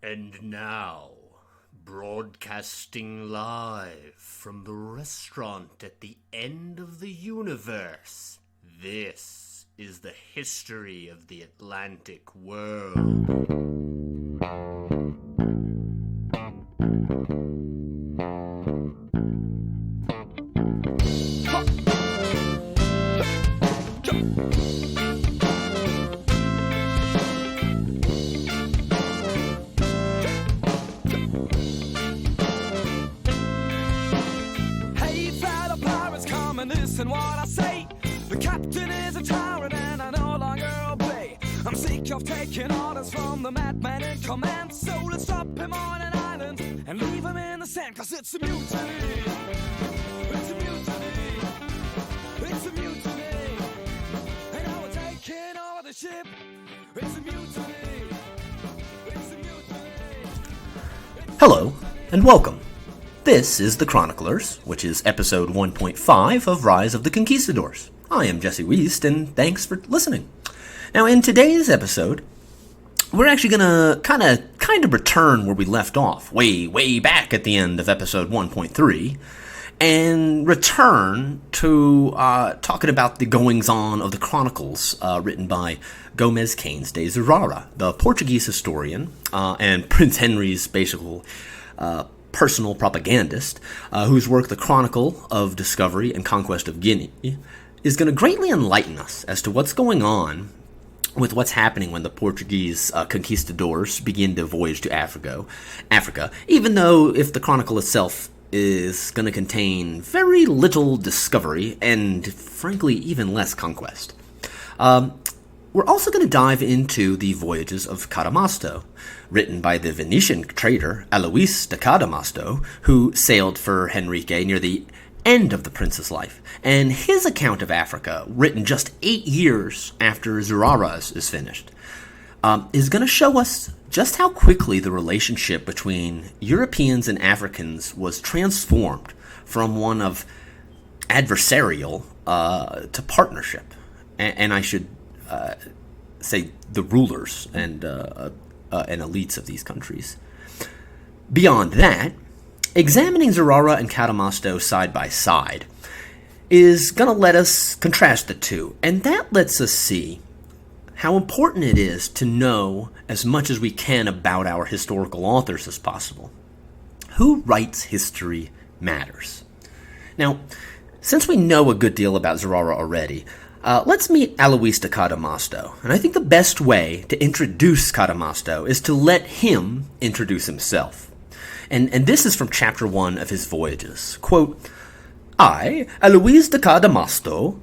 And now, broadcasting live from the restaurant at the end of the universe, this is the history of the Atlantic world. Listen what I say. The captain is a tyrant and I no longer obey. I'm sick of taking orders from the madman in command. So let's drop him on an island and leave him in the sand. Cause it's a mutiny. It's a mutiny. It's a mutiny. And now we're taking over the ship. It's a mutiny. It's a mutiny. Hello, and welcome. This is the Chroniclers, which is episode 1.5 of Rise of the Conquistadors. I am Jesse Wiest, and thanks for listening. Now, in today's episode, we're actually going to kind of return where we left off, way back at the end of episode 1.3, and return to talking about the goings-on of the Chronicles written by Gomes Cains de Zurara, the Portuguese historian and Prince Henry's basically personal propagandist, whose work, The Chronicle of Discovery and Conquest of Guinea, is going to greatly enlighten us as to what's going on with what's happening when the Portuguese conquistadors begin to voyage to Africa, even though if the Chronicle itself is going to contain very little discovery and, frankly, even less conquest. We're also going to dive into the voyages of Cadamosto, written by the Venetian trader Alois de Cadamosto, who sailed for Henrique near the end of the prince's life, and his account of Africa, written just 8 years after Zurara's is finished, is going to show us just how quickly the relationship between Europeans and Africans was transformed from one of adversarial to partnership. And I should say the rulers and elites of these countries. Beyond that, examining Zurara and Cadamosto side by side is going to let us contrast the two, and that lets us see how important it is to know as much as we can about our historical authors as possible. Who writes history matters. Now, since we know a good deal about Zurara already, let's meet Alois de Cadamosto, and I think the best way to introduce Cadamosto is to let him introduce himself. And this is from chapter 1 of his voyages. Quote, I, Alois de Cadamosto,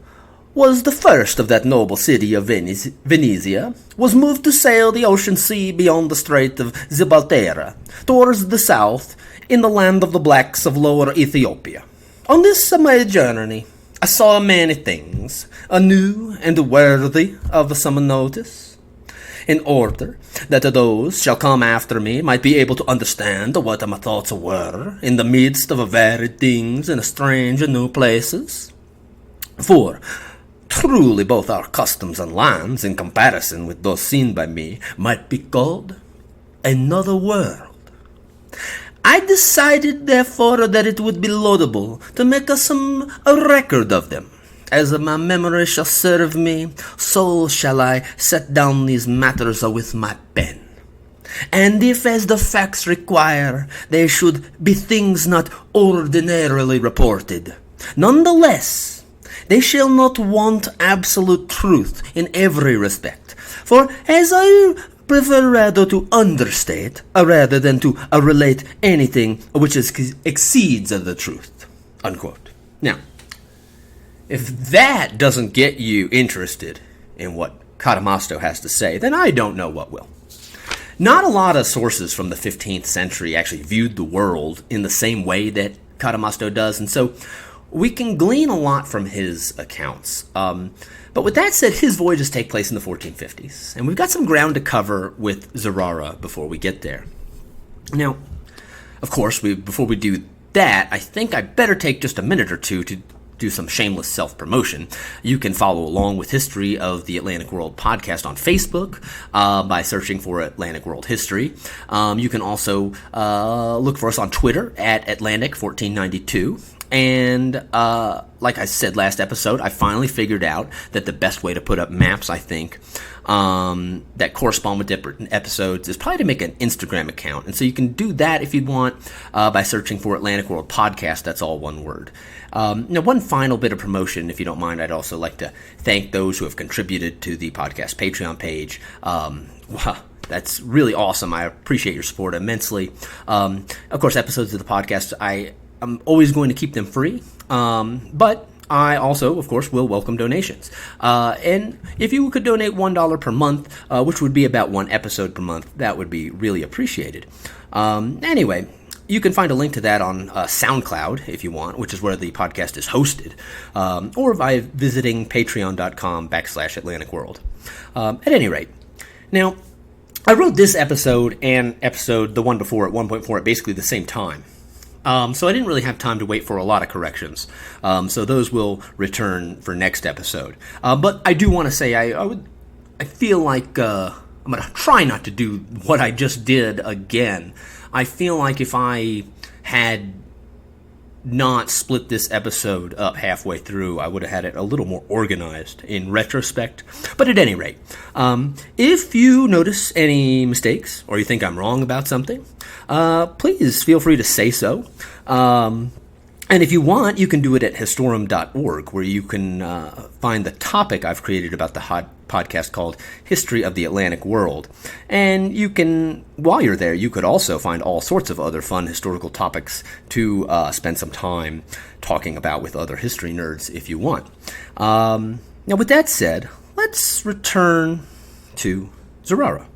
was the first of that noble city of Venezia, was moved to sail the ocean sea beyond the Strait of Gibraltar, towards the south, in the land of the blacks of Lower Ethiopia. On this my journey, I saw many things, new and worthy of some notice, in order that those shall come after me might be able to understand what my thoughts were in the midst of varied things in strange and new places. For truly both our customs and lands, in comparison with those seen by me, might be called another world. I decided, therefore, that it would be laudable to make a record of them. As my memory shall serve me, so shall I set down these matters with my pen. And if, as the facts require, they should be things not ordinarily reported, nonetheless, they shall not want absolute truth in every respect. For as I prefer rather to understate rather than to relate anything which exceeds the truth. Unquote. Now, if that doesn't get you interested in what Cadamosto has to say, then I don't know what will. Not a lot of sources from the 15th century actually viewed the world in the same way that Cadamosto does, and so we can glean a lot from his accounts. But with that said, his voyages take place in the 1450s, and we've got some ground to cover with Zurara before we get there. Now, of course, before we do that, I think I better take just a minute or two to do some shameless self-promotion, you can follow along with History of the Atlantic World podcast on Facebook by searching for Atlantic World History. You can also look for us on Twitter at Atlantic1492. And like I said last episode, I finally figured out that the best way to put up maps, I think, that correspond with different episodes is probably to make an Instagram account. And so you can do that if you want by searching for Atlantic World Podcast. That's all one word. Now, one final bit of promotion, if you don't mind, I'd also like to thank those who have contributed to the podcast Patreon page. Wow. That's really awesome. I appreciate your support immensely. Of course, episodes of the podcast, I'm always going to keep them free, but I also, of course, will welcome donations. And if you could donate $1 per month, which would be about one episode per month, that would be really appreciated. Anyway, you can find a link to that on SoundCloud if you want, which is where the podcast is hosted, or by visiting patreon.com/Atlantic World. At any rate, now, I wrote this episode and the one before it, 1.4, at basically the same time. So I didn't really have time to wait for a lot of corrections. So those will return for next episode. But I do want to say I feel like I'm going to try not to do what I just did again. I feel like if I had not split this episode up halfway through, I would have had it a little more organized in retrospect. But at any rate, if you notice any mistakes or you think I'm wrong about something, please feel free to say so. And if you want, you can do it at historium.org, where you can find the topic I've created about the podcast called History of the Atlantic World. And you can, while you're there, you could also find all sorts of other fun historical topics to spend some time talking about with other history nerds if you want. Now, with that said, let's return to Zurara.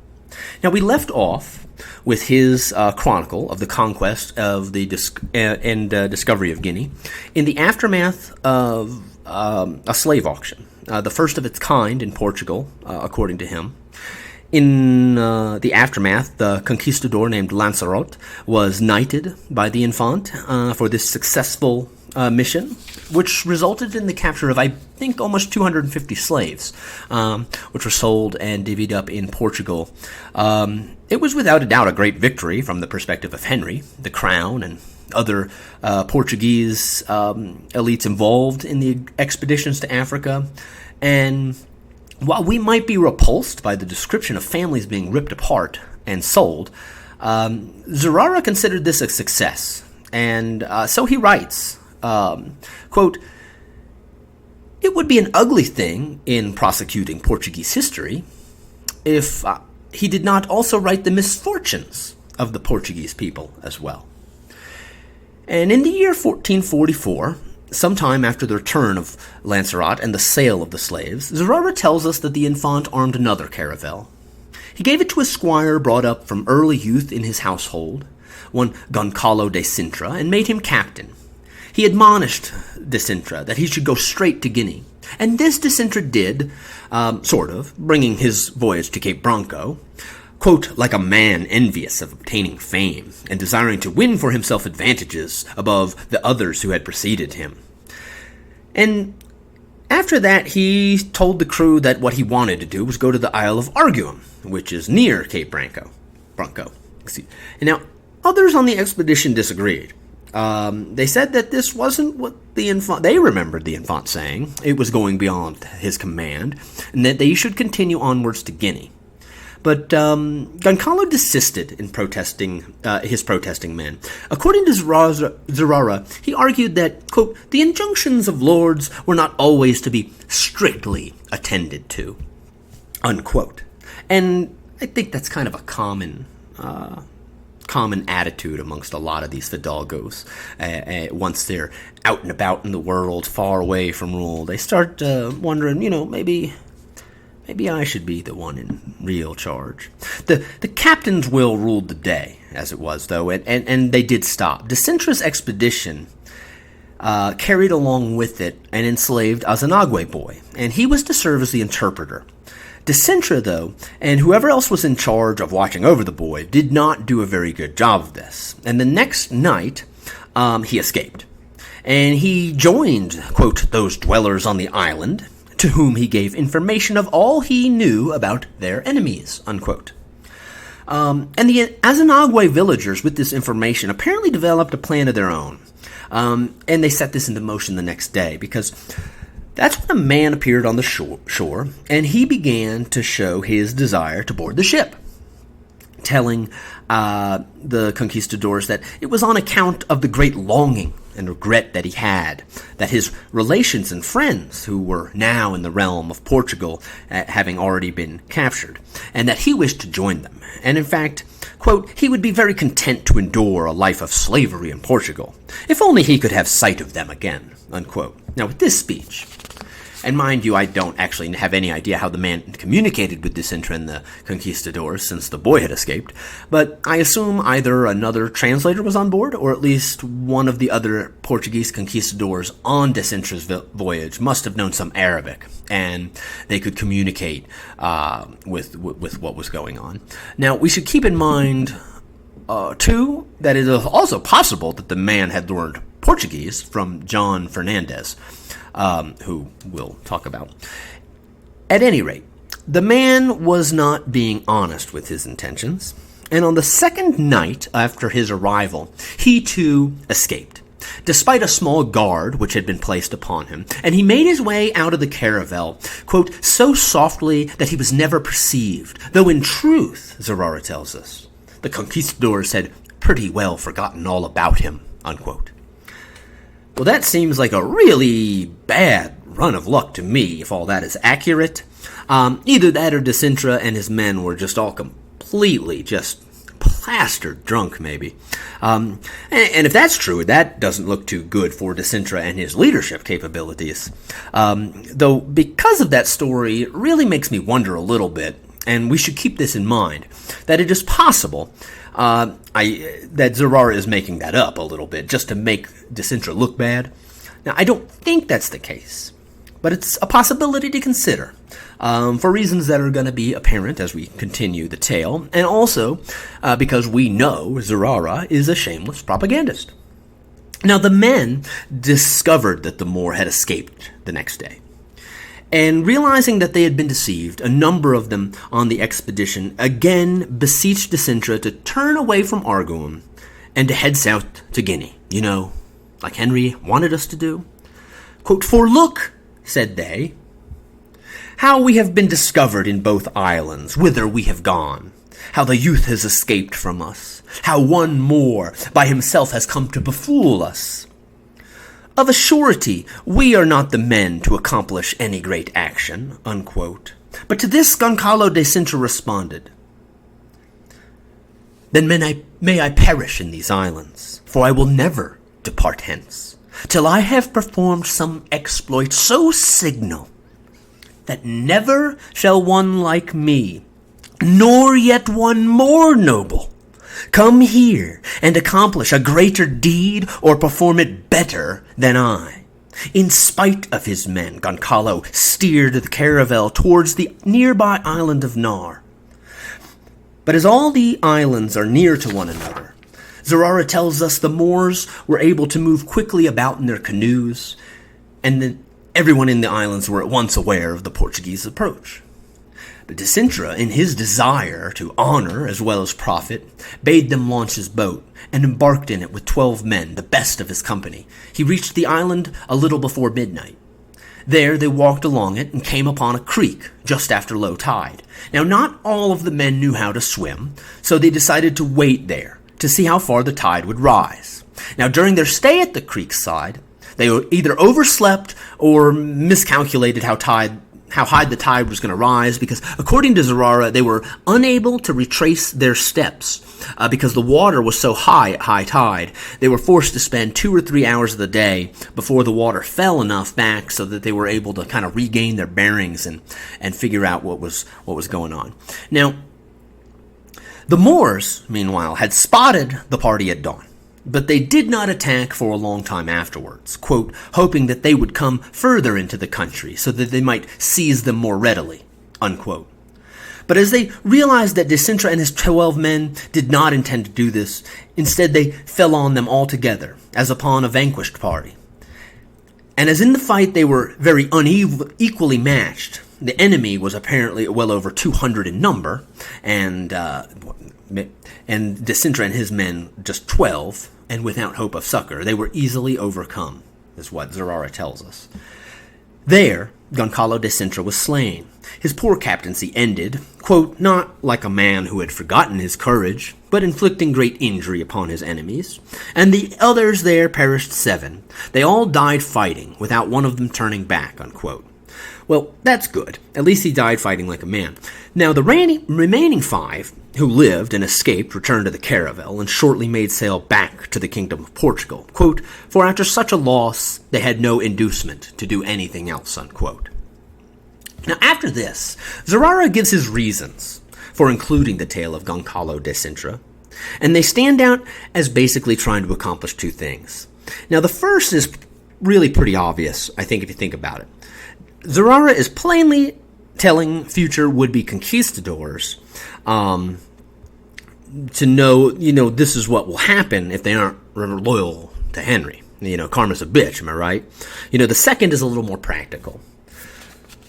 Now, we left off with his chronicle of the conquest of the discovery of Guinea in the aftermath of a slave auction, the first of its kind in Portugal, according to him. In the aftermath, the conquistador named Lanzarote was knighted by the Infant for this successful mission, which resulted in the capture of, I think, almost 250 slaves, which were sold and divvied up in Portugal. It was without a doubt a great victory from the perspective of Henry, the crown, and other Portuguese elites involved in the expeditions to Africa. And while we might be repulsed by the description of families being ripped apart and sold, Zurara considered this a success. And so he writes, quote, "It would be an ugly thing in prosecuting Portuguese history if he did not also write the misfortunes of the Portuguese people as well." And in the year 1444, sometime after the return of Lanzarote and the sale of the slaves, Zurara tells us that the Infant armed another caravel. He gave it to a squire brought up from early youth in his household, one Goncalo de Sintra, and made him captain. He admonished de Sintra that he should go straight to Guinea, and this de Sintra did, bringing his voyage to Cape Branco, quote, "like a man envious of obtaining fame, and desiring to win for himself advantages above the others who had preceded him." And after that, he told the crew that what he wanted to do was go to the Isle of Arguim, which is near Cape Branco. And now, others on the expedition disagreed. They said that this wasn't what the Infant, they remembered the Infant saying, it was going beyond his command, and that they should continue onwards to Guinea. But Goncalo desisted in protesting his protesting men. According to Zurara, he argued that, quote, "the injunctions of lords were not always to be strictly attended to," unquote. And I think that's kind of a common attitude amongst a lot of these fidalgos. Once they're out and about in the world, far away from rule, they start wondering, maybe I should be the one in real charge. The captain's will ruled the day, as it was, though, and they did stop. De Sintra's expedition carried along with it an enslaved Azanagwe boy, and he was to serve as the interpreter. De Sintra, though, and whoever else was in charge of watching over the boy, did not do a very good job of this. And the next night, he escaped. And he joined, quote, those dwellers on the island, to whom he gave information of all he knew about their enemies, unquote. And the Azanagwe villagers with this information apparently developed a plan of their own. And they set this into motion the next day, because that's when a man appeared on the shore, and he began to show his desire to board the ship, telling the conquistadors that it was on account of the great longing and regret that he had, that his relations and friends, who were now in the realm of Portugal, having already been captured, and that he wished to join them. And in fact, quote, he would be very content to endure a life of slavery in Portugal, if only he could have sight of them again, unquote. Now, with this speech, and mind you, I don't actually have any idea how the man communicated with Disintra and the conquistadors, since the boy had escaped, but I assume either another translator was on board, or at least one of the other Portuguese conquistadors on Disintra's voyage must have known some Arabic, and they could communicate with what was going on. Now, we should keep in mind, too, that it is also possible that the man had learned Portuguese from John Fernandez, who we'll talk about. At any rate, the man was not being honest with his intentions, and on the second night after his arrival, he too escaped, despite a small guard which had been placed upon him, and he made his way out of the caravel, quote, so softly that he was never perceived, though in truth, Zurara tells us, the conquistadors had pretty well forgotten all about him, unquote. Well, that seems like a really bad run of luck to me, if all that is accurate. Either that or Disintra and his men were just all completely just plastered drunk, maybe. And if that's true, that doesn't look too good for Disintra and his leadership capabilities. Though, because of that story, it really makes me wonder a little bit, and we should keep this in mind, that it is possible that Zurara is making that up a little bit just to make Disintra look bad. Now, I don't think that's the case, but it's a possibility to consider for reasons that are going to be apparent as we continue the tale, and also because we know Zurara is a shameless propagandist. Now, the men discovered that the Moor had escaped the next day. And realizing that they had been deceived, a number of them on the expedition again beseeched Disintra to turn away from Arguim and to head south to Guinea, like Henry wanted us to do. Quote, for look, said they, how we have been discovered in both islands, whither we have gone, how the youth has escaped from us, how one Moor by himself has come to befool us. Of a surety, we are not the men to accomplish any great action, unquote. But to this Goncalo de Sintra responded, then may I perish in these islands, for I will never depart hence, till I have performed some exploit so signal, that never shall one like me, nor yet one more noble, come here and accomplish a greater deed or perform it better than I. In spite of his men, Goncalo steered the caravel towards the nearby island of Nar. But as all the islands are near to one another, Zurara tells us the Moors were able to move quickly about in their canoes, and that everyone in the islands were at once aware of the Portuguese approach. But Disintra, in his desire to honor as well as profit, bade them launch his boat, and embarked in it with 12 men, the best of his company. He reached the island a little before midnight. There they walked along it and came upon a creek just after low tide. Now, not all of the men knew how to swim, so they decided to wait there to see how far the tide would rise. Now, during their stay at the creek side, they either overslept or miscalculated how high the tide was going to rise, because according to Zurara, they were unable to retrace their steps because the water was so high at high tide. They were forced to spend 2 or 3 hours of the day before the water fell enough back so that they were able to kind of regain their bearings and figure out what was going on. Now, the Moors, meanwhile, had spotted the party at dawn, but they did not attack for a long time afterwards, quote, hoping that they would come further into the country so that they might seize them more readily, unquote. But as they realized that Disintra and his 12 men did not intend to do this, instead they fell on them altogether, as upon a vanquished party, And as in the fight they were very unequally matched, the enemy was apparently well over 200 in number, and Decintra and his men just 12, and without hope of succor. They were easily overcome, is what Zurara tells us. There, Goncalo Decintra was slain. His poor captaincy ended, quote, not like a man who had forgotten his courage, but inflicting great injury upon his enemies. And the others there perished 7. They all died fighting, without one of them turning back, unquote. Well, that's good. At least he died fighting like a man. Now, the remaining 5 who lived and escaped returned to the caravel and shortly made sail back to the Kingdom of Portugal. Quote, for after such a loss, they had no inducement to do anything else, unquote. Now, after this, Zurara gives his reasons for including the tale of Goncalo Decintra, and they stand out as basically trying to accomplish 2 things. Now, the first is really pretty obvious, I think, if you think about it. Zurara is plainly telling future would-be conquistadors to know, this is what will happen if they aren't loyal to Henry. Karma's a bitch, am I right? The second is a little more practical.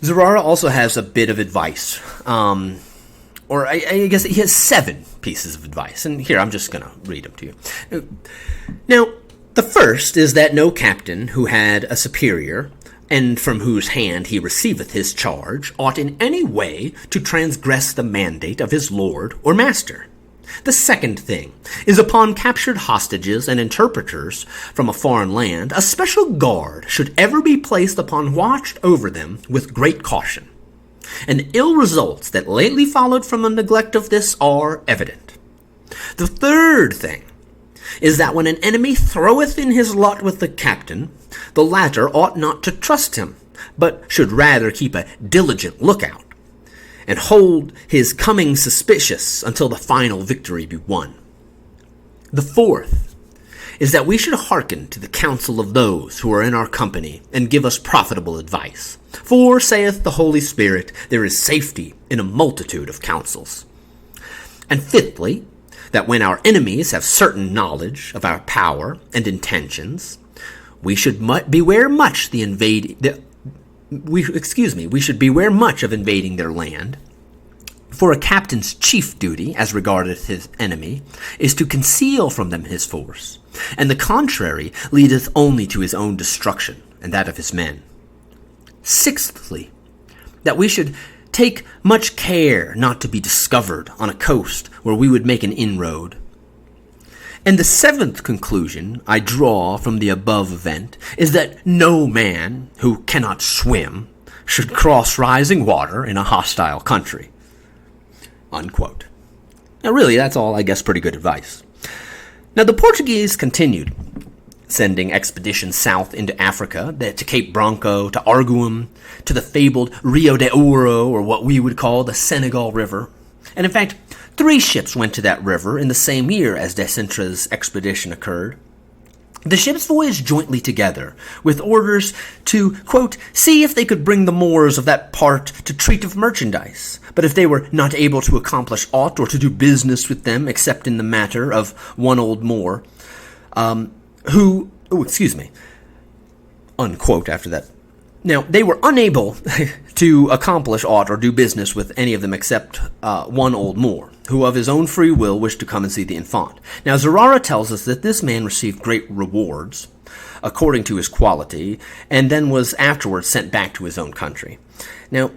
Zurara also has a bit of advice, or I guess he has 7 pieces of advice, and here I'm just going to read them to you. Now, the first is that no captain who had a superior, and from whose hand he receiveth his charge, ought in any way to transgress the mandate of his lord or master. The second thing is upon captured hostages and interpreters from a foreign land, a special guard should ever be placed upon watched over them with great caution. And ill results that lately followed from the neglect of this are evident. The third thing is that when an enemy throweth in his lot with the captain, the latter ought not to trust him, but should rather keep a diligent lookout, and hold his coming suspicious until the final victory be won. The fourth is that we should hearken to the counsel of those who are in our company and give us profitable advice. For, saith the Holy Spirit, there is safety in a multitude of counsels. And fifthly, that when our enemies have certain knowledge of our power and intentions, we should beware much of invading their land. For a captain's chief duty, as regardeth his enemy, is to conceal from them his force, and the contrary leadeth only to his own destruction and that of his men. Sixthly, that we should take much care not to be discovered on a coast where we would make an inroad. And the 7th conclusion I draw from the above event is that no man who cannot swim should cross rising water in a hostile country. Unquote. Now really, that's all, I guess, pretty good advice. Now the Portuguese continued sending expeditions south into Africa, to Cape Branco, to Arguim, to the fabled Rio de Ouro, or what we would call the Senegal River. And in fact, 3 ships went to that river in the same year as Decintra's expedition occurred. The ships voyaged jointly together, with orders to, quote, see if they could bring the Moors of that part to treat of merchandise, but if they were not able to accomplish aught or to do business with them except in the matter of one old Moor, unquote after that. Now, they were unable to accomplish aught or do business with any of them except one old Moor, who of his own free will wished to come and see the infant. Now, Zurara tells us that this man received great rewards according to his quality, and then was afterwards sent back to his own country. Now,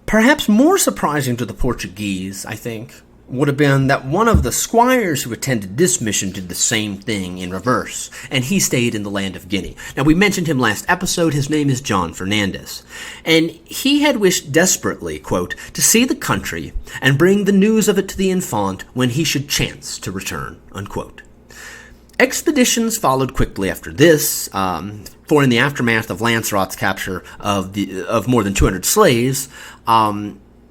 perhaps more surprising to the Portuguese, I think, would have been that one of the squires who attended this mission did the same thing in reverse, and he stayed in the land of Guinea. Now, we mentioned him last episode. His name is John Fernandez, and he had wished desperately, quote, to see the country and bring the news of it to the infant when he should chance to return, unquote. Expeditions followed quickly after this, for in the aftermath of Lancelot's capture of more than 200 slaves,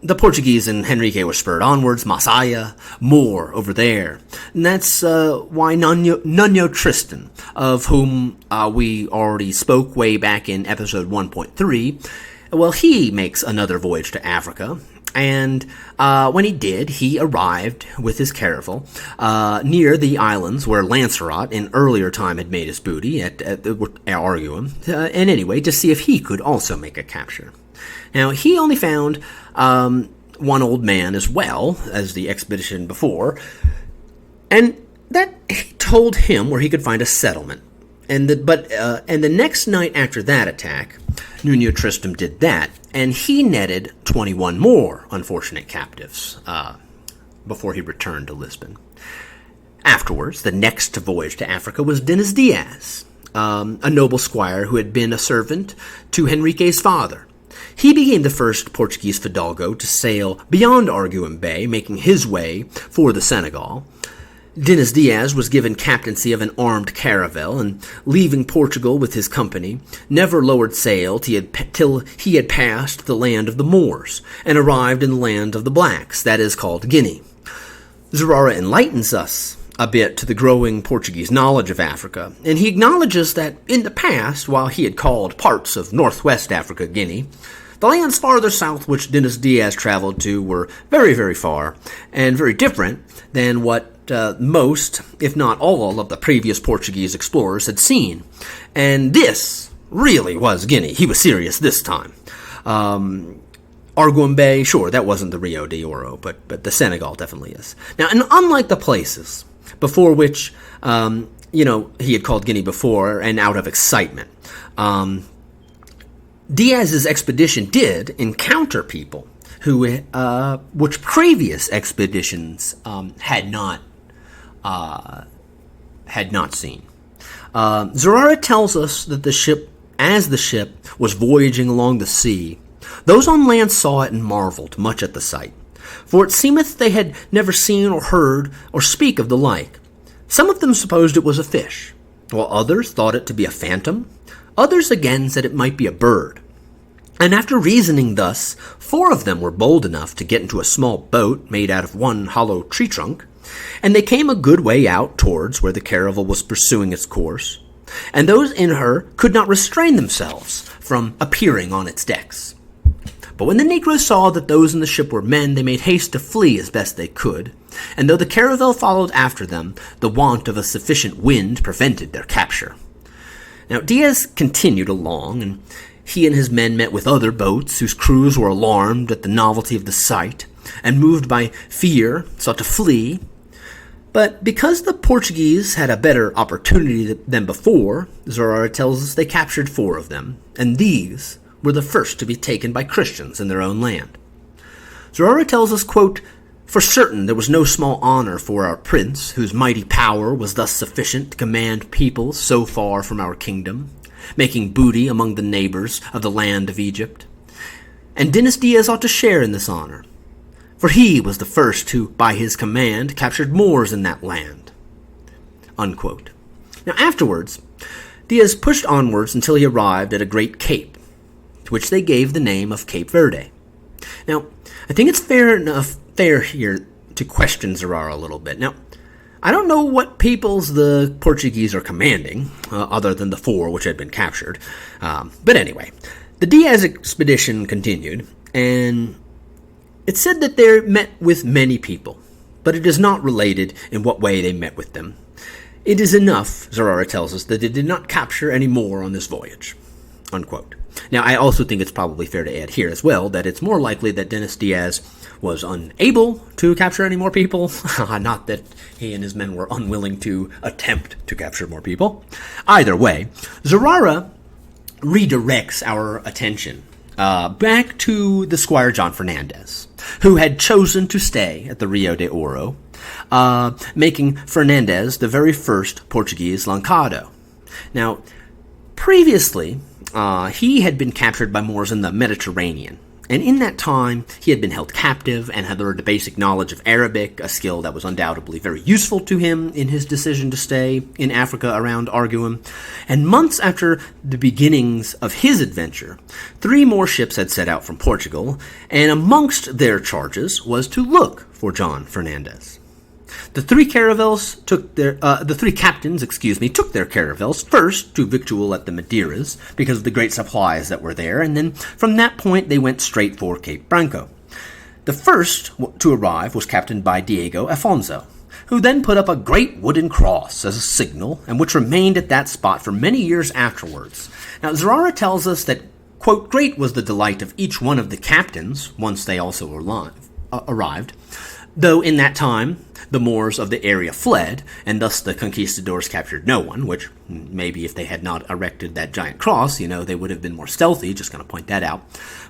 the Portuguese and Henrique were spurred onwards. Masaya, more over there. And that's why Nuno Tristan, of whom we already spoke way back in episode 1.3, well, he makes another voyage to Africa. And when he did, he arrived with his caravel near the islands where Lancelot in earlier time had made his booty at Arguim, and anyway, to see if he could also make a capture. Now, he only found one old man as well as the expedition before, and that he told him where he could find a settlement. And the next night after that attack, Nuno Tristram did that, and he netted 21 more unfortunate captives before he returned to Lisbon. Afterwards, the next voyage to Africa was Dinis Diaz, a noble squire who had been a servant to Henrique's father. He became the first Portuguese fidalgo to sail beyond Arguim Bay, making his way for the Senegal. Dinis Diaz was given captaincy of an armed caravel, and leaving Portugal with his company, never lowered sail till he had passed the land of the Moors, and arrived in the land of the Blacks, that is called Guinea. Zurara enlightens us a bit to the growing Portuguese knowledge of Africa, and he acknowledges that in the past, while he had called parts of northwest Africa Guinea, the lands farther south which Dinis Diaz traveled to were very, very far, and very different than what most, if not all, of the previous Portuguese explorers had seen. And this really was Guinea. He was serious this time. Arguim Bay, sure, that wasn't the Rio de Oro, but the Senegal definitely is. Now, and unlike the places before which, he had called Guinea before, and out of excitement, Diaz's expedition did encounter people who, which previous expeditions had not seen. Zurara tells us that the ship was voyaging along the sea, those on land saw it and marveled much at the sight. For it seemeth they had never seen or heard or speak of the like. Some of them supposed it was a fish, while others thought it to be a phantom. Others again said it might be a bird. And after reasoning thus, 4 of them were bold enough to get into a small boat made out of one hollow tree trunk, and they came a good way out towards where the caravel was pursuing its course, and those in her could not restrain themselves from appearing on its decks. But when the negroes saw that those in the ship were men, they made haste to flee as best they could, and though the caravel followed after them, the want of a sufficient wind prevented their capture. Now Diaz continued along, and he and his men met with other boats whose crews were alarmed at the novelty of the sight, and moved by fear sought to flee. But because the Portuguese had a better opportunity than before, Zurara tells us they captured 4 of them, and these were the first to be taken by Christians in their own land. Zurara tells us, quote, "For certain there was no small honor for our prince, whose mighty power was thus sufficient to command peoples so far from our kingdom, making booty among the neighbors of the land of Egypt. And Dinis Diaz ought to share in this honor, for he was the first who, by his command, captured Moors in that land." Unquote. Now afterwards, Diaz pushed onwards until he arrived at a great cape, to which they gave the name of Cape Verde. Now, I think it's fair here to question Zurara a little bit. Now, I don't know what peoples the Portuguese are commanding, other than the 4 which had been captured. But anyway, the Diaz expedition continued, and it said that they met with many people, but it is not related in what way they met with them. It is enough, Zurara tells us, that they did not capture any more on this voyage. Unquote. Now, I also think it's probably fair to add here as well that it's more likely that Dinis Diaz was unable to capture any more people, not that he and his men were unwilling to attempt to capture more people. Either way, Zurara redirects our attention back to the Squire John Fernandez, who had chosen to stay at the Rio de Oro, making Fernandez the very first Portuguese Lancado. Now, previously, he had been captured by Moors in the Mediterranean, and in that time he had been held captive and had learned a basic knowledge of Arabic, a skill that was undoubtedly very useful to him in his decision to stay in Africa around Arguim. And months after the beginnings of his adventure, 3 more ships had set out from Portugal, and amongst their charges was to look for John Fernandez. The 3 captains took their caravels first to victual at the Madeiras because of the great supplies that were there, and then from that point they went straight for Cape Branco. The first to arrive was captained by Diego Afonso, who then put up a great wooden cross as a signal, and which remained at that spot for many years afterwards. Now, Zurara tells us that, quote, great was the delight of each one of the captains, once they also arrived, though in that time the Moors of the area fled, and thus the conquistadors captured no one, which maybe if they had not erected that giant cross, they would have been more stealthy, just going to point that out.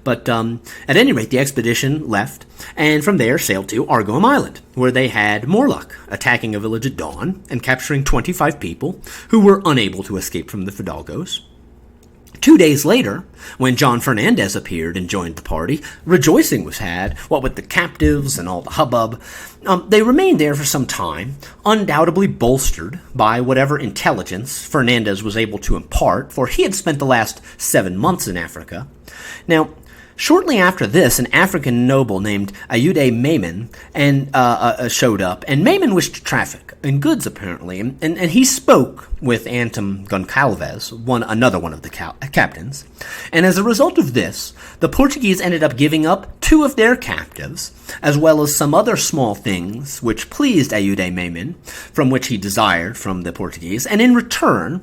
But at any rate, the expedition left, and from there sailed to Arguim Island, where they had more luck, attacking a village at dawn and capturing 25 people who were unable to escape from the Fidalgos. 2 days later, when John Fernandez appeared and joined the party, rejoicing was had, what with the captives and all the hubbub. They remained there for some time, undoubtedly bolstered by whatever intelligence Fernandez was able to impart, for he had spent the last 7 months in Africa. Now, shortly after this, an African noble named Ayude Maimon showed up, and Maimon wished to traffic in goods, apparently, and he spoke with Anton Goncalves, another one of the captains, and as a result of this, the Portuguese ended up giving up 2 of their captives, as well as some other small things which pleased Ayude Maimon, from which he desired from the Portuguese, and in return,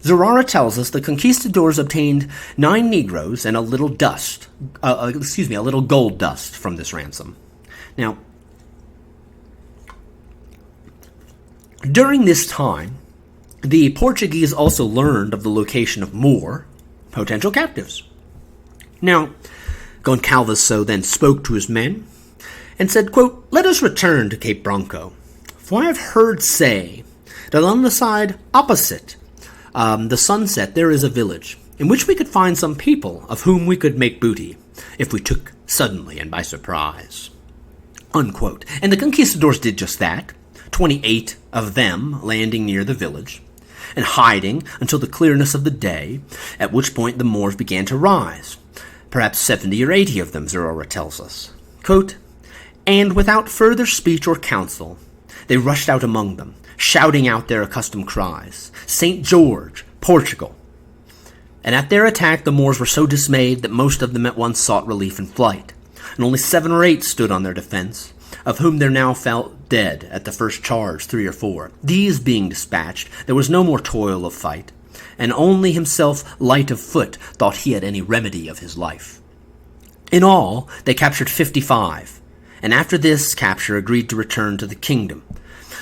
Zurara tells us the conquistadors obtained 9 Negroes and a little gold dust from this ransom. Now, during this time, the Portuguese also learned of the location of more potential captives. Now, Goncalves then spoke to his men and said, quote, let us return to Cape Branco, for I have heard say that on the side opposite the sunset there is a village, in which we could find some people of whom we could make booty, if we took suddenly and by surprise. Unquote. And the conquistadors did just that, 28 of them landing near the village, and hiding until the clearness of the day, at which point the Moors began to rise, perhaps 70 or 80 of them, Zurara tells us. Quote, and without further speech or counsel, they rushed out among them, shouting out their accustomed cries, St. George, Portugal. And at their attack, the Moors were so dismayed that most of them at once sought relief in flight, and only 7 or 8 stood on their defense, of whom there now fell dead at the first charge 3 or 4. These being dispatched, there was no more toil of fight, and only himself light of foot thought he had any remedy of his life. In all, they captured 55, and after this capture agreed to return to the kingdom.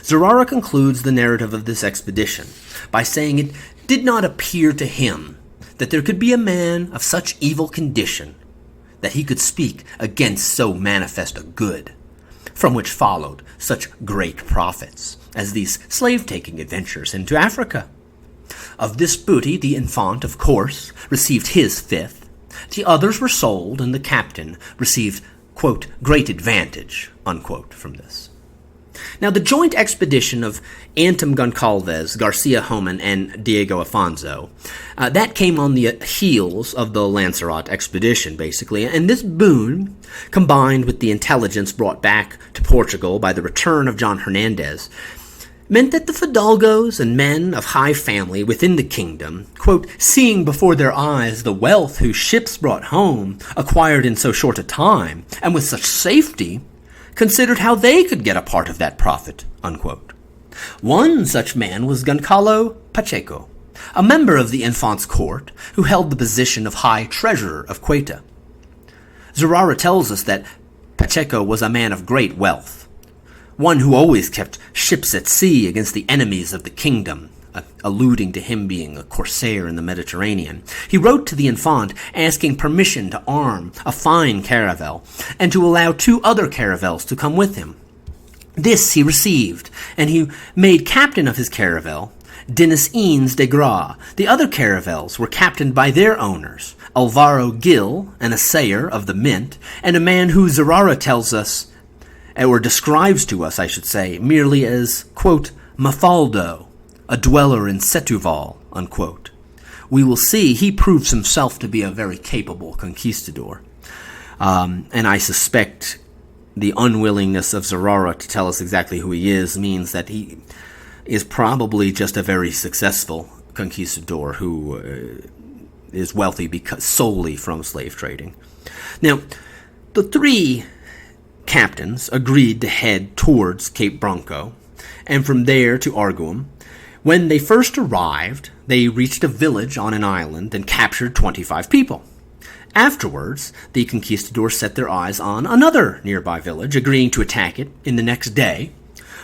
Zurara concludes the narrative of this expedition by saying it did not appear to him that there could be a man of such evil condition that he could speak against so manifest a good, from which followed such great profits as these slave-taking adventures into Africa. Of this booty the infant, of course, received his 5th, the others were sold, and the captain received, quote, great advantage, unquote, from this. Now, the joint expedition of Anton Goncalves, Garcia Homan, and Diego Afonso, that came on the heels of the Lanzarote expedition, basically, and this boon, combined with the intelligence brought back to Portugal by the return of John Hernandez, meant that the Fidalgos and men of high family within the kingdom, quote, seeing before their eyes the wealth whose ships brought home, acquired in so short a time, and with such safety, considered how they could get a part of that profit, unquote. One such man was Goncalo Pacheco, a member of the Infant's court who held the position of High Treasurer of Ceuta. Zurara tells us that Pacheco was a man of great wealth, one who always kept ships at sea against the enemies of the kingdom, alluding to him being a corsair in the Mediterranean. He wrote to the Infant asking permission to arm a fine caravel and to allow 2 other caravels to come with him. This he received, and he made captain of his caravel Denis Eanes de Gras. The other caravels were captained by their owners, Alvaro Gil, an assayer of the mint, and a man who Zurara tells us, or describes to us, I should say, merely as, quote, Mafaldo, a dweller in Setúbal, unquote. We will see he proves himself to be a very capable conquistador. And I suspect the unwillingness of Zurara to tell us exactly who he is means that he is probably just a very successful conquistador who is wealthy solely from slave trading. Now, the 3 captains agreed to head towards Cape Bronco, and from there to Arguim. When they first arrived, they reached a village on an island and captured 25 people. Afterwards, the conquistadors set their eyes on another nearby village, agreeing to attack it in the next day.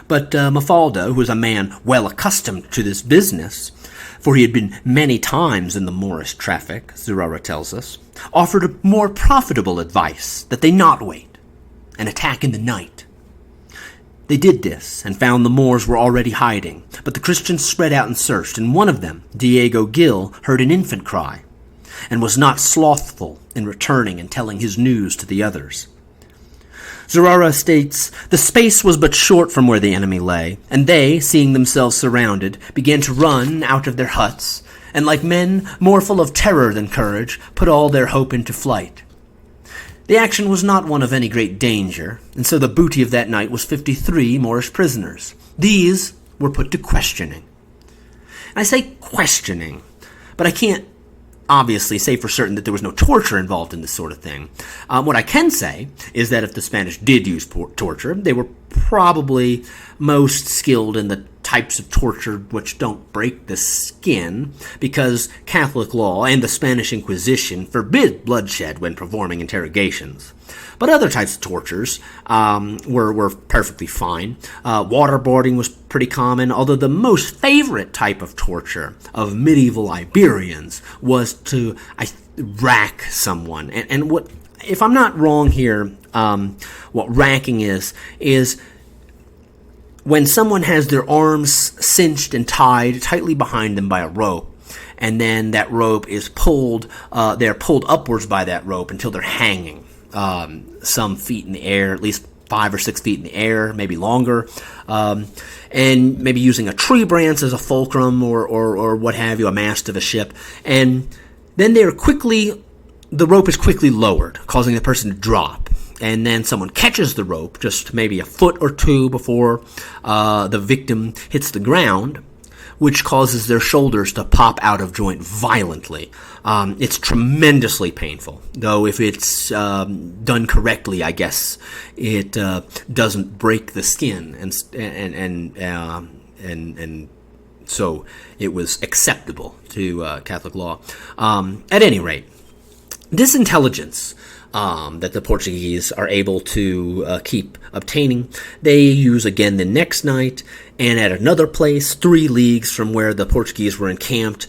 But Mafalda, who was a man well accustomed to this business, for he had been many times in the Moorish traffic, Zurara tells us, offered more profitable advice that they not wait and attack in the night. They did this and found the Moors were already hiding, but the Christians spread out and searched, and one of them, Diego Gil, heard an infant cry and was not slothful in returning and telling his news to the others. Zurara states, "The space was but short from where the enemy lay, and they, seeing themselves surrounded, began to run out of their huts, and like men more full of terror than courage, put all their hope into flight. The action was not one of any great danger, and so the booty of that night was 53 Moorish prisoners. These were put to questioning." And I say questioning, but I can't obviously say for certain that there was no torture involved in this sort of thing. What I can say is that if the Spanish did use torture, they were probably most skilled in the types of torture which don't break the skin, because Catholic law and the Spanish Inquisition forbid bloodshed when performing interrogations. But other types of tortures were perfectly fine. Waterboarding was pretty common, although the most favorite type of torture of medieval Iberians was to rack someone. And what, if I'm not wrong here, what racking is when someone has their arms cinched and tied tightly behind them by a rope, and then that rope is pulled, they're pulled upwards by that rope until they're hanging some feet in the air, at least 5 or 6 feet in the air, maybe longer, and maybe using a tree branch as a fulcrum or what have you, a mast of a ship. And then the rope is quickly lowered, causing the person to drop. And then someone catches the rope just maybe a foot or two before the victim hits the ground, which causes their shoulders to pop out of joint violently. It's tremendously painful, though if it's done correctly, I guess it doesn't break the skin, and so it was acceptable to Catholic law. At any rate, this intelligence that the Portuguese are able to keep obtaining, they use again the next night, and at another place, 3 leagues from where the Portuguese were encamped,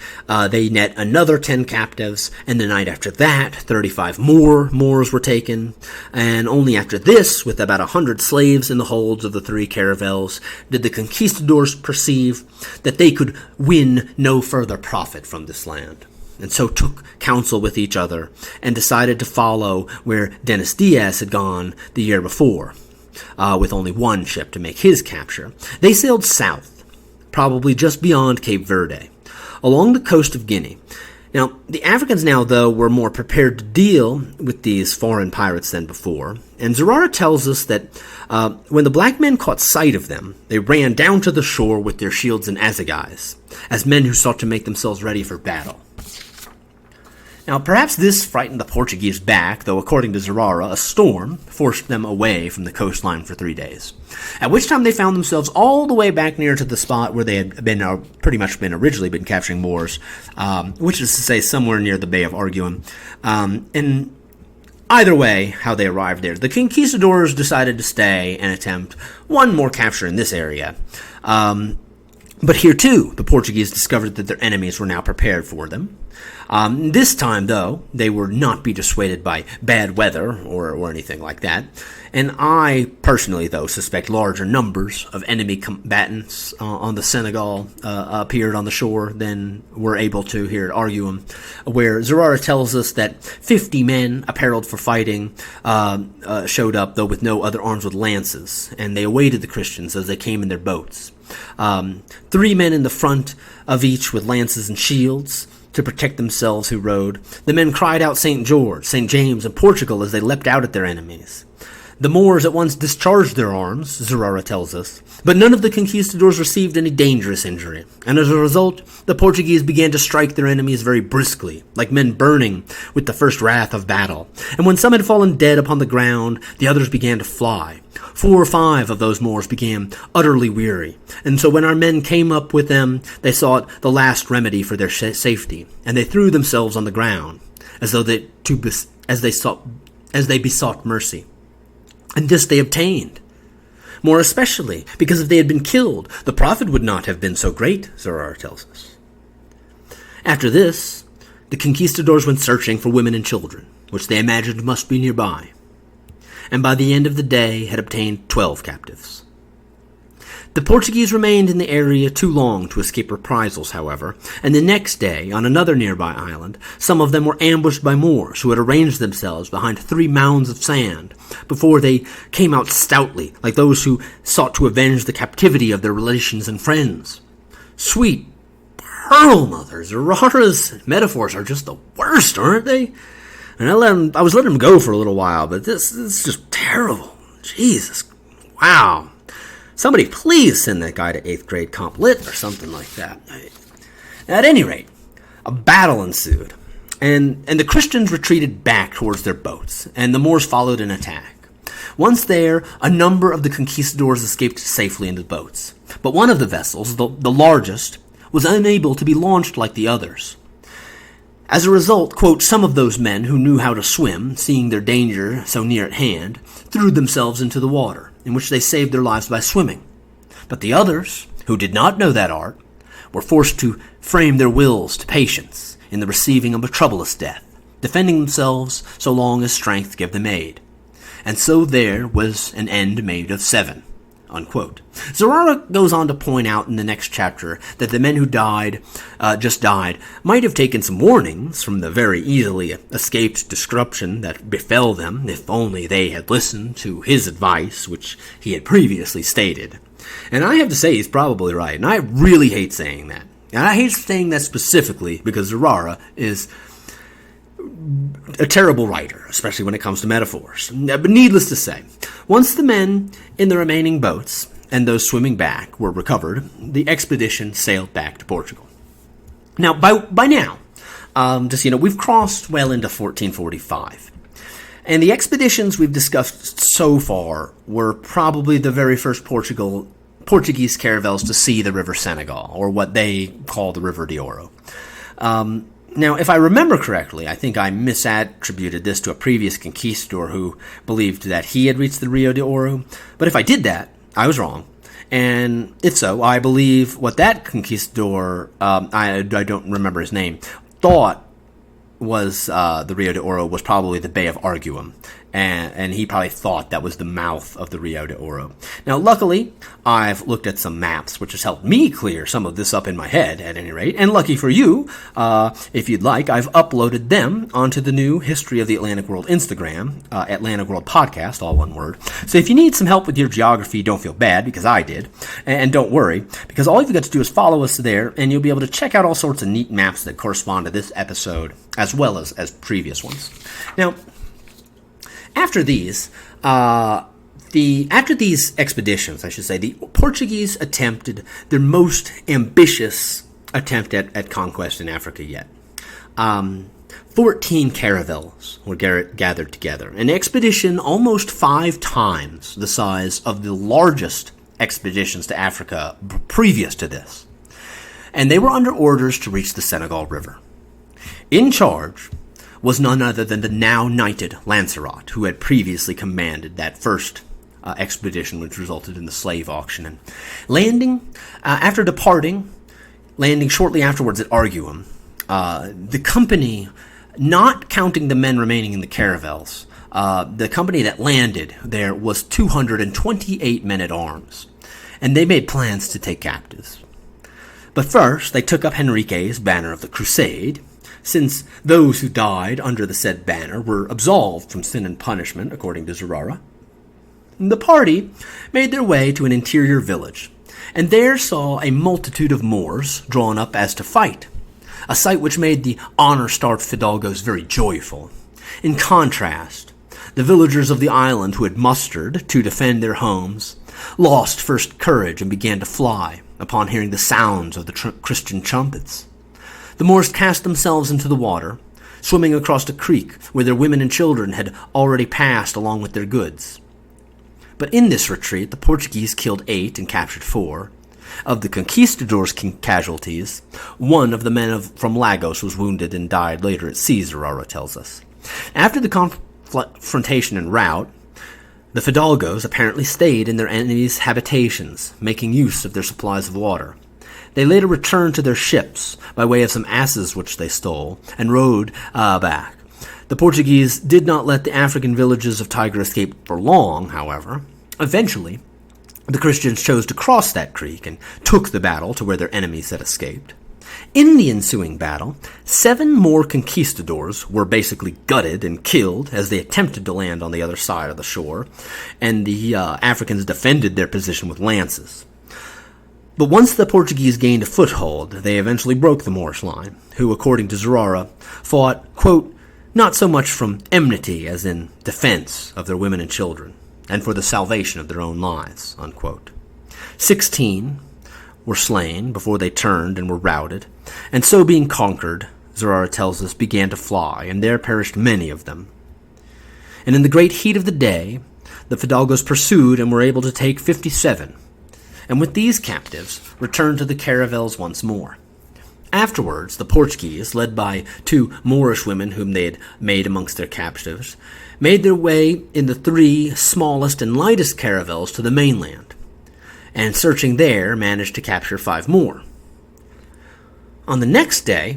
they net another 10 captives, and the night after that, 35 more Moors were taken, and only after this, with about 100 slaves in the holds of the 3 caravels, did the conquistadors perceive that they could win no further profit from this land, and so took counsel with each other and decided to follow where Dennis Diaz had gone the year before, with only 1 ship to make his capture. They sailed south, probably just beyond Cape Verde, along the coast of Guinea. Now, the Africans now, though, were more prepared to deal with these foreign pirates than before, and Zurara tells us that when the black men caught sight of them, they ran down to the shore with their shields and assegais, as men who sought to make themselves ready for battle. Now, perhaps this frightened the Portuguese back, though according to Zurara, a storm forced them away from the coastline for 3 days, at which time they found themselves all the way back near to the spot where they had been pretty much originally been capturing Moors, which is to say somewhere near the Bay of Arguim. And either way, how they arrived there, the conquistadors decided to stay and attempt one more capture in this area. But here, too, the Portuguese discovered that their enemies were now prepared for them. This time, though, they would not be dissuaded by bad weather or anything like that. And I, personally, though, suspect larger numbers of enemy combatants on the Senegal appeared on the shore than were able to here at Arguim, where Zurara tells us that 50 men apparelled for fighting showed up, though with no other arms with lances, and they awaited the Christians as they came in their boats. 3 men in the front of each with lances and shields to protect themselves who rode. The men cried out St. George, St. James, and Portugal as they leapt out at their enemies. The Moors at once discharged their arms, Zurara tells us, but none of the conquistadors received any dangerous injury, and as a result, the Portuguese began to strike their enemies very briskly, like men burning with the first wrath of battle. And when some had fallen dead upon the ground, the others began to fly. 4 or 5 of those Moors became utterly weary, and so when our men came up with them, they sought the last remedy for their safety, and they threw themselves on the ground, as they besought mercy. And this they obtained. More especially, because if they had been killed, the profit would not have been so great, Zurara tells us. After this, the conquistadors went searching for women and children, which they imagined must be nearby, and by the end of the day had obtained 12 captives. The Portuguese remained in the area too long to escape reprisals, however, and the next day, on another nearby island, some of them were ambushed by Moors who had arranged themselves behind 3 mounds of sand before they came out stoutly, like those who sought to avenge the captivity of their relations and friends. Sweet pearl mother, Zurara's metaphors are just the worst, aren't they? And I was letting them go for a little while, but this is just terrible. Jesus, wow. Somebody please send that guy to 8th grade comp lit or something like that. At any rate, a battle ensued, and the Christians retreated back towards their boats, and the Moors followed an attack. Once there, a number of the conquistadors escaped safely into the boats, but one of the vessels, the largest, was unable to be launched like the others. As a result, quote, some of those men who knew how to swim, seeing their danger so near at hand, threw themselves into the water, in which they saved their lives by swimming. But the others, who did not know that art, were forced to frame their wills to patience in the receiving of a troublous death, defending themselves so long as strength gave them aid. And so there was an end made of 7. Unquote. Zurara goes on to point out in the next chapter that the men who just died, might have taken some warnings from the very easily escaped destruction that befell them if only they had listened to his advice, which he had previously stated. And I have to say he's probably right, and I really hate saying that. And I hate saying that specifically because Zurara is a terrible writer, especially when it comes to metaphors. But needless to say, once the men in the remaining boats and those swimming back were recovered, the expedition sailed back to Portugal. Now, by now, we've crossed well into 1445. And the expeditions we've discussed so far were probably the very first Portuguese caravels to see the River Senegal, or what they call the River de Oro. Now, if I remember correctly, I think I misattributed this to a previous conquistador who believed that he had reached the Rio de Oro. But if I did that, I was wrong. And if so, I believe what that conquistador, I don't remember his name, thought was the Rio de Oro was probably the Bay of Arguim. And he probably thought that was the mouth of the Rio de Oro. Now, luckily, I've looked at some maps, which has helped me clear some of this up in my head, at any rate. And lucky for you, if you'd like, I've uploaded them onto the new History of the Atlantic World Instagram, Atlantic World Podcast, all one word. So if you need some help with your geography, don't feel bad, because I did. And don't worry, because all you've got to do is follow us there, and you'll be able to check out all sorts of neat maps that correspond to this episode, as well as previous ones. Now, after these expeditions, the Portuguese attempted their most ambitious attempt at conquest in Africa yet. 14 caravels were gathered together, an expedition almost 5 times the size of the largest expeditions to Africa previous to this. And they were under orders to reach the Senegal River. In charge was none other than the now knighted Lancelot, who had previously commanded that first expedition, which resulted in the slave auction. And landing shortly afterwards at Arguim, the company, not counting the men remaining in the caravels, the company that landed there was 228 men at arms, and they made plans to take captives. But first, they took up Henrique's banner of the Crusade, since those who died under the said banner were absolved from sin and punishment, according to Zurara. The party made their way to an interior village, and there saw a multitude of Moors drawn up as to fight, a sight which made the honor-starved Fidalgos very joyful. In contrast, The villagers of the island who had mustered to defend their homes lost first courage and began to fly upon hearing the sounds of the Christian trumpets. The Moors cast themselves into the water, swimming across a creek where their women and children had already passed along with their goods. But in this retreat, the Portuguese killed 8 and captured 4. Of the conquistadors' casualties, one of the men from Lagos was wounded and died later at sea, Zurara tells us. After the confrontation and rout, the Fidalgos apparently stayed in their enemies' habitations, making use of their supplies of water. They later returned to their ships by way of some asses which they stole, and rowed back. The Portuguese did not let the African villages of Tigre escape for long, however. Eventually, the Christians chose to cross that creek and took the battle to where their enemies had escaped. In the ensuing battle, 7 more conquistadors were basically gutted and killed as they attempted to land on the other side of the shore, and the Africans defended their position with lances. But once the Portuguese gained a foothold, they eventually broke the Moorish line, who, according to Zurara, fought, quote, not so much from enmity as in defense of their women and children, and for the salvation of their own lives, unquote. 16 were slain before they turned and were routed, and so being conquered, Zurara tells us, began to fly, and there perished many of them. And in the great heat of the day, the Fidalgos pursued and were able to take 57, and with these captives returned to the caravels once more. Afterwards, the Portuguese, led by 2 Moorish women whom they had made amongst their captives, made their way in the 3 smallest and lightest caravels to the mainland, and searching there managed to capture 5 more. On the next day,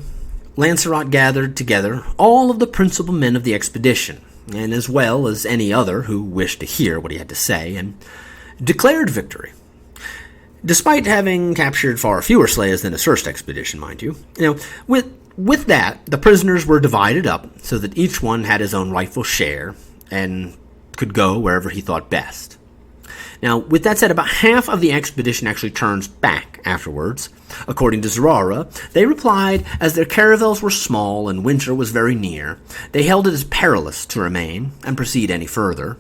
Lancelot gathered together all of the principal men of the expedition, and as well as any other who wished to hear what he had to say, and declared victory. Despite having captured far fewer slaves than his first expedition, mind you. With that, the prisoners were divided up so that each one had his own rightful share and could go wherever he thought best. Now, with that said, about half of the expedition actually turns back afterwards. According to Zurara, they replied, as their caravels were small and winter was very near, they held it as perilous to remain and proceed any further.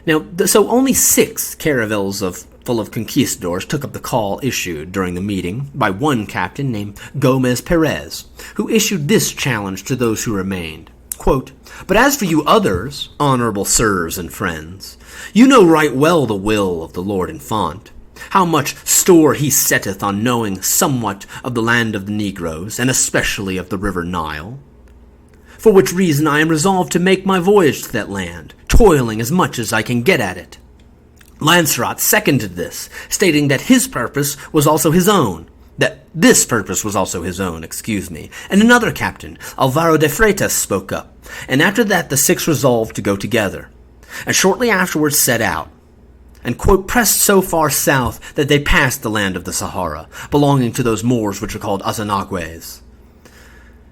Now, so only 6 caravels full of conquistadors took up the call issued during the meeting by one captain named Gomez Perez, who issued this challenge to those who remained. Quote, but as for you others, honorable sirs and friends, you know right well the will of the Lord Infant, how much store he setteth on knowing somewhat of the land of the Negroes, and especially of the river Nile. For which reason I am resolved to make my voyage to that land, toiling as much as I can get at it. Lancelot seconded this, stating that his purpose was also his own, and another captain, Alvaro de Freitas, spoke up, and after that the 6 resolved to go together, and shortly afterwards set out, and, quote, pressed so far south that they passed the land of the Sahara, belonging to those Moors which are called Azanagues.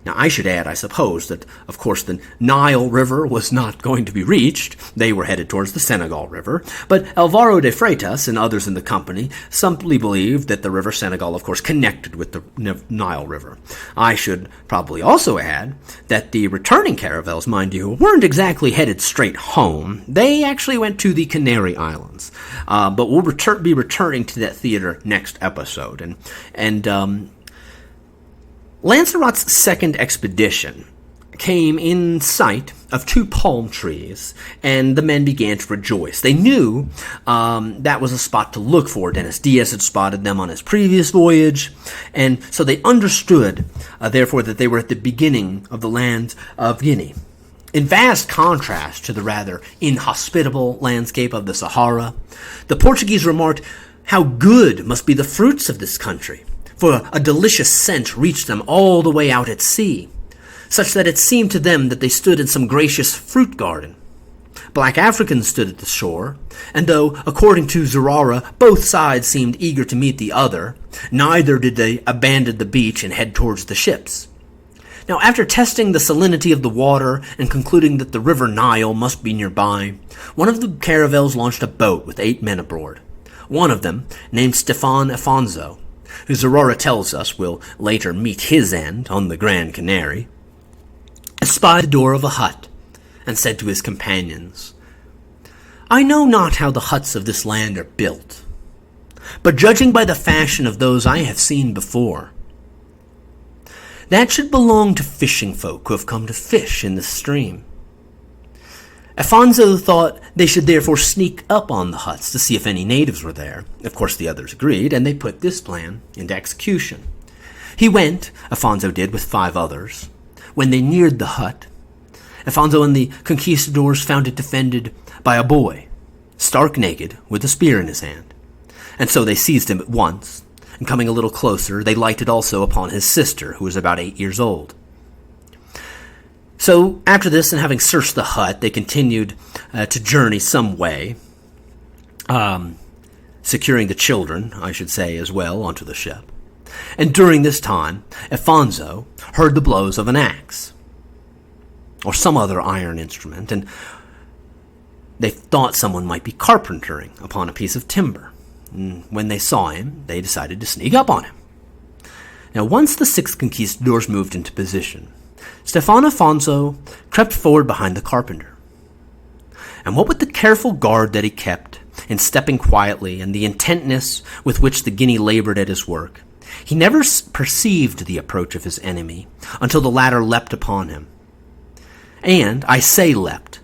Now, I should add, I suppose, that, of course, the Nile River was not going to be reached. They were headed towards the Senegal River. But Alvaro de Freitas and others in the company simply believed that the River Senegal, of course, connected with the Nile River. I should probably also add that the returning caravels, mind you, weren't exactly headed straight home. They actually went to the Canary Islands. But we'll be returning to that theater next episode. And Lancelot's second expedition came in sight of 2 palm trees, and the men began to rejoice. They knew that was a spot to look for. Dennis Diaz had spotted them on his previous voyage, and so they understood, therefore, that they were at the beginning of the land of Guinea. In vast contrast to the rather inhospitable landscape of the Sahara, the Portuguese remarked how good must be the fruits of this country, for a delicious scent reached them all the way out at sea, such that it seemed to them that they stood in some gracious fruit garden. Black Africans stood at the shore, and though, according to Zurara, both sides seemed eager to meet the other, neither did they abandon the beach and head towards the ships. Now, after testing the salinity of the water and concluding that the river Nile must be nearby, one of the caravels launched a boat with 8 men aboard. One of them, named Stefan Afonso, who Zurara tells us will later meet his end on the Grand Canary, espied the door of a hut, and said to his companions, "I know not how the huts of this land are built, but judging by the fashion of those I have seen before, that should belong to fishing folk who have come to fish in this stream." Afonso thought they should therefore sneak up on the huts to see if any natives were there. Of course the others agreed, and they put this plan into execution. He went, Afonso did, with 5 others. When they neared the hut, Afonso and the conquistadors found it defended by a boy, stark naked, with a spear in his hand. And so they seized him at once, and coming a little closer, they lighted also upon his sister, who was about 8 years old. So, after this, and having searched the hut, they continued to journey some way, securing the children, I should say, as well, onto the ship. And during this time, Afonso heard the blows of an axe, or some other iron instrument, and they thought someone might be carpentering upon a piece of timber. And when they saw him, they decided to sneak up on him. Now, once the 6 conquistadors moved into position, Stefan Afonso crept forward behind the carpenter. And what with the careful guard that he kept, in stepping quietly, and the intentness with which the Guinea labored at his work, he never perceived the approach of his enemy until the latter leapt upon him. And I say leapt,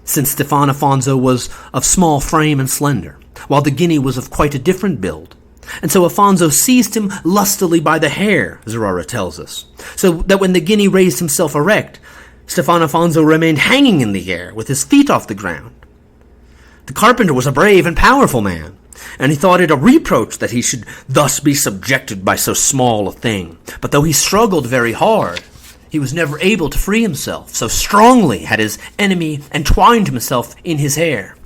since Stefan Afonso was of small frame and slender, while the Guinea was of quite a different build. And so Afonso seized him lustily by the hair, Zurara tells us, so that when the Guinea raised himself erect, Stefan Afonso remained hanging in the air with his feet off the ground. The carpenter was a brave and powerful man, and he thought it a reproach that he should thus be subjected by so small a thing. But though he struggled very hard, he was never able to free himself, so strongly had his enemy entwined himself in his hair,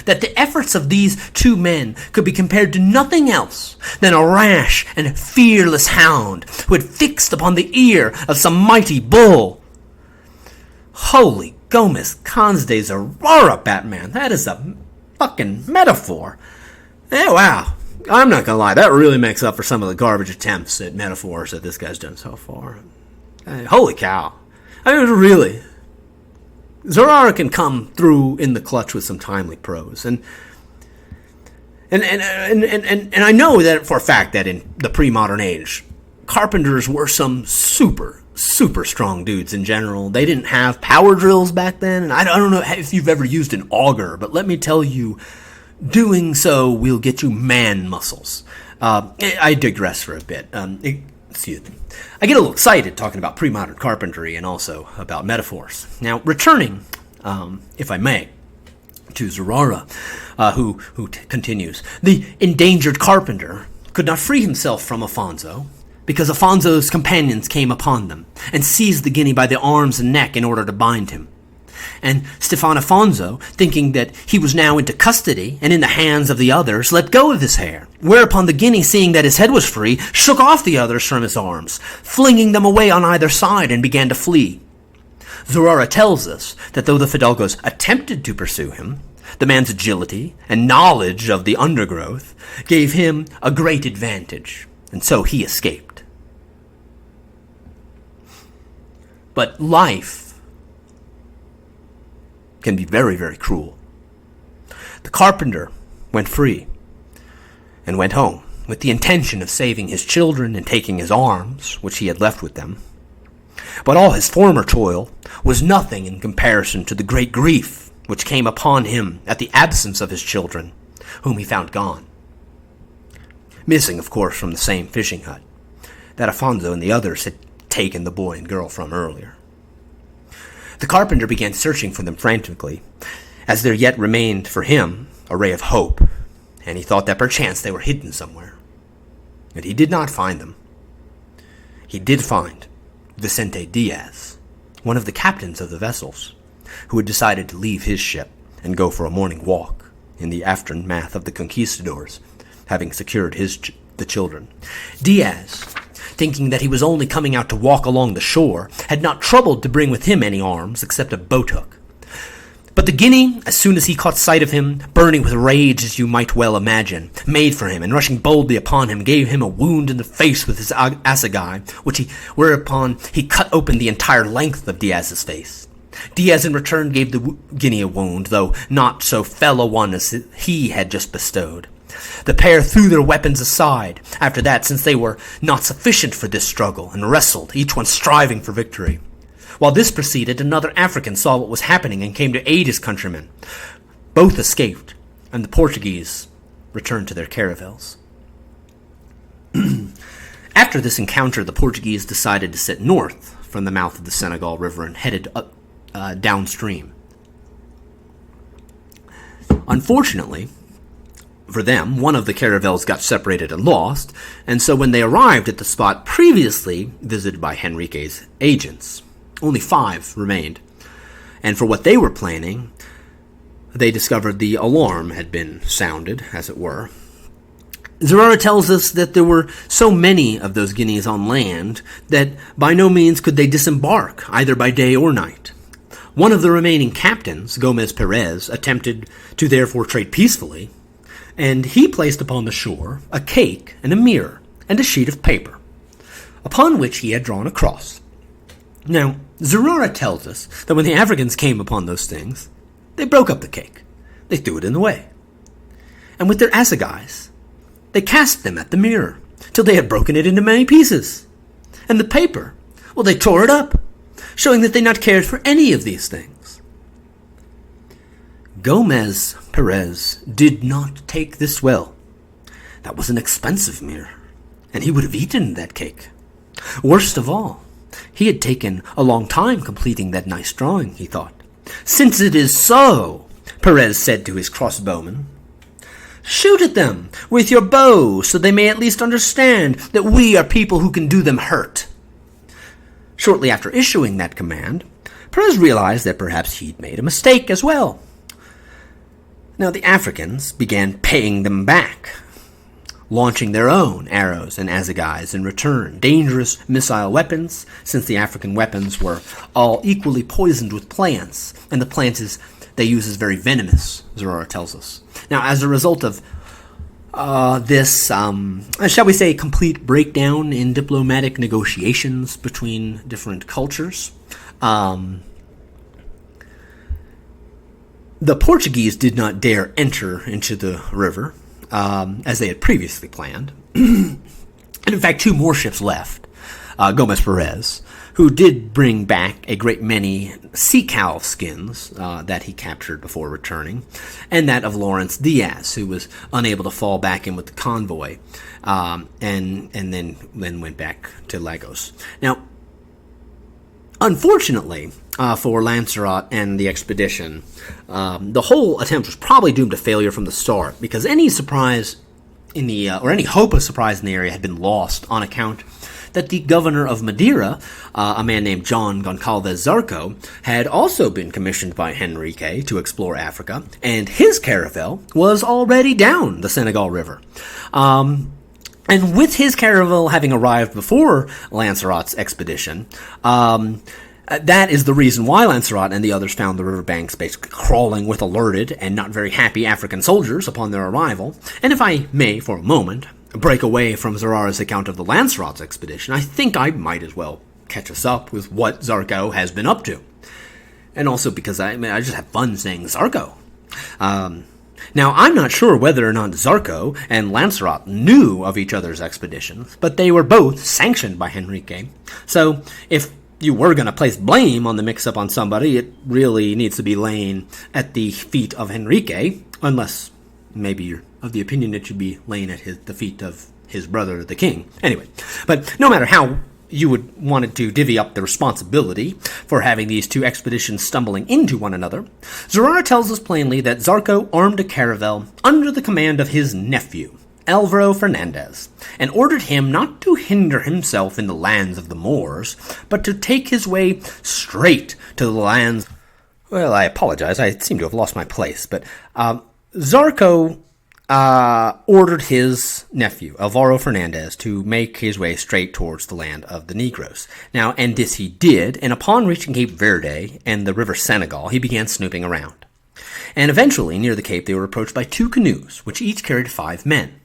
that the efforts of these 2 men could be compared to nothing else than a rash and fearless hound who had fixed upon the ear of some mighty bull. Holy Gomez Consde Zurara, Batman, that is a fucking metaphor. Wow. I'm not gonna lie, that really makes up for some of the garbage attempts at metaphors that this guy's done so far. Holy cow. I mean, really. Zurara can come through in the clutch with some timely prose, and I know that for a fact that in the pre-modern age, carpenters were some super strong dudes in general. They didn't have power drills back then, and I don't know if you've ever used an auger, but let me tell you, doing so will get you man muscles. I digress for a bit. Excuse me. I get a little excited talking about pre-modern carpentry and also about metaphors. Now, returning, if I may, to Zurara, who continues, the endangered carpenter could not free himself from Afonso, because Afonso's companions came upon them and seized the Guinea by the arms and neck in order to bind him. And Stefan Afonso, thinking that he was now into custody and in the hands of the others, let go of his hair, whereupon the Guinea, seeing that his head was free, shook off the others from his arms, flinging them away on either side, and began to flee. Zurara tells us that though the Fidalgos attempted to pursue him, the man's agility and knowledge of the undergrowth gave him a great advantage, and so he escaped. But life can be very, very cruel. The carpenter went free and went home with the intention of saving his children and taking his arms, which he had left with them. But all his former toil was nothing in comparison to the great grief which came upon him at the absence of his children, whom he found gone. Missing, of course, from the same fishing hut that Afonso and the others had taken the boy and girl from earlier. The carpenter began searching for them frantically, as there yet remained for him a ray of hope, and he thought that perchance they were hidden somewhere. But he did not find them. He did find Vicente Diaz, one of the captains of the vessels, who had decided to leave his ship and go for a morning walk in the aftermath of the conquistadors, having secured the children. Diaz, thinking that he was only coming out to walk along the shore, had not troubled to bring with him any arms except a boat-hook. But the Guinea, as soon as he caught sight of him, burning with rage as you might well imagine, made for him, and rushing boldly upon him, gave him a wound in the face with his assegai, whereupon he cut open the entire length of Diaz's face. Diaz in return gave the Guinea a wound, though not so fell a one as he had just bestowed. The pair threw their weapons aside after that, since they were not sufficient for this struggle, and wrestled, each one striving for victory. While this proceeded, another African saw what was happening and came to aid his countrymen. Both escaped, and the Portuguese returned to their caravels. After this encounter, the Portuguese decided to set north from the mouth of the Senegal River and headed up downstream. Unfortunately for them, one of the caravels got separated and lost, and so when they arrived at the spot previously visited by Henrique's agents, only 5 remained. And for what they were planning, they discovered the alarm had been sounded, as it were. Zurara tells us that there were so many of those Guineas on land that by no means could they disembark, either by day or night. One of the remaining captains, Gomez Perez, attempted to therefore trade peacefully, and he placed upon the shore a cake and a mirror and a sheet of paper, upon which he had drawn a cross. Now, Zurara tells us that when the Africans came upon those things, they broke up the cake. They threw it in the way. And with their assegais, they cast them at the mirror, till they had broken it into many pieces. And the paper, well, they tore it up, showing that they not cared for any of these things. Gomez Perez did not take this well. That was an expensive mirror, and he would have eaten that cake. Worst of all, he had taken a long time completing that nice drawing, he thought. Since it is so, Perez said to his crossbowmen, shoot at them with your bow so they may at least understand that we are people who can do them hurt. Shortly after issuing that command, Perez realized that perhaps he'd made a mistake as well. Now the Africans began paying them back, launching their own arrows and assegais in return, dangerous missile weapons, since the African weapons were all equally poisoned with plants, and the plants they use is very venomous, Zurara tells us. Now, as a result of this, shall we say, complete breakdown in diplomatic negotiations between different cultures, the Portuguese did not dare enter into the river, as they had previously planned. And in fact, 2 more ships left. Gomez Perez, who did bring back a great many sea cow skins that he captured before returning, and that of Lawrence Diaz, who was unable to fall back in with the convoy, and then went back to Lagos. Now, unfortunately, for Lancelot and the expedition, the whole attempt was probably doomed to failure from the start, because any surprise in the or any hope of surprise in the area had been lost on account that the governor of Madeira, a man named John Goncalves Zarco, had also been commissioned by Henrique to explore Africa, and his caravel was already down the Senegal River. And with his caravel having arrived before Lancelot's expedition, that is the reason why Lancelot and the others found the riverbanks basically crawling with alerted and not very happy African soldiers upon their arrival. And if I may, for a moment, break away from Zurara's account of the Lancelot's expedition, I think I might as well catch us up with what Zarco has been up to. And also because I just have fun saying Zarco. Now, I'm not sure whether or not Zarco and Lancelot knew of each other's expeditions, but they were both sanctioned by Henrique. So, if you were going to place blame on the mix-up on somebody, it really needs to be laying at the feet of Henrique, unless maybe you're of the opinion it should be laying at the feet of his brother, the king. Anyway, but no matter how you would want to divvy up the responsibility for having these 2 expeditions stumbling into one another, Zurara tells us plainly that Zarco armed a caravel under the command of his nephew, Alvaro Fernandez, and ordered him not to hinder himself in the lands of the Moors, but to take his way straight to the lands. Well, I apologize, I seem to have lost my place, but Zarco ordered his nephew, Alvaro Fernandez, to make his way straight towards the land of the Negroes. Now, and this he did, and upon reaching Cape Verde and the river Senegal, he began snooping around. And eventually, near the cape, they were approached by 2 canoes, which each carried 5 men.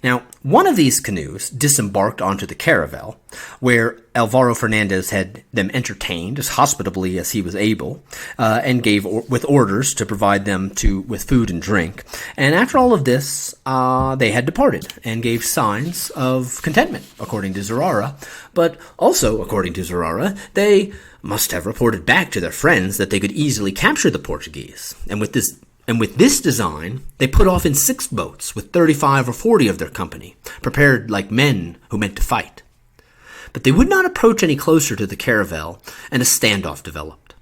Now, one of these canoes disembarked onto the caravel, where Alvaro Fernandez had them entertained as hospitably as he was able, and gave with orders to provide them with food and drink. And after all of this, they had departed and gave signs of contentment, according to Zurara. But also, according to Zurara, they must have reported back to their friends that they could easily capture the Portuguese. And with this design, they put off in 6 boats with 35 or 40 of their company, prepared like men who meant to fight. But they would not approach any closer to the caravel, and a standoff developed.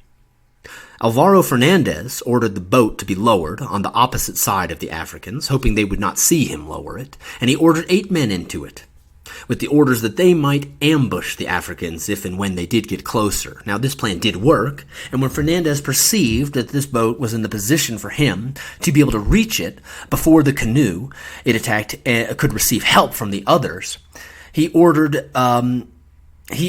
Alvaro Fernandez ordered the boat to be lowered on the opposite side of the Africans, hoping they would not see him lower it, and he ordered 8 men into it, with the orders that they might ambush the Africans if and when they did get closer. Now, this plan did work, and when Fernandez perceived that this boat was in the position for him to be able to reach it before the canoe it attacked could receive help from the others, he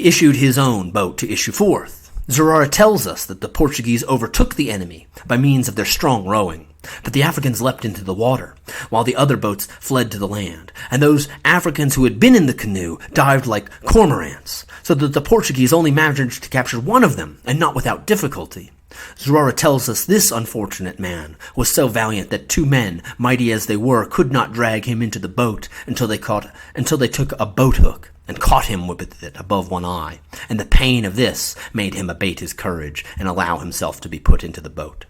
issued his own boat to issue forth. Zurara tells us that the Portuguese overtook the enemy by means of their strong rowing, but the Africans leapt into the water, while the other boats fled to the land, and those Africans who had been in the canoe dived like cormorants, so that the Portuguese only managed to capture one of them, and not without difficulty. Zurara tells us this unfortunate man was so valiant that 2 men, mighty as they were, could not drag him into the boat until they took a boat hook and caught him with it above one eye, and the pain of this made him abate his courage and allow himself to be put into the boat.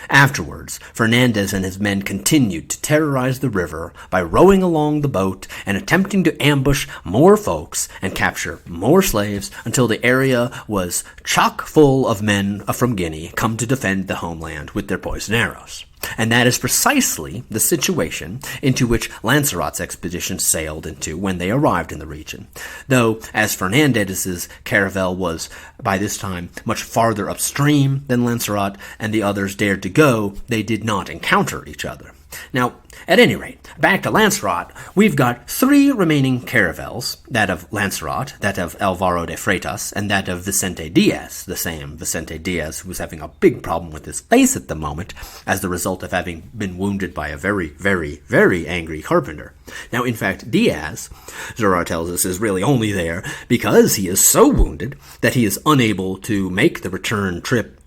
Afterwards, Fernandez and his men continued to terrorize the river by rowing along the boat and attempting to ambush more folks and capture more slaves until the area was chock full of men from Guinea come to defend the homeland with their poisoned arrows. And that is precisely the situation into which Lancelot's expedition sailed into when they arrived in the region. Though, as Fernandez's caravel was by this time much farther upstream than Lancelot and the others dared to go, they did not encounter each other. Now, at any rate, back to Lancelot, we've got 3 remaining caravels, that of Lancelot, that of Alvaro de Freitas, and that of Vicente Diaz, the same Vicente Diaz who was having a big problem with his face at the moment as the result of having been wounded by a very, very, very angry carpenter. Now, in fact, Diaz, Zurara tells us, is really only there because he is so wounded that he is unable to make the return trip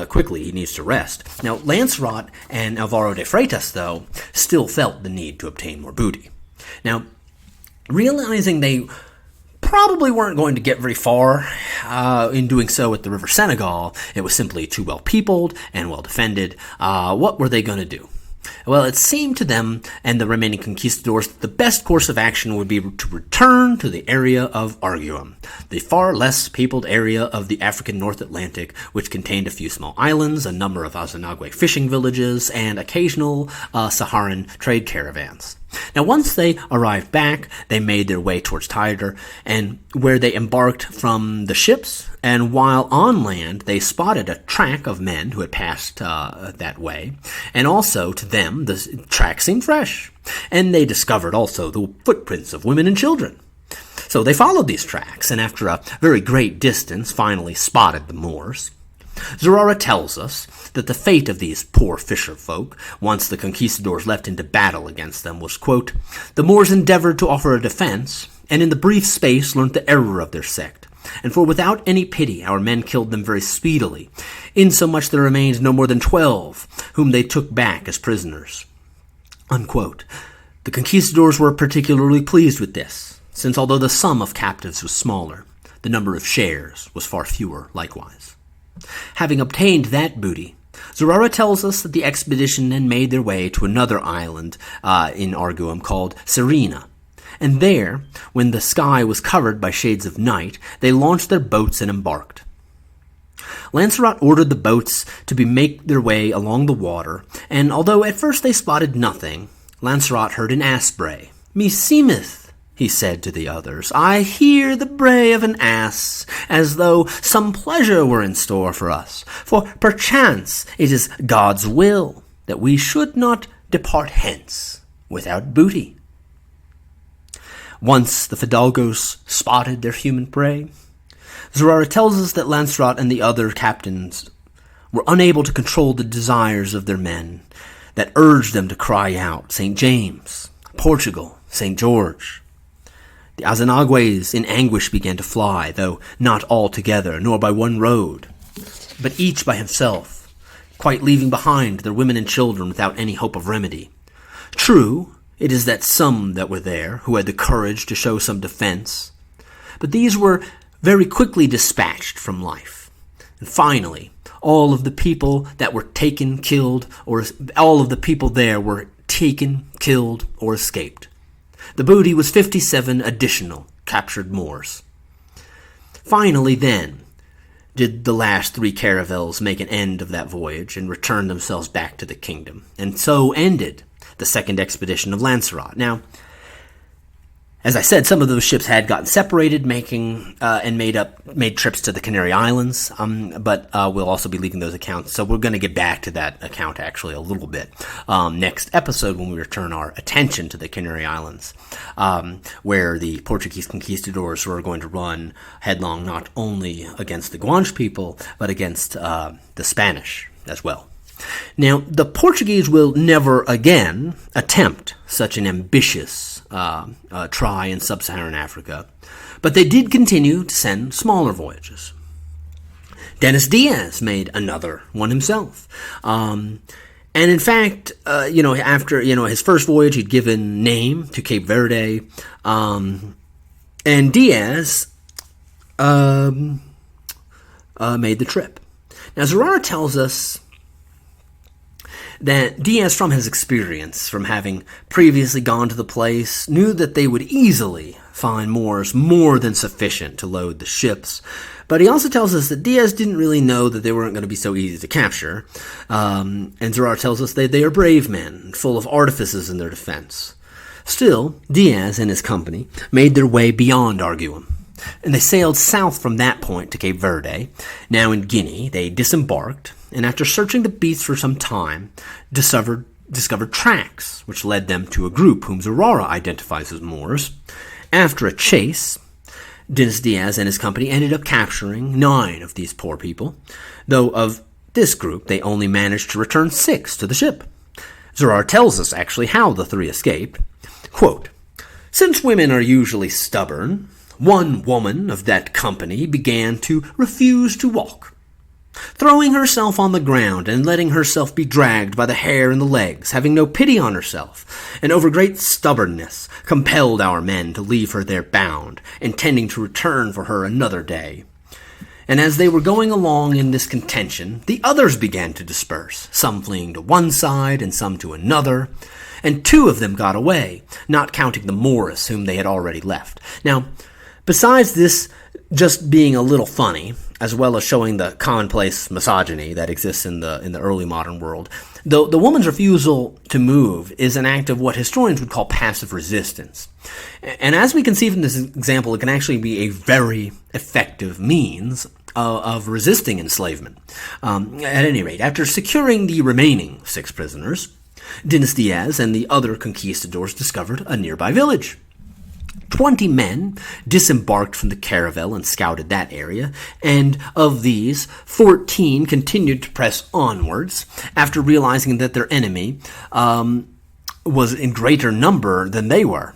quickly. He needs to rest. Now, Lancelot and Alvaro de Freitas, though, still felt the need to obtain more booty. Now, realizing they probably weren't going to get very far in doing so at the River Senegal, it was simply too well peopled and well defended, what were they going to do? Well, it seemed to them and the remaining conquistadors that the best course of action would be to return to the area of Arguim, the far less peopled area of the African North Atlantic, which contained a few small islands, a number of Azanagwe fishing villages, and occasional Saharan trade caravans. Now, once they arrived back, they made their way towards Tyre, and where they embarked from the ships, and while on land, they spotted a track of men who had passed that way, and also, to them, the track seemed fresh, and they discovered also the footprints of women and children. So they followed these tracks, and after a very great distance, finally spotted the Moors. Zurara tells us that the fate of these poor fisher folk, once the conquistadors leapt into battle against them, was, quote, "The Moors endeavored to offer a defense, and in the brief space learnt the error of their sect. And for without any pity our men killed them very speedily, insomuch there remained no more than 12, whom they took back as prisoners." Unquote. The conquistadors were particularly pleased with this, since although the sum of captives was smaller, the number of shares was far fewer likewise. Having obtained that booty, Zurara tells us that the expedition then made their way to another island in Arguim called Serena, and there, when the sky was covered by shades of night, they launched their boats and embarked. Lancelot ordered the boats to make their way along the water, and although at first they spotted nothing, Lancelot heard an ass bray. "Meseemeth," he said to the others, "I hear the bray of an ass, as though some pleasure were in store for us, for perchance it is God's will that we should not depart hence without booty." Once the Fidalgos spotted their human prey, Zurara tells us that Lancelot and the other captains were unable to control the desires of their men that urged them to cry out, "St. James, Portugal, St. George. The Azanagues in anguish began to fly, though not all together, nor by one road, but each by himself, quite leaving behind their women and children without any hope of remedy. True, it is that some that were there, who had the courage to show some defense, but these were very quickly dispatched from life. And finally, all of the people that were taken, killed, or all of the people there were taken, killed, or escaped. The booty was 57 additional captured Moors. Finally, then, did the last 3 caravels make an end of that voyage and return themselves back to the kingdom. And so ended the second expedition of Lanzarote. Now, as I said, some of those ships had gotten separated, made trips to the Canary Islands, but we'll also be leaving those accounts. So we're going to get back to that account actually a little bit next episode when we return our attention to the Canary Islands, where the Portuguese conquistadors were going to run headlong not only against the Guanche people, but against the Spanish as well. Now, the Portuguese will never again attempt such an ambitious try in sub-Saharan Africa, but they did continue to send smaller voyages. Dennis Diaz made another one himself. And in fact, after his first voyage, he'd given name to Cape Verde, and Diaz made the trip. Now, Zurara tells us that Diaz, from his experience, from having previously gone to the place, knew that they would easily find Moors more than sufficient to load the ships. But he also tells us that Diaz didn't really know that they weren't going to be so easy to capture. And Zurara tells us they are brave men, full of artifices in their defense. Still, Diaz and his company made their way beyond Arguim, and they sailed south from that point to Cape Verde. Now in Guinea, they disembarked, and after searching the beach for some time, discovered tracks, which led them to a group whom Zurara identifies as Moors. After a chase, Dennis Diaz and his company ended up capturing 9 of these poor people, though of this group they only managed to return 6 to the ship. Zurara tells us actually how the 3 escaped. Quote, "Since women are usually stubborn, one woman of that company began to refuse to walk, throwing herself on the ground and letting herself be dragged by the hair and the legs, having no pity on herself, and over great stubbornness compelled our men to leave her there bound, intending to return for her another day. And as they were going along in this contention, the others began to disperse, some fleeing to one side and some to another, and 2 of them got away, not counting the Moors whom they had already left." Now, besides this just being a little funny, as well as showing the commonplace misogyny that exists in the early modern world, the woman's refusal to move is an act of what historians would call passive resistance. And as we can see from this example, it can actually be a very effective means of resisting enslavement. At any rate, after securing the remaining 6 prisoners, Dennis Diaz and the other conquistadors discovered a nearby village. 20 men disembarked from the caravel and scouted that area, and of these, 14 continued to press onwards after realizing that their enemy was in greater number than they were.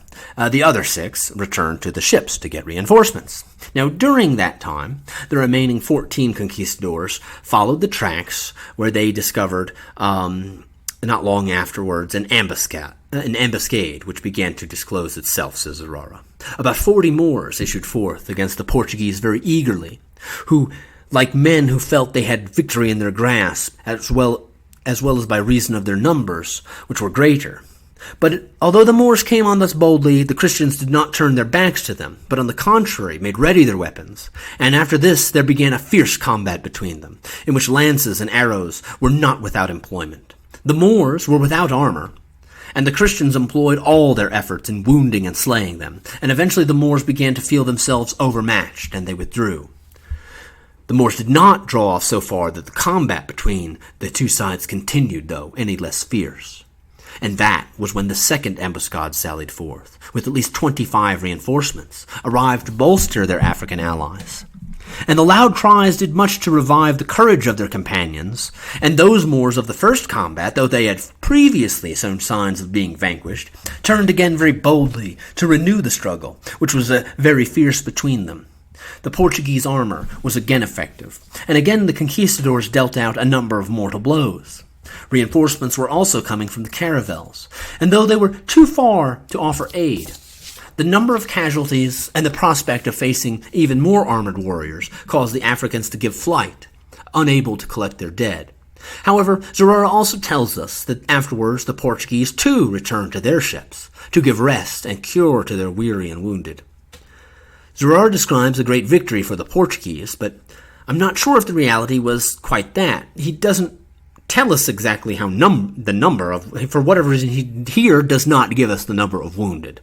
The other 6 returned to the ships to get reinforcements. Now, during that time, the remaining 14 conquistadors followed the tracks where they discovered, not long afterwards, an ambuscade which began to disclose itself, says Zurara. About 40 Moors issued forth against the Portuguese very eagerly, who, like men who felt they had victory in their grasp, as well as by reason of their numbers, which were greater. But although the Moors came on thus boldly, the Christians did not turn their backs to them, but on the contrary made ready their weapons. And after this there began a fierce combat between them, in which lances and arrows were not without employment. The Moors were without armor, and the Christians employed all their efforts in wounding and slaying them, and eventually the Moors began to feel themselves overmatched, and they withdrew. The Moors did not draw off so far that the combat between the 2 sides continued, though, any less fierce. And that was when the second ambuscade sallied forth, with at least 25 reinforcements, arrived to bolster their African allies. and the loud cries did much to revive the courage of their companions, and those Moors of the first combat, though they had previously shown signs of being vanquished, turned again very boldly to renew the struggle, which was very fierce between them. The Portuguese armor was again effective, and again the conquistadors dealt out a number of mortal blows. Reinforcements were also coming from the caravels, and though they were too far to offer aid, the number of casualties and the prospect of facing even more armored warriors caused the Africans to give flight, unable to collect their dead. However, Zurara also tells us that afterwards the Portuguese too returned to their ships to give rest and cure to their weary and wounded. Zurara describes a great victory for the Portuguese, but I'm not sure if the reality was quite that. He doesn't tell us exactly how the number of, for whatever reason, he here does not give us the number of wounded.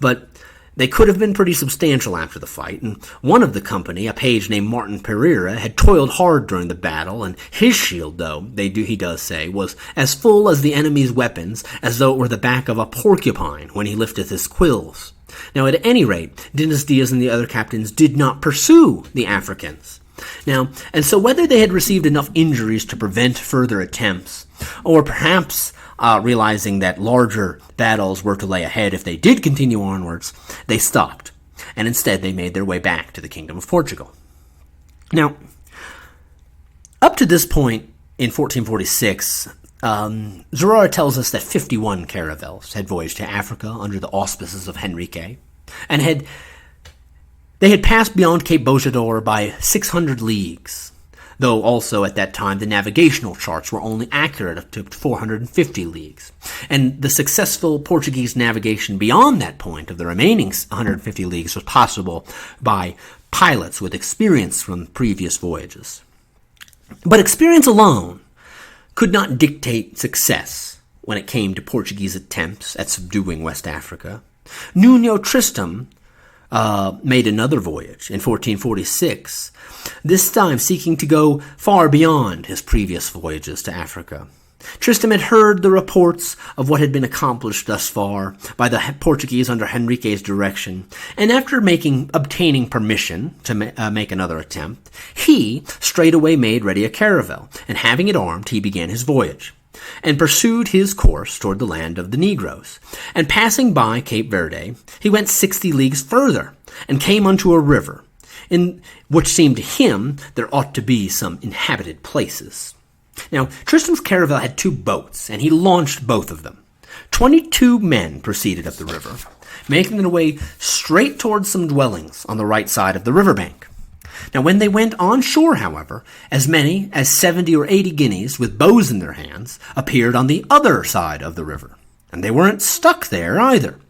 But they could have been pretty substantial after the fight, and one of the company, a page named Martin Pereira, had toiled hard during the battle, and his shield, though, he does say, was as full as the enemy's weapons, as though it were the back of a porcupine when he lifteth his quills. Now, at any rate, Dinas Diaz and the other captains did not pursue the Africans. Now, and so whether they had received enough injuries to prevent further attempts, or perhaps realizing that larger battles were to lay ahead if they did continue onwards, they stopped, and instead they made their way back to the Kingdom of Portugal. Now, up to this point in 1446, Zurara tells us that 51 caravels had voyaged to Africa under the auspices of Henrique, and they had passed beyond Cape Bojador by 600 leagues, though also at that time the navigational charts were only accurate up to 450 leagues. And the successful Portuguese navigation beyond that point of the remaining 150 leagues was possible by pilots with experience from previous voyages. But experience alone could not dictate success when it came to Portuguese attempts at subduing West Africa. Nuno Tristram made another voyage in 1446, this time seeking to go far beyond his previous voyages to Africa. Tristram had heard the reports of what had been accomplished thus far by the Portuguese under Henrique's direction, and after obtaining permission to make another attempt, he straightway made ready a caravel, and having it armed, he began his voyage, and pursued his course toward the land of the Negroes. And passing by Cape Verde, he went 60 leagues further, and came unto a river, in which seemed to him there ought to be some inhabited places. Now, Tristram's caravel had 2 boats, and he launched both of them. 22 men proceeded up the river, making their way straight towards some dwellings on the right side of the riverbank. Now, when they went on shore, however, as many as 70 or 80 Guineas with bows in their hands appeared on the other side of the river. And they weren't stuck there either.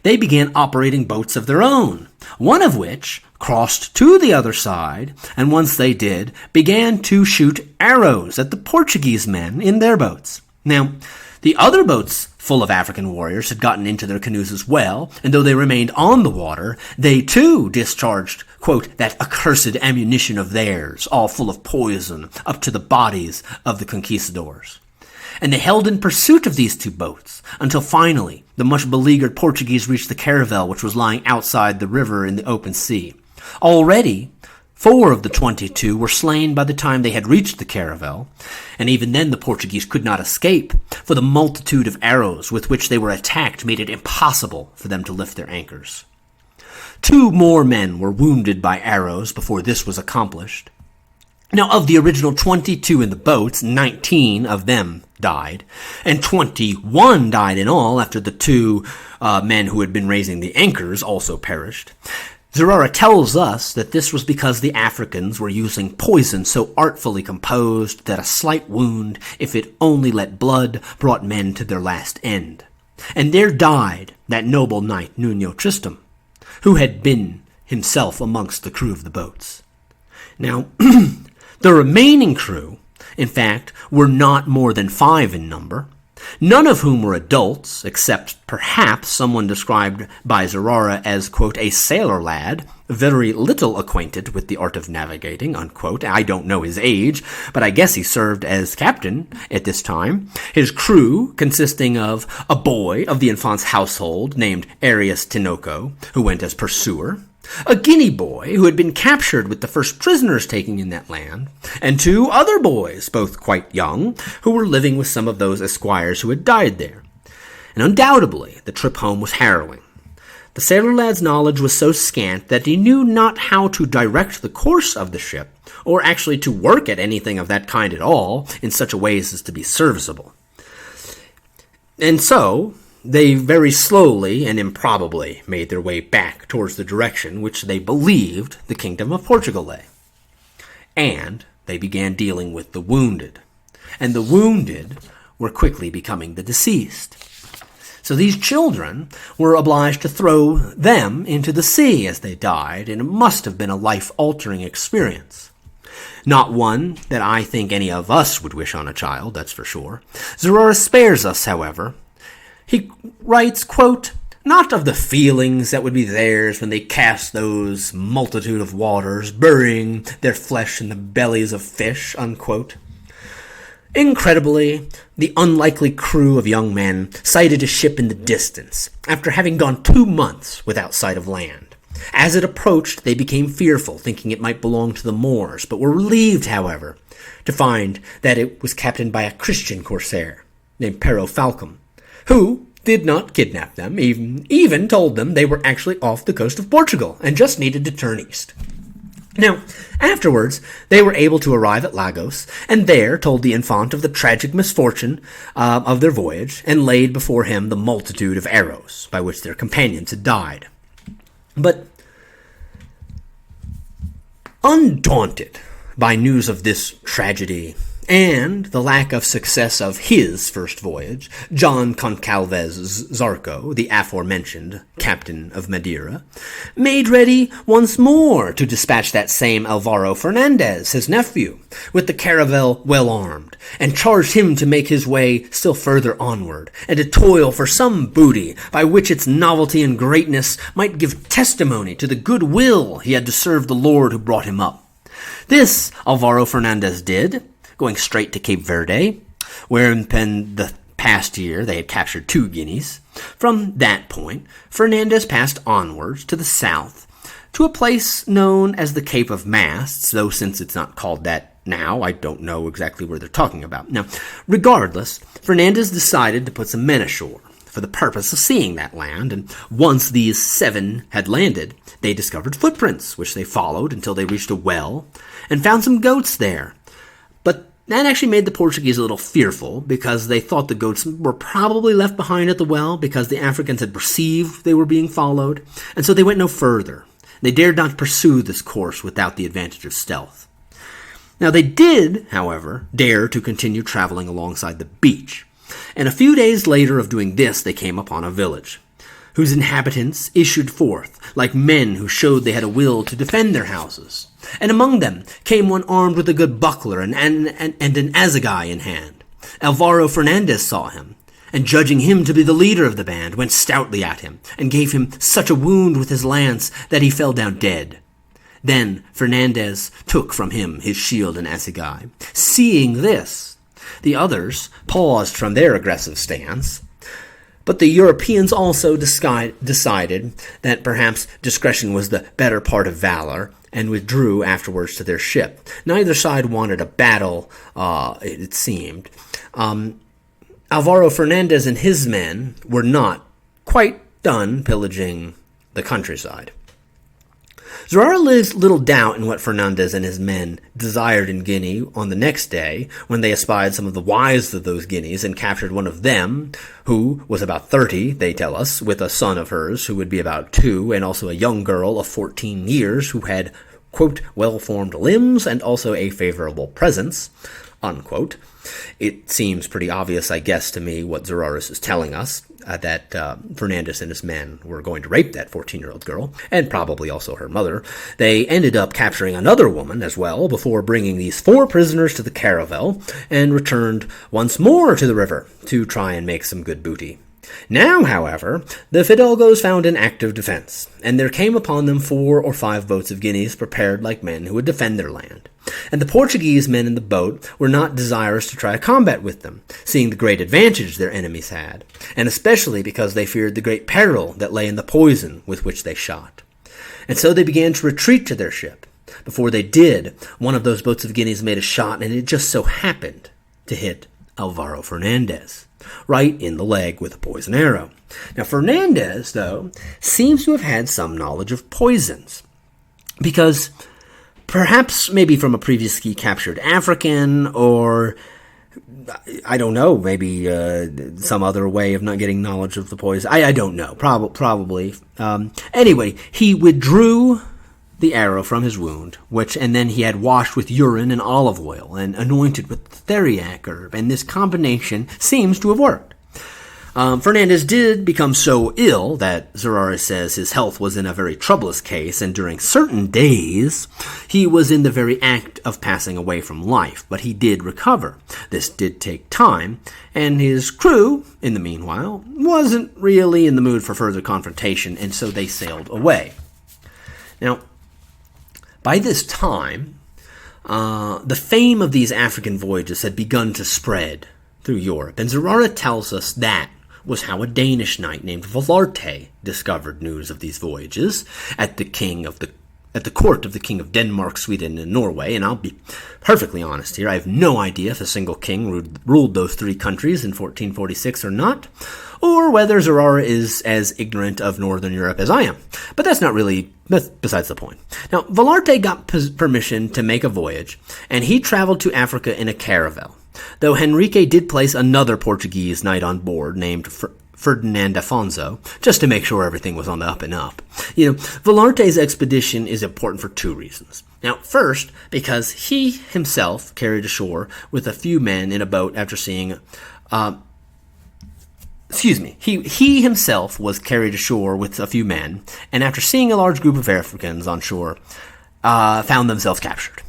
They began operating boats of their own, one of which crossed to the other side, and once they did, began to shoot arrows at the Portuguese men in their boats. Now, the other boats full of African warriors had gotten into their canoes as well, and though they remained on the water, they too discharged, quote, that accursed ammunition of theirs, all full of poison, up to the bodies of the conquistadors. And they held in pursuit of these 2 boats, until finally the much beleaguered Portuguese reached the caravel which was lying outside the river in the open sea. Already, 4 of the 22 were slain by the time they had reached the caravel, and even then the Portuguese could not escape, for the multitude of arrows with which they were attacked made it impossible for them to lift their anchors. 2 more men were wounded by arrows before this was accomplished. Now, of the original 22 in the boats, 19 of them died, and 21 died in all after the 2 men who had been raising the anchors also perished. Zurara tells us that this was because the Africans were using poison so artfully composed that a slight wound, if it only let blood, brought men to their last end. And there died that noble knight Nuno Tristram, who had been himself amongst the crew of the boats. Now, the remaining crew, in fact, were not more than 5 in number, none of whom were adults, except perhaps someone described by Zurara as, quote, a sailor lad, very little acquainted with the art of navigating, unquote. I don't know his age, but I guess he served as captain at this time. His crew consisting of a boy of the infant's household named Arias Tinoco, who went as pursuer, A Guinea boy who had been captured with the first prisoners taken in that land, and 2 other boys, both quite young, who were living with some of those esquires who had died there. And undoubtedly, the trip home was harrowing. The sailor lad's knowledge was so scant that he knew not how to direct the course of the ship, or actually to work at anything of that kind at all, in such a way as to be serviceable. And so, they very slowly and improbably made their way back towards the direction which they believed the kingdom of Portugal lay. And they began dealing with the wounded. And the wounded were quickly becoming the deceased. So these children were obliged to throw them into the sea as they died, and it must have been a life-altering experience. Not one that I think any of us would wish on a child, that's for sure. Zurara spares us, however. He writes, quote, "Not of the feelings that would be theirs when they cast those multitude of waters, burying their flesh in the bellies of fish," unquote. Incredibly, the unlikely crew of young men sighted a ship in the distance, after having gone 2 months without sight of land. As it approached, they became fearful, thinking it might belong to the Moors, but were relieved, however, to find that it was captained by a Christian corsair named Pero Falcom, who did not kidnap them, even told them they were actually off the coast of Portugal and just needed to turn east. Now, afterwards, they were able to arrive at Lagos, and there told the Infant of the tragic misfortune of their voyage, and laid before him the multitude of arrows by which their companions had died. But, undaunted by news of this tragedy, and the lack of success of his first voyage, John Concalves Zarco, the aforementioned captain of Madeira, made ready once more to dispatch that same Alvaro Fernandez, his nephew, with the caravel well armed, and charged him to make his way still further onward, and to toil for some booty by which its novelty and greatness might give testimony to the good will he had to serve the Lord who brought him up. This Alvaro Fernandez did, going straight to Cape Verde, where in the past year they had captured 2 guineas. From that point, Fernandez passed onwards to the south, to a place known as the Cape of Masts, though since it's not called that now, I don't know exactly where they're talking about. Now, regardless, Fernandez decided to put some men ashore for the purpose of seeing that land, and once these 7 had landed, they discovered footprints, which they followed until they reached a well, and found some goats there. But that actually made the Portuguese a little fearful, because they thought the goats were probably left behind at the well because the Africans had perceived they were being followed, and so they went no further. They dared not pursue this course without the advantage of stealth. Now they did, however, dare to continue traveling alongside the beach, and a few days later of doing this they came upon a village, whose inhabitants issued forth like men who showed they had a will to defend their houses. And among them came one armed with a good buckler and an assegai in hand. Alvaro Fernandez saw him, and judging him to be the leader of the band, went stoutly at him, and gave him such a wound with his lance that he fell down dead. Then Fernandez took from him his shield and assegai. Seeing this, the others paused from their aggressive stance, but the Europeans also decided that perhaps discretion was the better part of valor, and withdrew afterwards to their ship. Neither side wanted a battle, it seemed. Alvaro Fernandez and his men were not quite done pillaging the countryside. Zurara leaves little doubt in what Fernandez and his men desired in Guinea on the next day, when they espied some of the wives of those Guineas and captured one of them, who was about 30, they tell us, with a son of hers who would be about 2, and also a young girl of 14 years who had, quote, well-formed limbs and also a favorable presence, unquote. It seems pretty obvious, I guess, to me what Zurara is telling us, that Fernandez and his men were going to rape that 14-year-old girl, and probably also her mother. They ended up capturing another woman as well, before bringing these 4 prisoners to the caravel, and returned once more to the river to try and make some good booty. Now, however, the Fidalgos found an active defense, and there came upon them 4 or 5 boats of Guineas prepared like men who would defend their land. And the Portuguese men in the boat were not desirous to try a combat with them, seeing the great advantage their enemies had, and especially because they feared the great peril that lay in the poison with which they shot. And so they began to retreat to their ship. Before they did, one of those boats of Guineas made a shot, and it just so happened to hit Alvaro Fernandez, right in the leg with a poison arrow. Now, Fernandez, though, seems to have had some knowledge of poisons, because perhaps maybe from a previously captured African, or I don't know, maybe some other way of not getting knowledge of the poison. I don't know, probably. Anyway, he withdrew the arrow from his wound, and then he had washed with urine and olive oil and anointed with theriac herb, and this combination seems to have worked. Fernandez did become so ill that Zurara says his health was in a very troublous case, and during certain days he was in the very act of passing away from life, but he did recover. This did take time, and his crew, in the meanwhile, wasn't really in the mood for further confrontation, and so they sailed away. Now, by this time, the fame of these African voyages had begun to spread through Europe, and Zurara tells us that was how a Danish knight named Volarte discovered news of these voyages at the court of the king of Denmark, Sweden, and Norway. And I'll be perfectly honest here, I have no idea if a single king ruled those three countries in 1446 or not, or whether Zurara is as ignorant of Northern Europe as I am. But that's besides the point. Now, Volarte got permission to make a voyage, and he traveled to Africa in a caravel, though Henrique did place another Portuguese knight on board named Ferdinand Afonso, just to make sure everything was on the up and up. Volarte's expedition is important for two reasons. Now, first, because he himself carried ashore with a few men in a boat after seeing He himself was carried ashore with a few men, and after seeing a large group of Africans on shore, found himself captured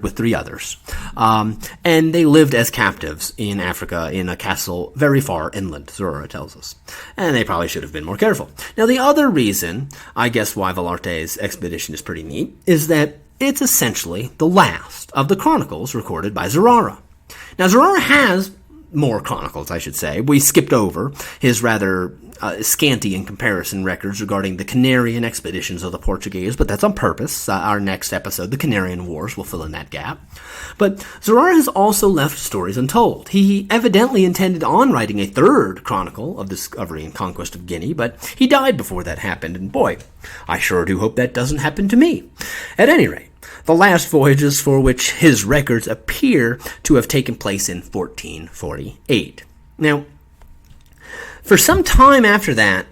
with three others. And they lived as captives in Africa in a castle very far inland, Zurara tells us. And they probably should have been more careful. Now, the other reason, I guess, why Volarte's expedition is pretty neat, is that it's essentially the last of the chronicles recorded by Zurara. Now, Zurara has more chronicles, I should say. We skipped over his rather scanty in comparison records regarding the Canarian expeditions of the Portuguese, but that's on purpose. Our next episode, the Canarian Wars, will fill in that gap. But Zurara has also left stories untold. He evidently intended on writing a third chronicle of discovery and conquest of Guinea, but he died before that happened, and boy, I sure do hope that doesn't happen to me. At any rate, the last voyages for which his records appear to have taken place in 1448. Now, for some time after that,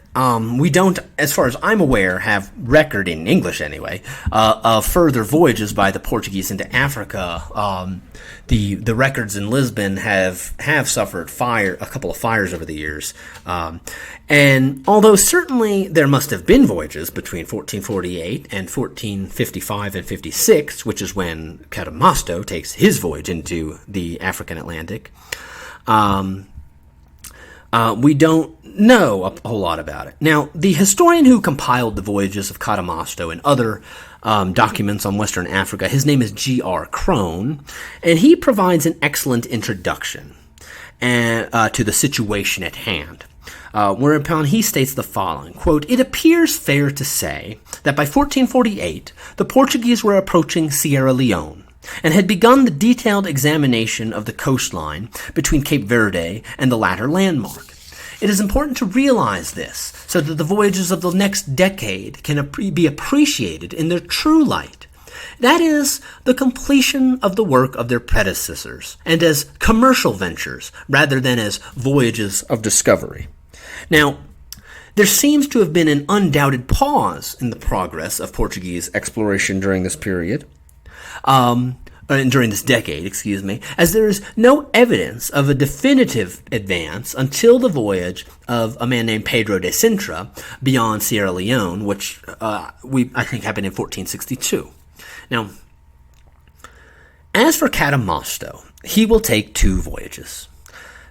we don't, as far as I'm aware, have record, in English anyway, of further voyages by the Portuguese into Africa. The records in Lisbon have suffered a couple of fires over the years. And although certainly there must have been voyages between 1448 and 1455 and 56, which is when Cadamosto takes his voyage into the African Atlantic, we don't know a whole lot about it. Now, the historian who compiled the voyages of Cadamosto and other documents on Western Africa, his name is G.R. Crone, and he provides an excellent introduction to the situation at hand. Whereupon he states the following, quote, "It appears fair to say that by 1448, the Portuguese were approaching Sierra Leone, and had begun the detailed examination of the coastline between Cape Verde and the latter landmark. It is important to realize this, so that the voyages of the next decade can be appreciated in their true light. That is, the completion of the work of their predecessors, and as commercial ventures, rather than as voyages of discovery." Now, there seems to have been an undoubted pause in the progress of Portuguese exploration during this period. During this decade, as there is no evidence of a definitive advance until the voyage of a man named Pedro de Sintra beyond Sierra Leone, which I think happened in 1462. Now, as for Cadamosto, he will take two voyages.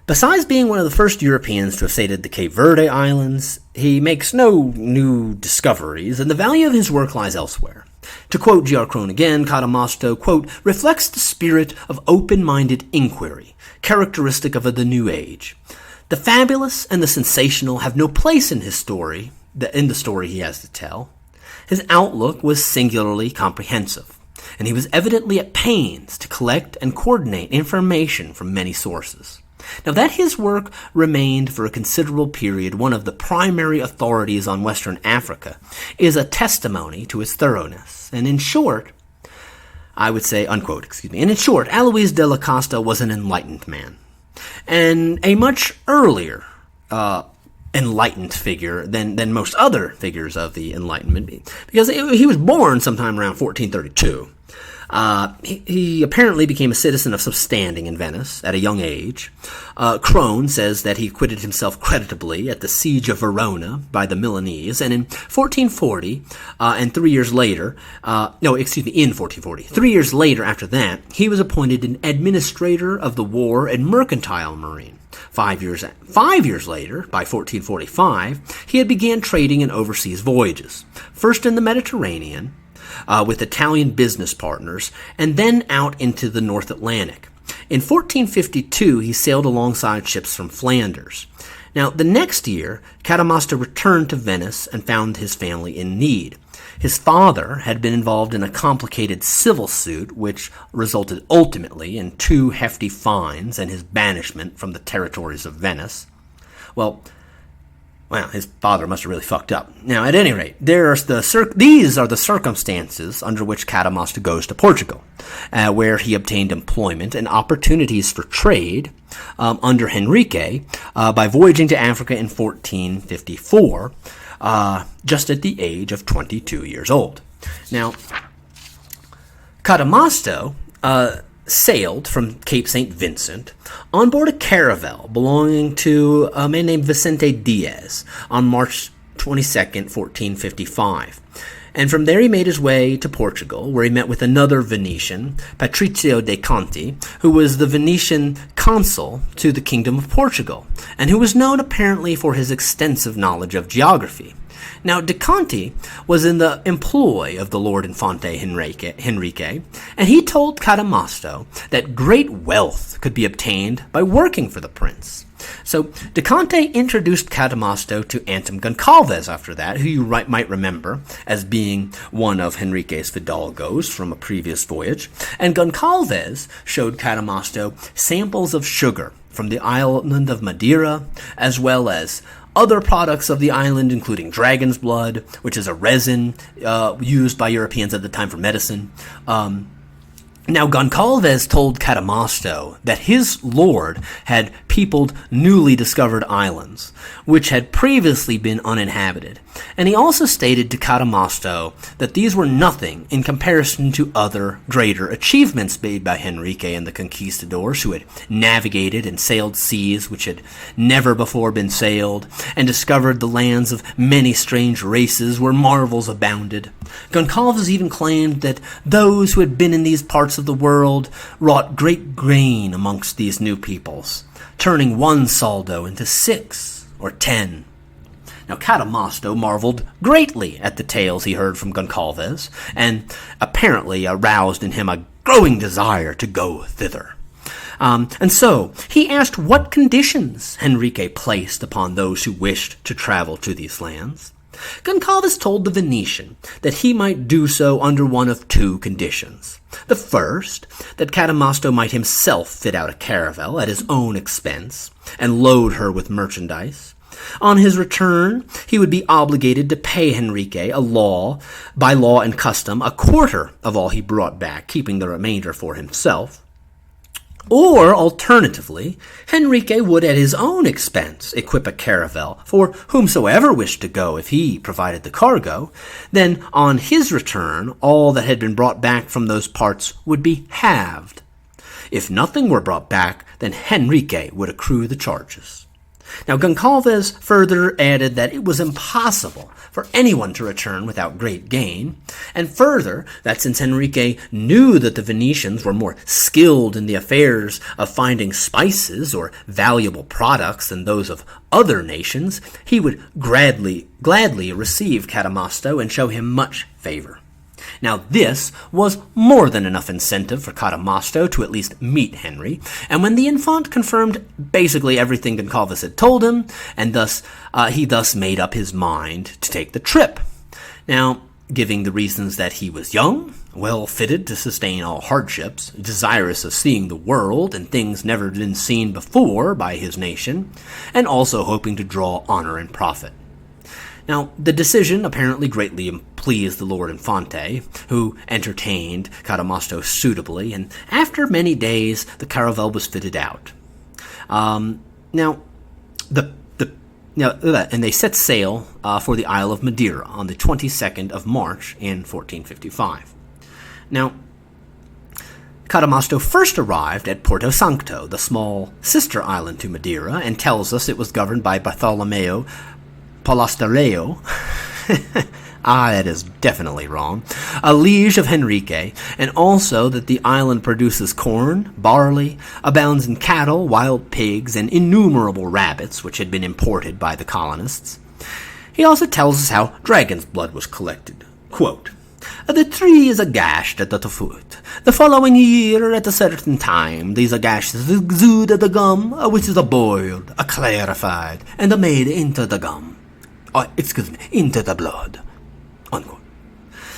Besides being one of the first Europeans to have sailed the Cape Verde Islands, he makes no new discoveries, and the value of his work lies elsewhere. To quote G.R. Crone again, Cadamosto, quote, "reflects the spirit of open-minded inquiry, characteristic of the new age. The fabulous and the sensational have no place in his story, in the story he has to tell. His outlook was singularly comprehensive, and he was evidently at pains to collect and coordinate information from many sources. Now, that his work remained for a considerable period one of the primary authorities on Western Africa is a testimony to his thoroughness, and in short, I would say, unquote, and in short, Alois de la Costa was an enlightened man, and a much earlier enlightened figure than most other figures of the Enlightenment, because he was born sometime around 1432. He apparently became a citizen of some standing in Venice at a young age. Crone says that he acquitted himself creditably at the siege of Verona by the Milanese, and in 1440, and 3 years later, in 1440, 3 years later after that, he was appointed an administrator of the war and mercantile marine. 5 years later, by 1445, he had began trading in overseas voyages, first in the Mediterranean, with Italian business partners, and then out into the North Atlantic. In 1452, he sailed alongside ships from Flanders. Now, the next year, Cadamosto returned to Venice and found his family in need. His father had been involved in a complicated civil suit, which resulted ultimately in 2 hefty fines and his banishment from the territories of Venice. Well, his father must have really fucked up. Now, at any rate, these are the circumstances under which Cadamosto goes to Portugal, where he obtained employment and opportunities for trade under Henrique by voyaging to Africa in 1454, just at the age of 22 years old. Now, Cadamosto sailed from Cape St. Vincent on board a caravel belonging to a man named Vicente Diaz on March 22nd, 1455. And from there he made his way to Portugal, where he met with another Venetian, Patrizio de Conti, who was the Venetian consul to the Kingdom of Portugal, and who was known apparently for his extensive knowledge of geography. Now, de Conti was in the employ of the Lord Infante Henrique, and he told Cadamosto that great wealth could be obtained by working for the prince. So, de Conti introduced Cadamosto to Antón Goncalves after that, who you might remember as being one of Henrique's fidalgos from a previous voyage, and Goncalves showed Cadamosto samples of sugar from the island of Madeira, as well as other products of the island, including dragon's blood, which is a resin used by Europeans at the time for medicine. Now, Goncalves told Cadamosto that his lord had peopled newly discovered islands, which had previously been uninhabited, and he also stated to Cadamosto that these were nothing in comparison to other greater achievements made by Henrique and the conquistadors, who had navigated and sailed seas which had never before been sailed, and discovered the lands of many strange races where marvels abounded. Goncalves even claimed that those who had been in these parts of the world wrought great gain amongst these new peoples, turning one soldo into 6 or 10. Now, Cadamosto marveled greatly at the tales he heard from Goncalves, and apparently aroused in him a growing desire to go thither. And so he asked what conditions Henrique placed upon those who wished to travel to these lands. Goncalves told the Venetian that he might do so under one of 2 conditions. The first, that Cadamosto might himself fit out a caravel at his own expense and load her with merchandise. On his return, he would be obligated to pay Henrique by law and custom, a quarter of all he brought back, keeping the remainder for himself. Or, alternatively, Henrique would at his own expense equip a caravel for whomsoever wished to go if he provided the cargo. Then, on his return, all that had been brought back from those parts would be halved. If nothing were brought back, then Henrique would accrue the charges. Now, Goncalves further added that it was impossible for anyone to return without great gain, and further, that since Henrique knew that the Venetians were more skilled in the affairs of finding spices or valuable products than those of other nations, he would gladly receive Cadamosto and show him much favor. Now, this was more than enough incentive for Cadamosto to at least meet Henry, and when the Infant confirmed basically everything Goncalves had told him, and he thus made up his mind to take the trip. Now, giving the reasons that he was young, well fitted to sustain all hardships, desirous of seeing the world and things never been seen before by his nation, and also hoping to draw honor and profit. Now, the decision apparently greatly pleased the Lord Infante, who entertained Cadamosto suitably, and after many days the caravel was fitted out. And they set sail for the Isle of Madeira on the 22nd of March in 1455. Now, Cadamosto first arrived at Porto Sancto, the small sister island to Madeira, and tells us it was governed by Bartolomeo Polastareo, that is definitely wrong, a liege of Henrique, and also that the island produces corn, barley, abounds in cattle, wild pigs, and innumerable rabbits, which had been imported by the colonists. He also tells us how dragon's blood was collected. Quote, "The tree is agashed at the foot. The following year, at a certain time, these agashes exude the gum, which is boiled, clarified, and made into the gum. Into the blood." Unquote.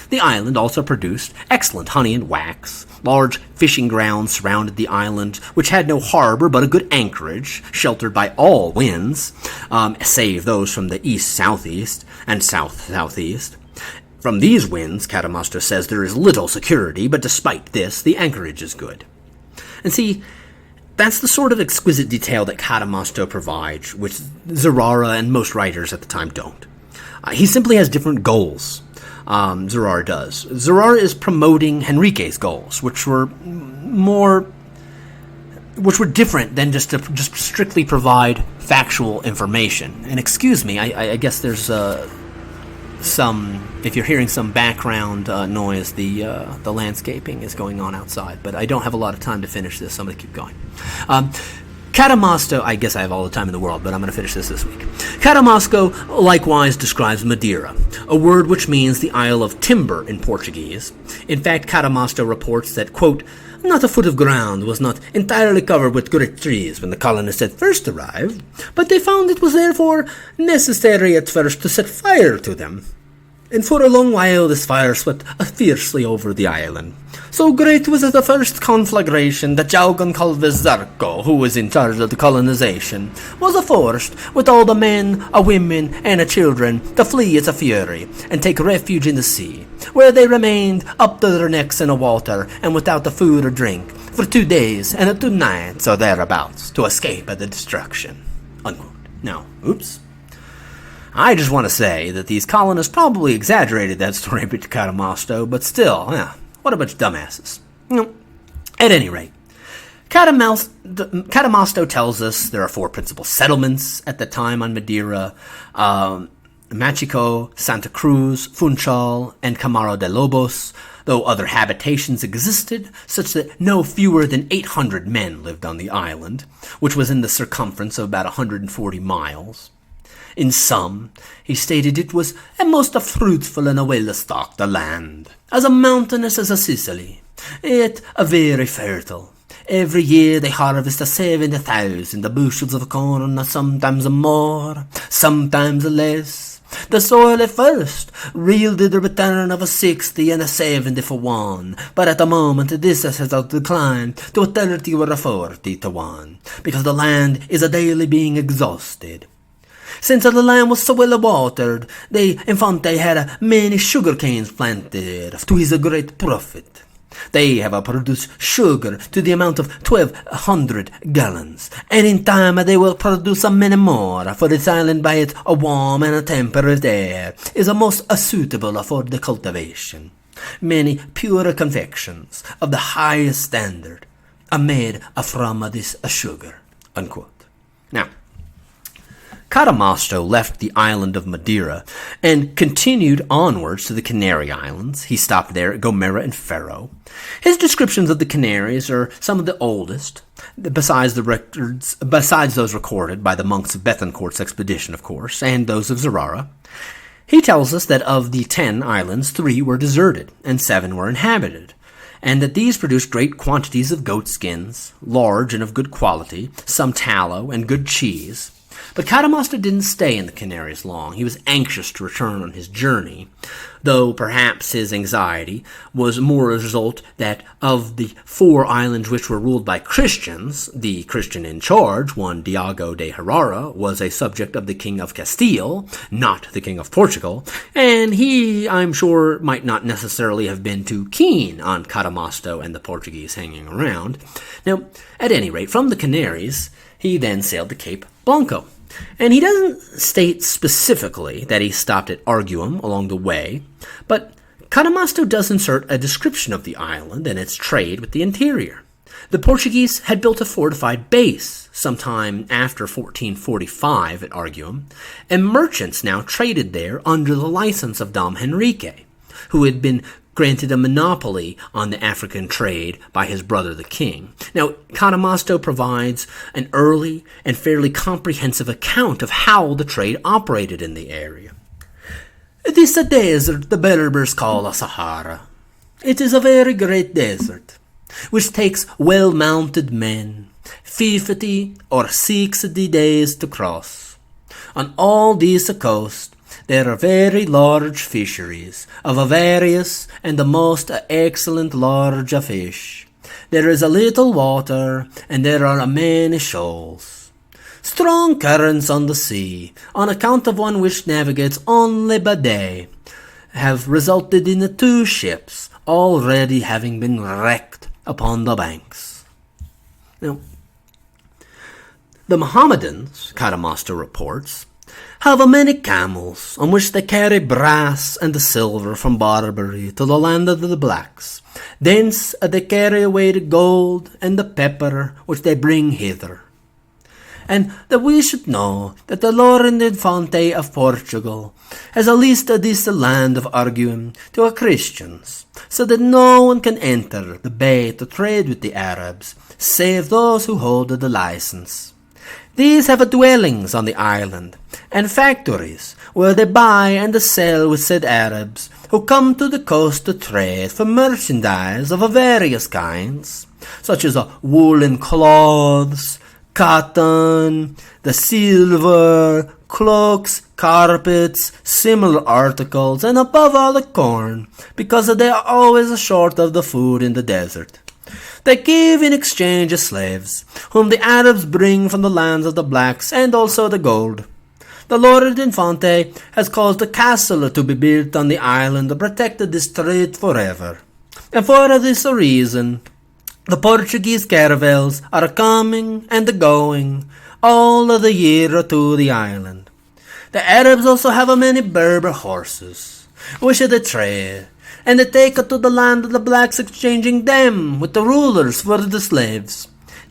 The island also produced excellent honey and wax. Large fishing grounds surrounded the island, which had no harbor but a good anchorage, sheltered by all winds, save those from the east-southeast and south-southeast. From these winds, Cadamosto says, there is little security, but despite this, the anchorage is good. And see, that's the sort of exquisite detail that Cadamosto provides, which Zurara and most writers at the time don't. He simply has different goals. Zurara does. Zurara is promoting Henrique's goals, which were different than just strictly provide factual information. And excuse me, I guess there's if you're hearing some background noise, the landscaping is going on outside, but I don't have a lot of time to finish this, so I'm going to keep going. Cadamosto, I guess I have all the time in the world, but I'm going to finish this week. Cadamosto likewise describes Madeira, a word which means the Isle of Timber in Portuguese. In fact, Cadamosto reports that, quote, "Not a foot of ground was not entirely covered with great trees when the colonists had first arrived, but they found it was therefore necessary at first to set fire to them. And for a long while this fire swept fiercely over the island. So great was the first conflagration that Jaugon Calves Zarco, who was in charge of the colonization, was forced, with all the men, women, and children, to flee its fury, and take refuge in the sea, where they remained up to their necks in the water, and without the food or drink, for 2 days and 2 nights or thereabouts, to escape the destruction." Unquote. Now, oops. I just want to say that these colonists probably exaggerated that story a bit to Cadamosto, but still, what a bunch of dumbasses. At any rate, Cadamosto tells us there are 4 principal settlements at the time on Madeira: Machico, Santa Cruz, Funchal, and Camaro de Lobos, though other habitations existed, such that no fewer than 800 men lived on the island, which was in the circumference of about 140 miles. In sum, he stated it was a most fruitful and a well-stocked land, as mountainous as Sicily, yet very fertile. Every year they harvest 70,000 bushels of corn, sometimes more, sometimes less. The soil at first yielded a return of 60 and 70 for 1, but at the moment this has declined to 30 or 40 to 1, because the land is daily being exhausted. Since the land was so well watered, the Infante had many sugar canes planted to his great profit. They have produced sugar to the amount of 1,200 gallons, and in time they will produce many more, for this island by its warm and temperate air is most suitable for the cultivation. Many pure confections of the highest standard are made from this sugar." Unquote. Now, Cadamosto left the island of Madeira and continued onwards to the Canary Islands. He stopped there at Gomera and Faro. His descriptions of the Canaries are some of the oldest, besides those recorded by the monks of Bethencourt's expedition, of course, and those of Zurara. He tells us that of the 10 islands, 3 were deserted and 7 were inhabited, and that these produced great quantities of goat skins, large and of good quality, some tallow, and good cheese. But Cadamosto didn't stay in the Canaries long. He was anxious to return on his journey, though perhaps his anxiety was more a result that of the 4 islands which were ruled by Christians, the Christian in charge, one Diego de Herrera, was a subject of the King of Castile, not the King of Portugal, and he, I'm sure, might not necessarily have been too keen on Cadamosto and the Portuguese hanging around. Now, at any rate, from the Canaries, he then sailed to Cape Blanco. And he doesn't state specifically that he stopped at Arguim along the way, but Cadamosto does insert a description of the island and its trade with the interior. The Portuguese had built a fortified base sometime after 1445 at Arguim, and merchants now traded there under the license of Dom Henrique, who had been granted a monopoly on the African trade by his brother the king. Now, Cadamosto provides an early and fairly comprehensive account of how the trade operated in the area. "It is a desert the Berbers call a Sahara. It is a very great desert, which takes well-mounted men 50 or 60 days to cross. On all this coast, there are very large fisheries of a various and the most excellent large fish. There is a little water, and there are many shoals. Strong currents on the sea, on account of one which navigates only by day, have resulted in 2 ships already having been wrecked upon the banks." Now, the Mohammedans, Cadamosto reports, have many camels on which they carry brass and silver from Barbary to the land of the blacks. Thence they carry away the gold and the pepper which they bring hither. And that we should know that the Lord Infante of Portugal has leased this land of Arguim to Christians, so that no one can enter the bay to trade with the Arabs, save those who hold the license. These have dwellings on the island, and factories, where they buy and sell with said Arabs, who come to the coast to trade for merchandise of various kinds, such as woolen cloths, cotton, the silver, cloaks, carpets, similar articles, and above all the corn, because they are always short of the food in the desert. They give in exchange slaves, whom the Arabs bring from the lands of the blacks, and also the gold. The Lord Infante has caused a castle to be built on the island to protect this trade forever. And for this reason, the Portuguese caravels are coming and going all of the year to the island. The Arabs also have many Berber horses, which they trade, and they take to the land of the blacks, exchanging them with the rulers for the slaves.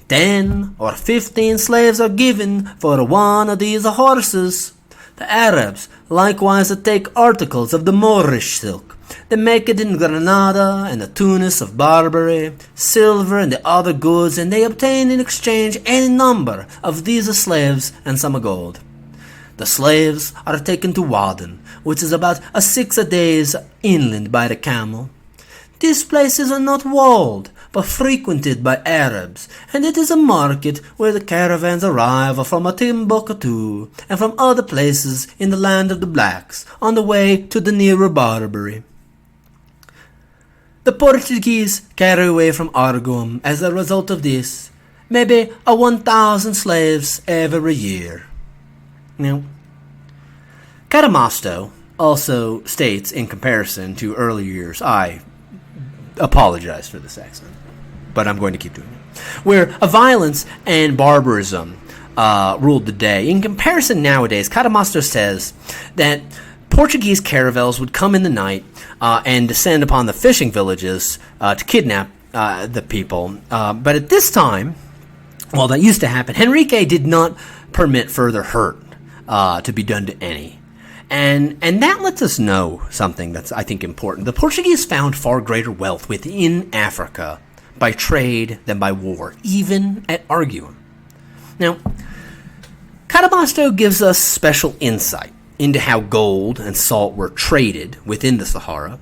10 or 15 slaves are given for one of these horses. The Arabs likewise take articles of the Moorish silk. They make it in Granada and the Tunis of Barbary, silver and the other goods, and they obtain in exchange any number of these slaves and some gold. The slaves are taken to Waden, which is about 6 days inland by the camel. This place is not walled, but frequented by Arabs, and it is a market where the caravans arrive from Timbuktu and from other places in the land of the blacks, on the way to the nearer Barbary. The Portuguese carry away from Arguim, as a result of this, maybe 1,000 slaves every year. Now, Cadamosto also states, in comparison to earlier years, I apologize for this accent, but I'm going to keep doing it, where violence and barbarism ruled the day. In comparison nowadays, Cadamosto says that Portuguese caravels would come in the night and descend upon the fishing villages to kidnap the people. But at this time, well, that used to happen, Henrique did not permit further hurt to be done to any. And that lets us know something that's, I think, important. The Portuguese found far greater wealth within Africa by trade than by war, even at Arguim. Now, Cadamosto gives us special insight into how gold and salt were traded within the Sahara.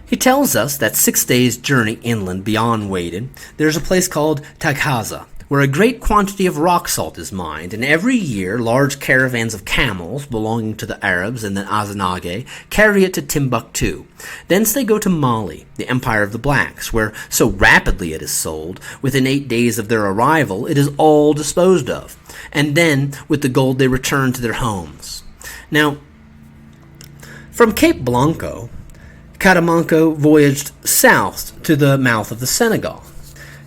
He tells us that 6 days' journey inland beyond Waden, there's a place called Taghaza, where a great quantity of rock salt is mined, and every year large caravans of camels belonging to the Arabs and the Azanage carry it to Timbuktu. Thence they go to Mali, the empire of the blacks, where so rapidly it is sold, within 8 days of their arrival it is all disposed of, and then with the gold they return to their homes. Now, from Cape Blanco, Cadamosto voyaged south to the mouth of the Senegal.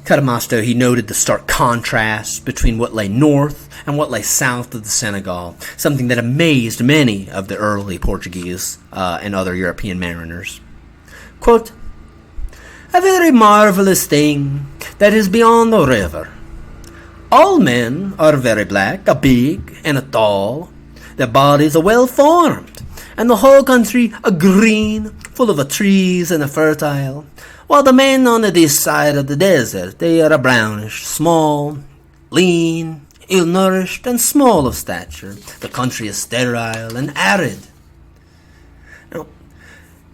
Cadamosto, he noted the stark contrast between what lay north and what lay south of the Senegal, something that amazed many of the early Portuguese and other European mariners. Quote, "A very marvelous thing that is beyond the river. All men are very black, a big and a tall. Their bodies are well formed, and the whole country a green, full of trees and a fertile. While the men on this side of the desert, they are a brownish, small, lean, ill-nourished, and small of stature. The country is sterile and arid." Now,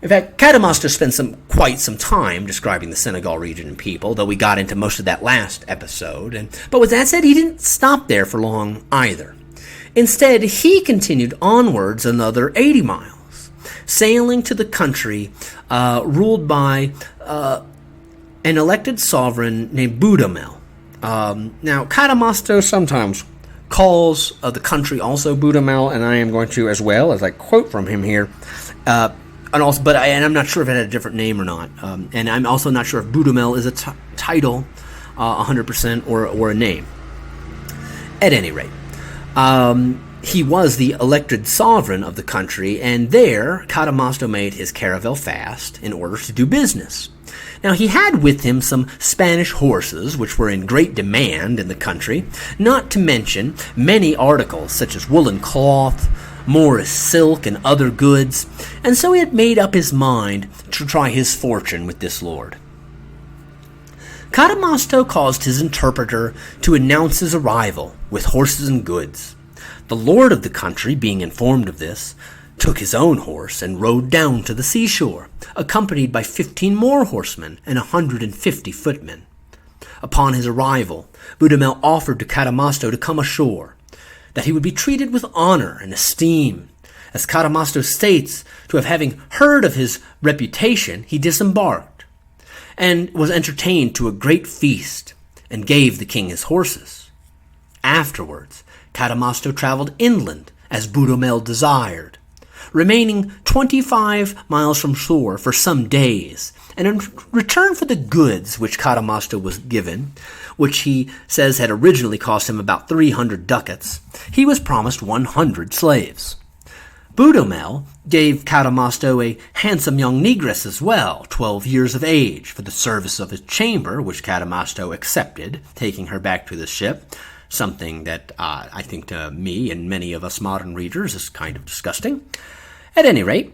in fact, Cadamosto spent quite some time describing the Senegal region and people, though we got into most of that last episode. But with that said, he didn't stop there for long either. Instead, he continued onwards another 80 miles, sailing to the country ruled by an elected sovereign named Boudamel. Now, Cadamosto sometimes calls the country also Boudamel, and I am going to, as well as I quote from him here, and I'm not sure if it had a different name or not, and I'm also not sure if Boudamel is a title 100% or a name. At any rate, he was the elected sovereign of the country, and there Cadamosto made his caravel fast in order to do business. Now, he had with him some Spanish horses, which were in great demand in the country, not to mention many articles such as woolen cloth, Moorish silk, and other goods, and so he had made up his mind to try his fortune with this lord. Cadamosto caused his interpreter to announce his arrival with horses and goods. The lord of the country, being informed of this, took his own horse and rode down to the seashore, accompanied by 15 more horsemen and 150 footmen. Upon his arrival, Boudamel offered to Cadamosto to come ashore, that he would be treated with honor and esteem. As Cadamosto states, to have having heard of his reputation, he disembarked, and was entertained to a great feast, and gave the king his horses. Afterwards, Cadamosto traveled inland, as Boudamel desired, remaining 25 miles from shore for some days, and in return for the goods which Cadamosto was given, which he says had originally cost him about 300 ducats, he was promised 100 slaves. Boudamel gave Cadamosto a handsome young negress as well, 12 years of age, for the service of his chamber, which Cadamosto accepted, taking her back to the ship, something that I think to me and many of us modern readers is kind of disgusting. At any rate,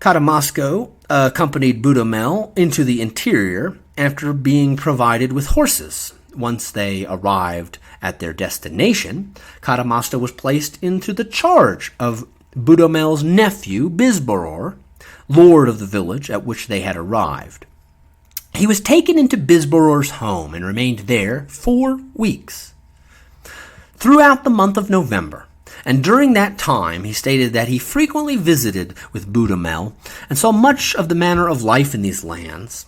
Cadamosto accompanied Boudamel into the interior after being provided with horses. Once they arrived at their destination, Cadamosto was placed into the charge of Boudamel's nephew, Bisbaror, lord of the village at which they had arrived. He was taken into Bisbaror's home and remained there 4 weeks. Throughout the month of November, and during that time he stated that he frequently visited with Boudamel and saw much of the manner of life in these lands.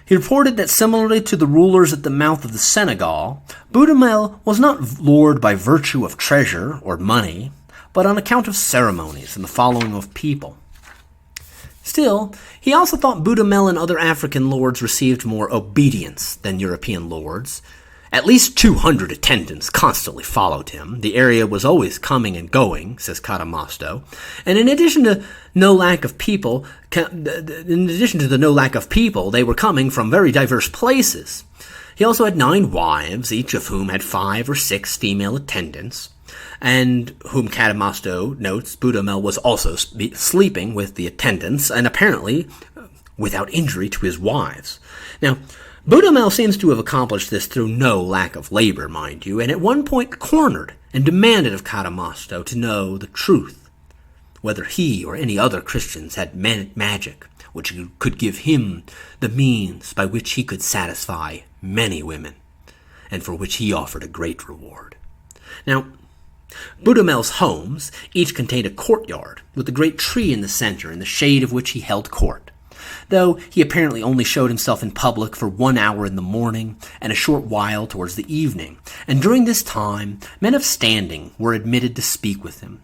He reported that similarly to the rulers at the mouth of the Senegal, Boudamel was not lord by virtue of treasure or money, but on account of ceremonies and the following of people. Still, he also thought Boudamel and other African lords received more obedience than European lords. At least 200 attendants constantly followed him. The area was always coming and going, says Cadamosto. And in addition to the no lack of people, they were coming from very diverse places. He also had 9 wives, each of whom had 5 or 6 female attendants, and whom Cadamosto notes Boudamel was also sleeping with the attendants, and apparently without injury to his wives. Now, Boudamel seems to have accomplished this through no lack of labor, mind you, and at one point cornered and demanded of Cadamosto to know the truth, whether he or any other Christians had magic which could give him the means by which he could satisfy many women. and for which he offered a great reward. Now, Budamel's homes each contained a courtyard with a great tree in the center, in the shade of which he held court, though he apparently only showed himself in public for 1 hour in the morning and a short while towards the evening, and during this time men of standing were admitted to speak with him.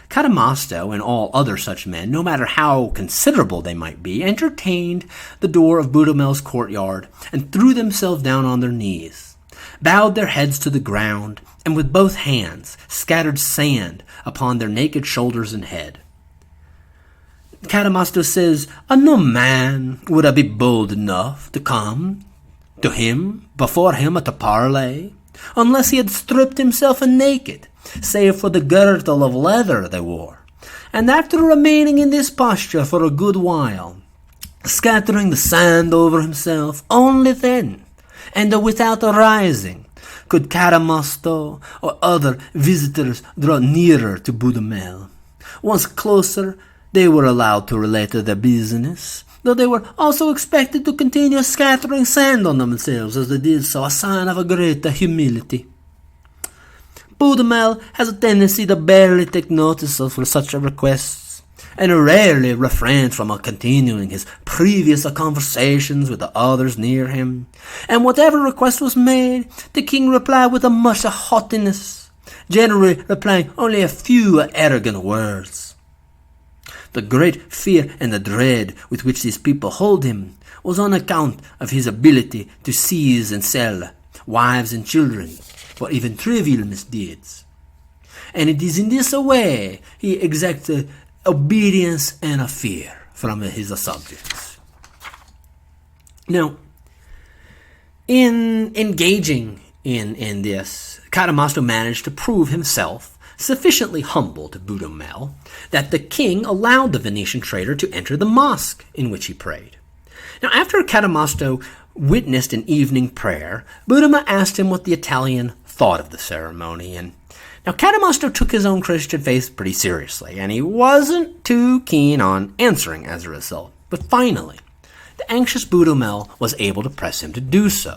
Cadamosto and all other such men, no matter how considerable they might be, entertained the door of Budamel's courtyard and threw themselves down on their knees, bowed their heads to the ground, and with both hands scattered sand upon their naked shoulders and head. Cadamosto says, "No man would be bold enough to come to him before him at a parley, unless he had stripped himself naked, save for the girdle of leather they wore, and after remaining in this posture for a good while, scattering the sand over himself, only then, and without rising, could Cadamosto or other visitors draw nearer to Budamel. Once closer, they were allowed to relate their business, though they were also expected to continue scattering sand on themselves as they did so, a sign of a greater humility. Budamel has a tendency to barely take notice of such requests, and rarely refrains from continuing his previous conversations with the others near him, and whatever request was made, the king replied with a much haughtiness, generally replying only a few arrogant words. The great fear and the dread with which these people hold him was on account of his ability to seize and sell wives and children for even trivial misdeeds. And it is in this way he exacted obedience and a fear from his subjects. Now, in engaging in this, Cadamosto managed to prove himself sufficiently humble to Budamel that the king allowed the Venetian trader to enter the mosque in which he prayed. Now, after Cadamosto witnessed an evening prayer, Budamel asked him what the Italian thought of the ceremony, and now Cadamosto took his own Christian faith pretty seriously, and he wasn't too keen on answering as a result. But finally, the anxious Budamel was able to press him to do so.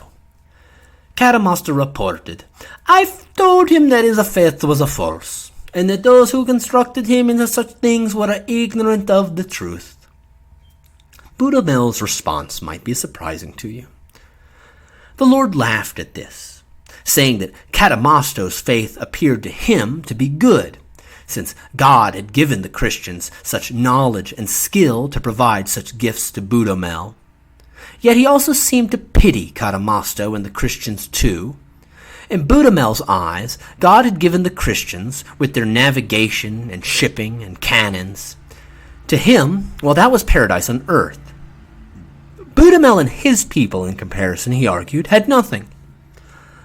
Cadamosto reported, "I've told him that his faith was a false, and that those who constructed him into such things were ignorant of the truth." Budamel's response might be surprising to you. The Lord laughed at this, saying that Cadamosto's faith appeared to him to be good, since God had given the Christians such knowledge and skill to provide such gifts to Budamel. Yet he also seemed to pity Cadamosto and the Christians too. In Budamel's eyes, God had given the Christians, with their navigation and shipping and cannons. To him, well, that was paradise on earth. Budamel and his people, in comparison, he argued, had nothing.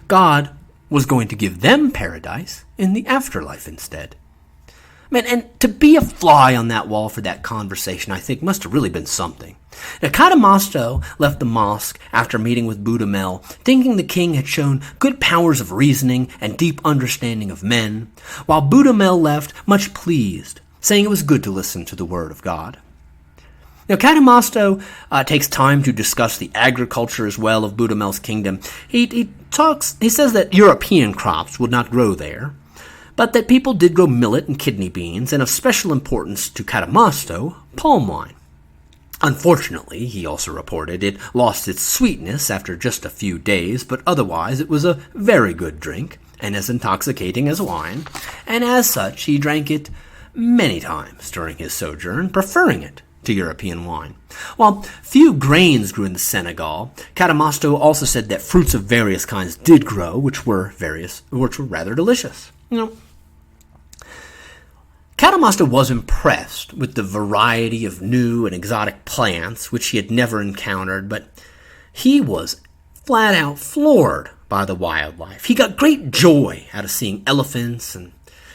God was going to give them paradise in the afterlife instead. Man, and to be a fly on that wall for that conversation, I think, must have really been something. Now, Cadamosto left the mosque after meeting with Budamel, thinking the king had shown good powers of reasoning and deep understanding of men, while Budamel left much pleased, saying it was good to listen to the word of God. Now, Cadamosto takes time to discuss the agriculture as well of Budamel's kingdom. He says that European crops would not grow there, but that people did grow millet and kidney beans, and of special importance to Cadamosto, palm wine. Unfortunately, he also reported, it lost its sweetness after just a few days, but otherwise it was a very good drink, and as intoxicating as wine, and as such he drank it many times during his sojourn, preferring it to European wine. While few grains grew in the Senegal, Cadamosto also said that fruits of various kinds did grow, which were rather delicious. Cadamosto was impressed with the variety of new and exotic plants which he had never encountered, but he was flat out floored by the wildlife. He got great joy out of seeing elephants and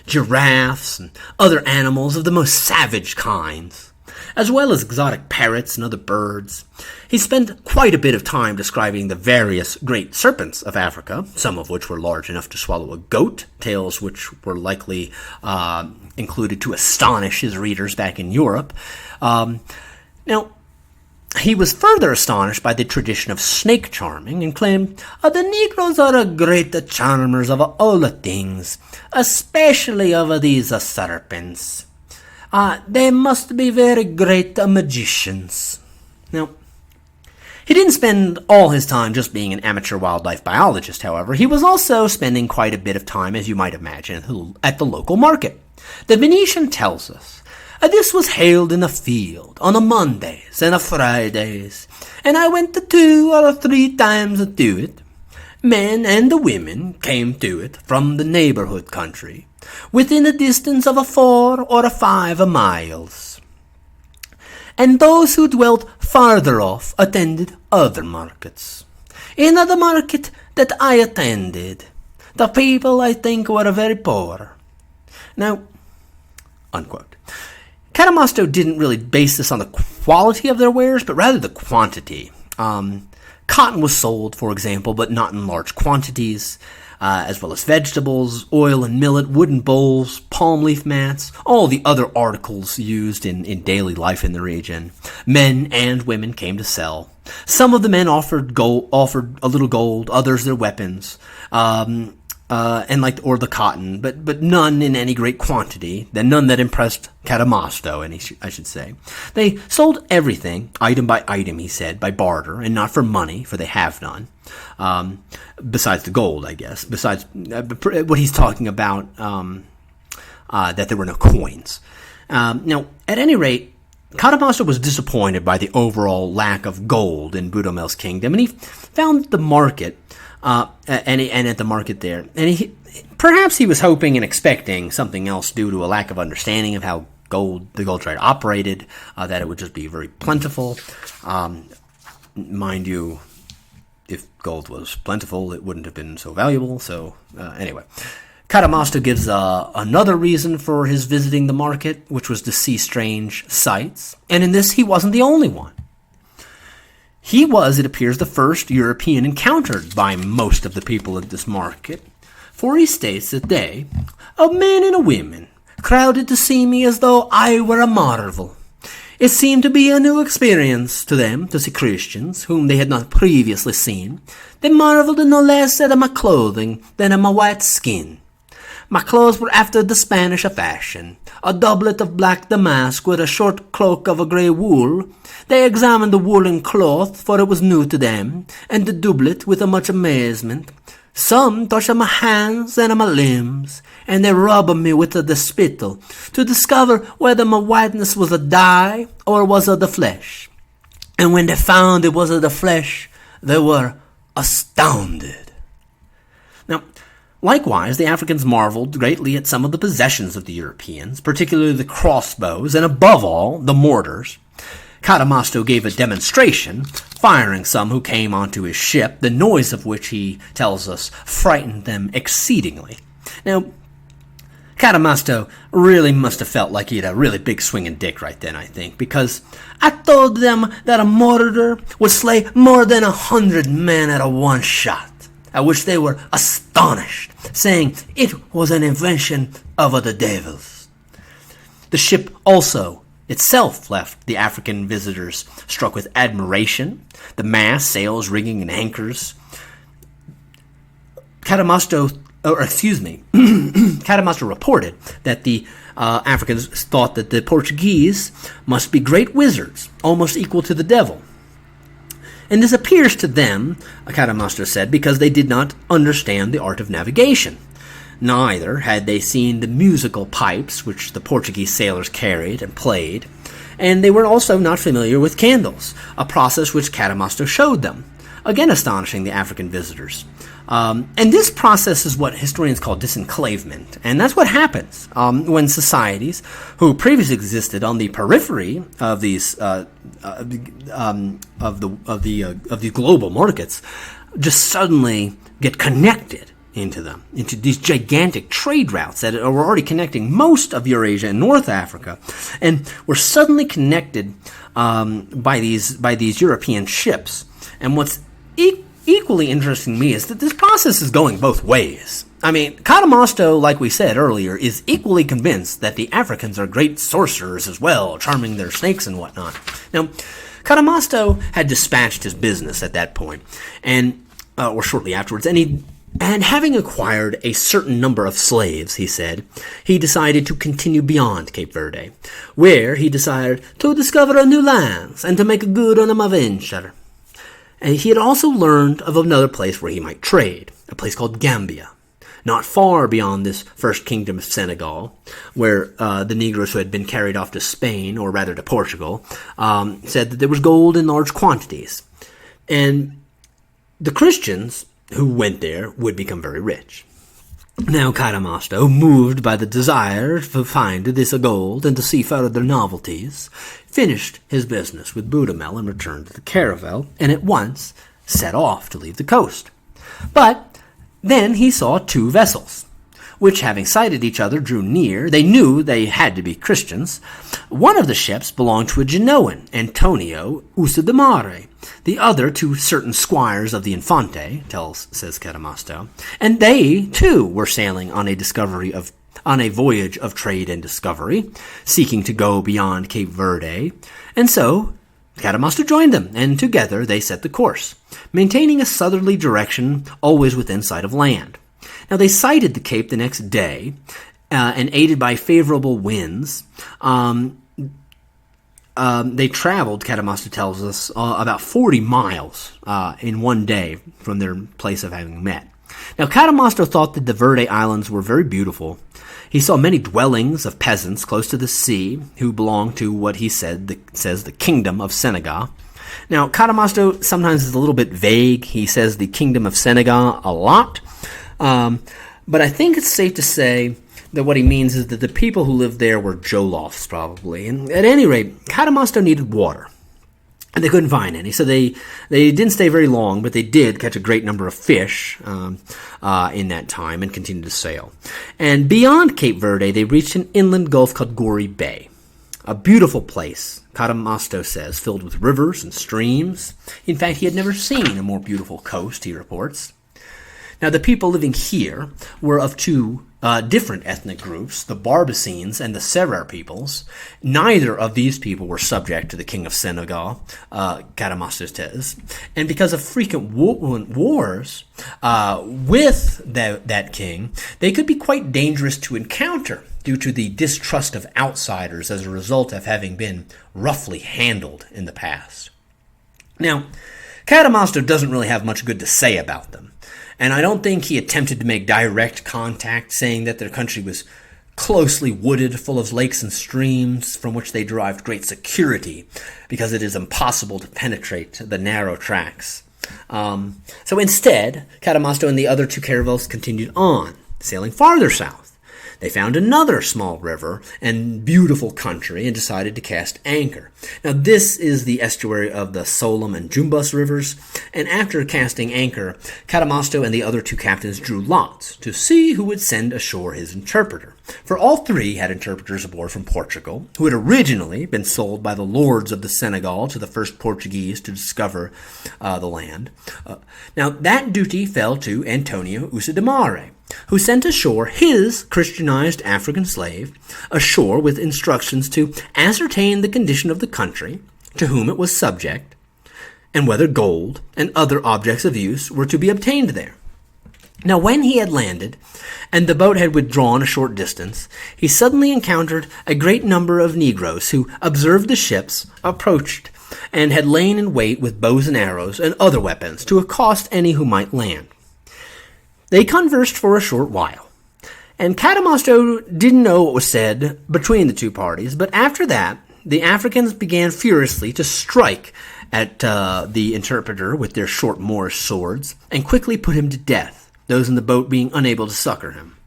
giraffes and other animals of the most savage kinds, as well as exotic parrots and other birds. He spent quite a bit of time describing the various great serpents of Africa, some of which were large enough to swallow a goat, tales which were likely included to astonish his readers back in Europe. Now, He was further astonished by the tradition of snake charming and claimed, the Negroes are great charmers of all things, especially of these serpents. They must be very great magicians. Now, he didn't spend all his time just being an amateur wildlife biologist, however. He was also spending quite a bit of time, as you might imagine, at the local market. The Venetian tells us, this was held in a field on a Mondays and a Fridays, and I went 2 or 3 times to it. Men and the women came to it from the neighborhood country, within a distance of 4 or 5 miles. And those who dwelt farther off attended other markets. In the market that I attended, the people, I think, were very poor. Now, unquote. Cadamosto didn't really base this on the quality of their wares, but rather the quantity. Cotton was sold, for example, but not in large quantities, as well as vegetables, oil and millet, wooden bowls, palm leaf mats, all the other articles used in daily life in the region. Men and women came to sell. Some of the men offered a little gold, others their weapons, or the cotton, but none in any great quantity, none that impressed Cadamosto, I should say. They sold everything, item by item, he said, by barter, and not for money, for they have none. Besides the gold, I guess. Besides what he's talking about, that there were no coins. Now, at any rate, Cadamosto was disappointed by the overall lack of gold in Budomel's kingdom, and he found the market, and at the market there, and perhaps he was hoping and expecting something else due to a lack of understanding of how the gold trade operated, that it would just be very plentiful. Mind you, if gold was plentiful, it wouldn't have been so valuable. So anyway, Cadamosto gives another reason for his visiting the market, which was to see strange sights, and in this he wasn't the only one. He was, it appears, the first European encountered by most of the people at this market, for he states that they, a men and a women, crowded to see me as though I were a marvel. It seemed to be a new experience to them to see Christians, whom they had not previously seen. They marveled no less at my clothing than at my white skin. My clothes were after the Spanish fashion, a doublet of black damask with a short cloak of a grey wool. They examined the woolen cloth, for it was new to them, and the doublet with much amazement. Some touched my hands and my limbs, and they rubbed me with the spittle, to discover whether my whiteness was a dye or was of the flesh. And when they found it was of the flesh, they were astounded. Now, likewise, the Africans marveled greatly at some of the possessions of the Europeans, particularly the crossbows, and above all, the mortars. Cadamosto gave a demonstration, firing some who came onto his ship, the noise of which, he tells us, frightened them exceedingly. Now, Cadamosto really must have felt like he had a really big swinging dick right then, I think, because I told them that a mortar would slay more than 100 men at a one shot, at which they were astonished, saying it was an invention of the devils. The ship also itself left the African visitors struck with admiration, the mast, sails, rigging, and anchors. Cadamosto reported that the Africans thought that the Portuguese must be great wizards, almost equal to the devil. And this appears to them, Cadamosto said, because they did not understand the art of navigation. Neither had they seen the musical pipes which the Portuguese sailors carried and played, and they were also not familiar with candles, a process which Cadamosto showed them, again astonishing the African visitors. And this process is what historians call disenclavement, and that's what happens when societies who previously existed on the periphery of these of the global markets just suddenly get connected into these gigantic trade routes that are already connecting most of Eurasia and North Africa, and were suddenly connected by these European ships. And what's equally interesting to me is that this process is going both ways. I mean, Cadamosto, like we said earlier, is equally convinced that the Africans are great sorcerers as well, charming their snakes and whatnot. Now, Cadamosto had dispatched his business at that point, or shortly afterwards, and having acquired a certain number of slaves, he said, he decided to continue beyond Cape Verde, where he desired to discover new lands and to make good on a venture. And he had also learned of another place where he might trade, a place called Gambia, not far beyond this first kingdom of Senegal, where the Negroes who had been carried off to Spain, or rather to Portugal, said that there was gold in large quantities. And the Christians who went there would become very rich. Now Cadamosto, moved by the desire to find this gold and to see further novelties, finished his business with Boudamel and returned to the caravel, and at once set off to leave the coast. But then he saw two vessels, which, having sighted each other, drew near. They knew they had to be Christians. One of the ships belonged to a Genoan, Antonio Usadamare, the other to certain squires of the Infante, says Cadamosto, and they, too, were sailing on a voyage of trade and discovery, seeking to go beyond Cape Verde, and so Cadamosto joined them, and together they set the course, maintaining a southerly direction, always within sight of land. Now, they sighted the Cape the next day, and aided by favorable winds, they traveled, Cadamosto tells us, about 40 miles in one day from their place of having met. Now, Cadamosto thought that the Verde Islands were very beautiful. He saw many dwellings of peasants close to the sea who belonged to what he says the kingdom of Senegal. Now, Cadamosto sometimes is a little bit vague. He says the kingdom of Senegal a lot. But I think it's safe to say that what he means is that the people who lived there were Jolofs, probably. And at any rate, Cadamosto needed water, and they couldn't find any. So they didn't stay very long, but they did catch a great number of fish in that time and continued to sail. And beyond Cape Verde, they reached an inland gulf called Gory Bay, a beautiful place, Cadamosto says, filled with rivers and streams. In fact, he had never seen a more beautiful coast, he reports. Now, the people living here were of two different ethnic groups, the Barbacenes and the Serer peoples. Neither of these people were subject to the king of Senegal, Cadamosto says. And because of frequent wars with that king, they could be quite dangerous to encounter due to the distrust of outsiders as a result of having been roughly handled in the past. Now, Cadamosto doesn't really have much good to say about them. And I don't think he attempted to make direct contact, saying that their country was closely wooded, full of lakes and streams, from which they derived great security, because it is impossible to penetrate the narrow tracks. So instead, Cadamosto and the other two caravels continued on, sailing farther south. They found another small river and beautiful country and decided to cast anchor. Now, this is the estuary of the Solom and Jumbas rivers, and after casting anchor, Cadamosto and the other two captains drew lots to see who would send ashore his interpreter. For all three had interpreters aboard from Portugal, who had originally been sold by the lords of the Senegal to the first Portuguese to discover the land. Now, that duty fell to Antonio Usadamare, who sent ashore his Christianized African slave ashore with instructions to ascertain the condition of the country to whom it was subject, and whether gold and other objects of use were to be obtained there. Now, when he had landed, and the boat had withdrawn a short distance, he suddenly encountered a great number of Negroes who observed the ships, approached, and had lain in wait with bows and arrows and other weapons to accost any who might land. They conversed for a short while, and Cadamosto didn't know what was said between the two parties, but after that, the Africans began furiously to strike at the interpreter with their short Moorish swords, and quickly put him to death, those in the boat being unable to succor him.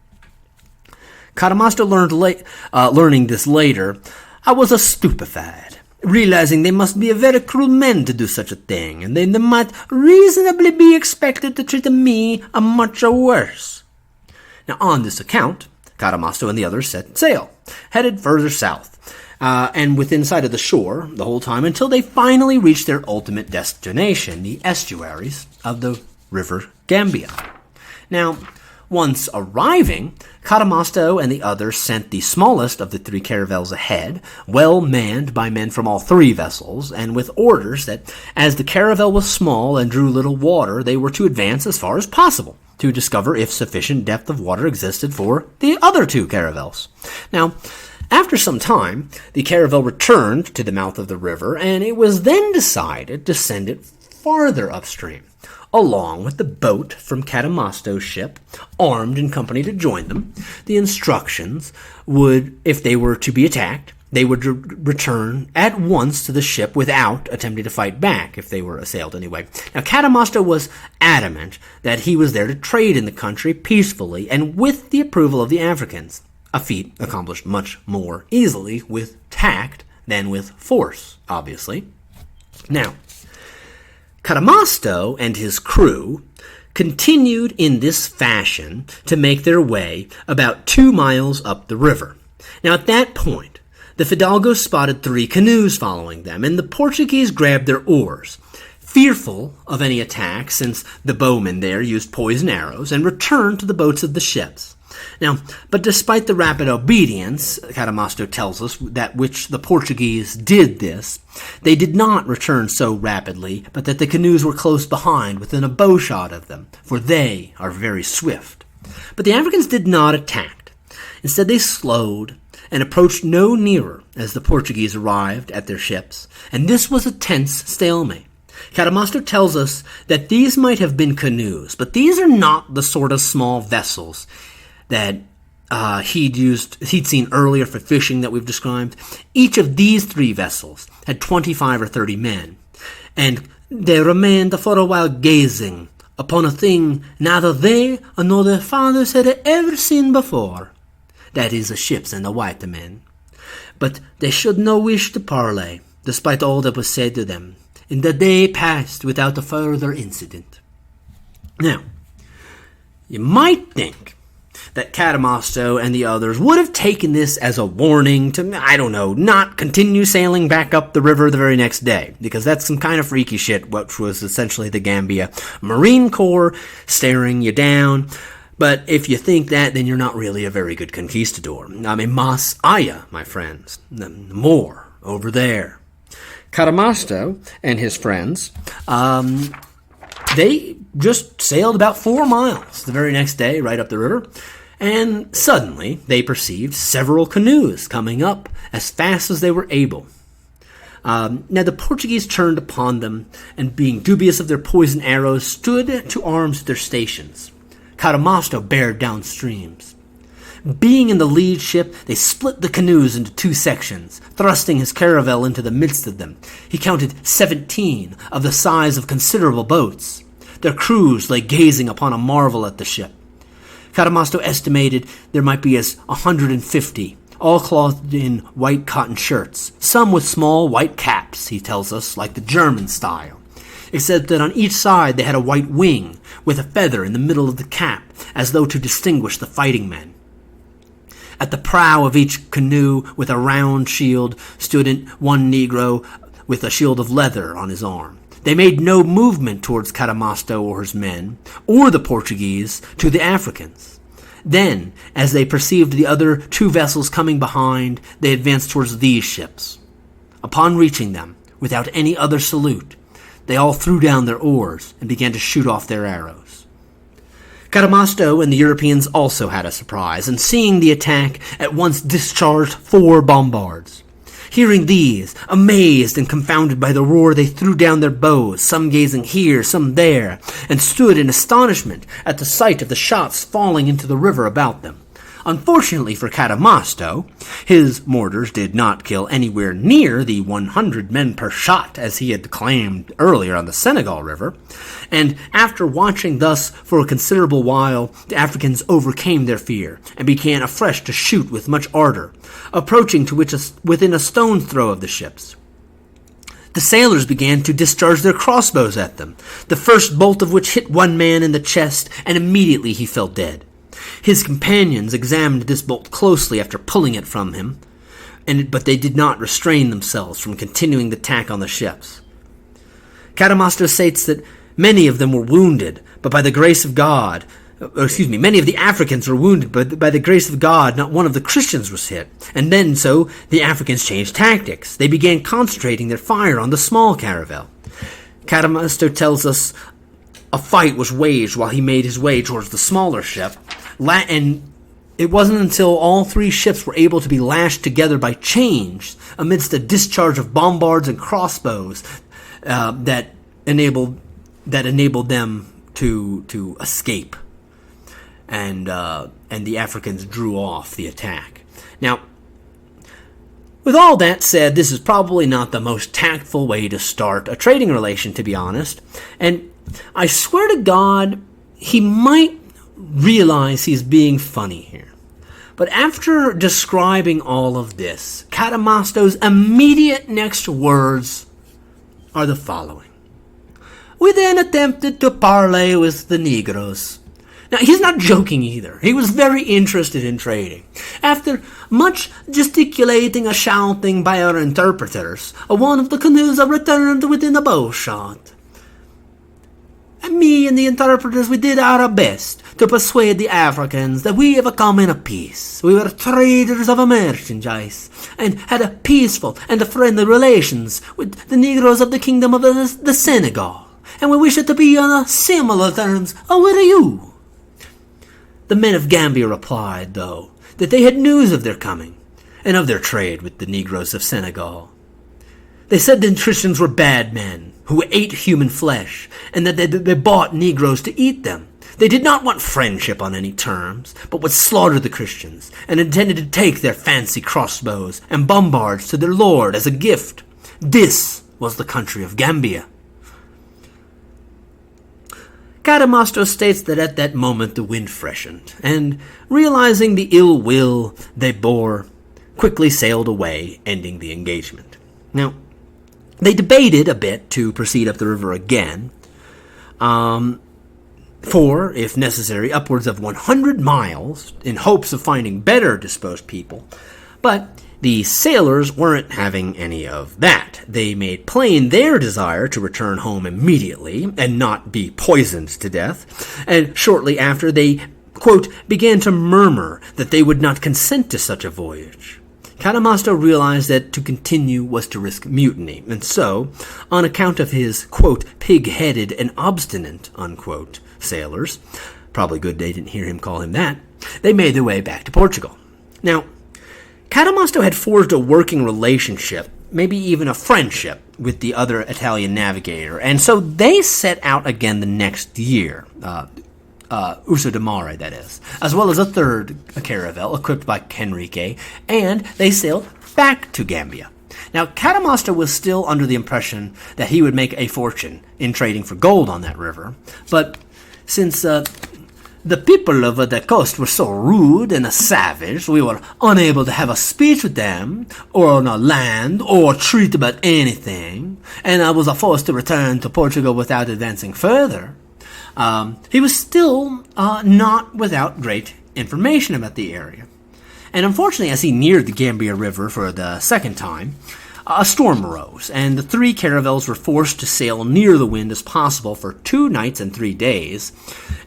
Cadamosto learning this later, I was stupefied, realizing they must be a very cruel men to do such a thing, and they might reasonably be expected to treat me a much worse. Now, on this account, Cadamosto and the others set sail, headed further south, and within sight of the shore the whole time until they finally reached their ultimate destination, the estuaries of the river Gambia. Now, Once arriving, Cadamosto and the others sent the smallest of the 3 caravels ahead, well manned by men from all 3 vessels, and with orders that as the caravel was small and drew little water, they were to advance as far as possible to discover if sufficient depth of water existed for the other 2 caravels. Now, after some time, the caravel returned to the mouth of the river, and it was then decided to send it farther upstream, along with the boat from Cadamosto's ship, armed and company to join them. The instructions would, if they were to be attacked, they would return at once to the ship without attempting to fight back if they were assailed anyway. Now, Cadamosto was adamant that he was there to trade in the country peacefully and with the approval of the Africans, a feat accomplished much more easily with tact than with force, obviously. Now, Cadamosto and his crew continued in this fashion to make their way about 2 miles up the river. Now, at that point, the Fidalgos spotted 3 canoes following them, and the Portuguese grabbed their oars, fearful of any attack since the bowmen there used poison arrows, and returned to the boats of the ships. Now, but despite the rapid obedience, Cadamosto tells us, that which the Portuguese did this, they did not return so rapidly, but that the canoes were close behind, within a bowshot of them, for they are very swift. But the Africans did not attack. Instead, they slowed and approached no nearer as the Portuguese arrived at their ships, and this was a tense stalemate. Cadamosto tells us that these might have been canoes, but these are not the sort of small vessels that he'd seen earlier for fishing that we've described. Each of these 3 vessels had 25 or 30 men, and they remained for a while gazing upon a thing neither they nor their fathers had ever seen before. That is, the ships and the white men. But they showed no wish to parley, despite all that was said to them, and the day passed without a further incident. Now, you might think that Cadamosto and the others would have taken this as a warning to, not continue sailing back up the river the very next day, because that's some kind of freaky shit, which was essentially the Gambia Marine Corps staring you down. But if you think that, then you're not really a very good conquistador. Mas allá, my friends. More over there. Cadamosto and his friends, they just sailed about 4 miles the very next day right up the river, and suddenly they perceived several canoes coming up as fast as they were able. Now the Portuguese turned upon them, and being dubious of their poison arrows, stood to arms at their stations. Cadamosto bared downstreams. Being in the lead ship, they split the canoes into 2 sections, thrusting his caravel into the midst of them. He counted 17 of the size of considerable boats. Their crews lay gazing upon a marvel at the ship. Cadamosto estimated there might be as 150, all clothed in white cotton shirts, some with small white caps, he tells us, like the German style, except that on each side they had a white wing with a feather in the middle of the cap, as though to distinguish the fighting men. At the prow of each canoe, with a round shield, stood one Negro with a shield of leather on his arm. They made no movement towards Cadamosto or his men, or the Portuguese to the Africans. Then, as they perceived the other 2 vessels coming behind, they advanced towards these ships. Upon reaching them, without any other salute, they all threw down their oars and began to shoot off their arrows. Cadamosto and the Europeans also had a surprise, and seeing the attack, at once discharged 4 bombards. Hearing these, amazed and confounded by the roar, they threw down their bows, some gazing here, some there, and stood in astonishment at the sight of the shots falling into the river about them. Unfortunately for Cadamosto, his mortars did not kill anywhere near the 100 men per shot as he had claimed earlier on the Senegal River, and after watching thus for a considerable while, the Africans overcame their fear and began afresh to shoot with much ardor, approaching to within a stone's throw of the ships. The sailors began to discharge their crossbows at them, the first bolt of which hit one man in the chest, and immediately he fell dead. His companions examined this bolt closely after pulling it from him, but they did not restrain themselves from continuing the attack on the ships. Cadamosto states that many of them were wounded, but by the grace of God, many of the Africans were wounded, but by the grace of God, not one of the Christians was hit. And then so the Africans changed tactics. They began concentrating their fire on the small caravel. Cadamosto tells us a fight was waged while he made his way towards the smaller ship, and it wasn't until all three ships were able to be lashed together by chains amidst a discharge of bombards and crossbows that enabled them to escape. And the Africans drew off the attack. Now, with all that said, this is probably not the most tactful way to start a trading relation, to be honest. And I swear to God, he might realize he's being funny here. But after describing all of this, Cadamosto's immediate next words are the following. We then attempted to parley with the Negroes. Now, he's not joking either. He was very interested in trading. After much gesticulating and shouting by our interpreters, one of the canoes returned within a bow shot. And me and the interpreters, we did our best to persuade the Africans that we have come in peace. We were traders of merchandise and had a peaceful and friendly relations with the Negroes of the Kingdom of the Senegal. And we wish it to be on similar terms with you. The men of Gambia replied, though, that they had news of their coming and of their trade with the Negroes of Senegal. They said the Christians were bad men who ate human flesh and that they bought Negroes to eat them. They did not want friendship on any terms, but would slaughter the Christians and intended to take their fancy crossbows and bombards to their lord as a gift. This was the country of Gambia. Cadamosto states that at that moment the wind freshened, and, realizing the ill will they bore, quickly sailed away, ending the engagement. Now, they debated a bit to proceed up the river again, for, if necessary, upwards of 100 miles, in hopes of finding better disposed people, but the sailors weren't having any of that. They made plain their desire to return home immediately and not be poisoned to death, and shortly after they, quote, began to murmur that they would not consent to such a voyage. Cadamosto realized that to continue was to risk mutiny, and so, on account of his, quote, pig-headed and obstinate, unquote, sailors, probably good they didn't hear him call him that, they made their way back to Portugal. Now, Cadamosto had forged a working relationship, maybe even a friendship, with the other Italian navigator, and so they set out again the next year, Urso de Mare, that is, as well as a third caravel equipped by Henrique, and they sailed back to Gambia. Now, Cadamosto was still under the impression that he would make a fortune in trading for gold on that river, but since the people of the coast were so rude and savage, we were unable to have a speech with them, or on a land, or treat about anything, and I was forced to return to Portugal without advancing further. He was still not without great information about the area. And unfortunately, as he neared the Gambia River for the second time, a storm arose, and the three caravels were forced to sail near the wind as possible for 2 nights and 3 days.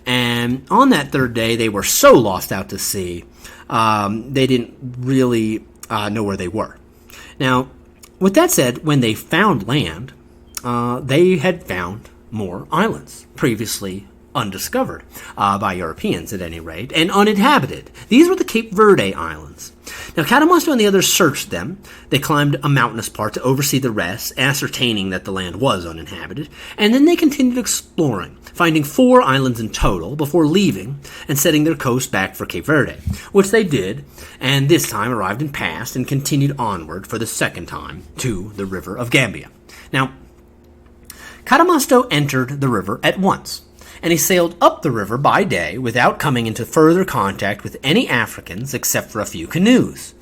And on that third day, they were so lost out to sea, they didn't really know where they were. Now, with that said, when they found land, they had found more islands, previously undiscovered by Europeans at any rate, and uninhabited. These were the Cape Verde Islands. Now, Cadamosto and the others searched them. They climbed a mountainous part to oversee the rest, ascertaining that the land was uninhabited, and then they continued exploring, finding 4 islands in total before leaving and setting their coast back for Cape Verde, which they did, and this time arrived and passed and continued onward for the second time to the river of Gambia. Now, Cadamosto entered the river at once, and he sailed up the river by day without coming into further contact with any Africans except for a few canoes,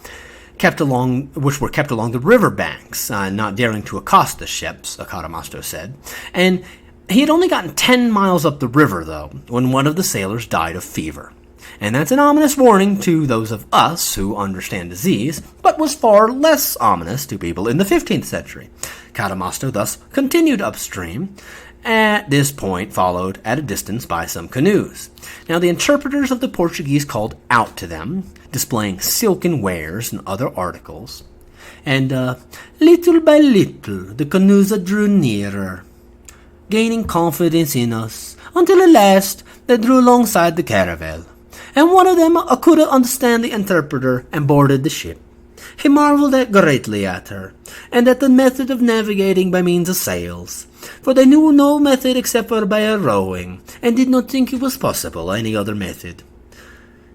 which were kept along the river banks, not daring to accost the ships, Cadamosto said. And he had only gotten 10 miles up the river, though, when one of the sailors died of fever. And that's an ominous warning to those of us who understand disease, but was far less ominous to people in the 15th century. Cadamosto thus continued upstream, At this point, followed at a distance by some canoes. Now, the interpreters of the Portuguese called out to them, displaying silken wares and other articles. And little by little, the canoes drew nearer, gaining confidence in us, until at last they drew alongside the caravel. And one of them could understand the interpreter and boarded the ship. He marveled greatly at her, and at the method of navigating by means of sails, for they knew no method except for by rowing, and did not think it was possible any other method.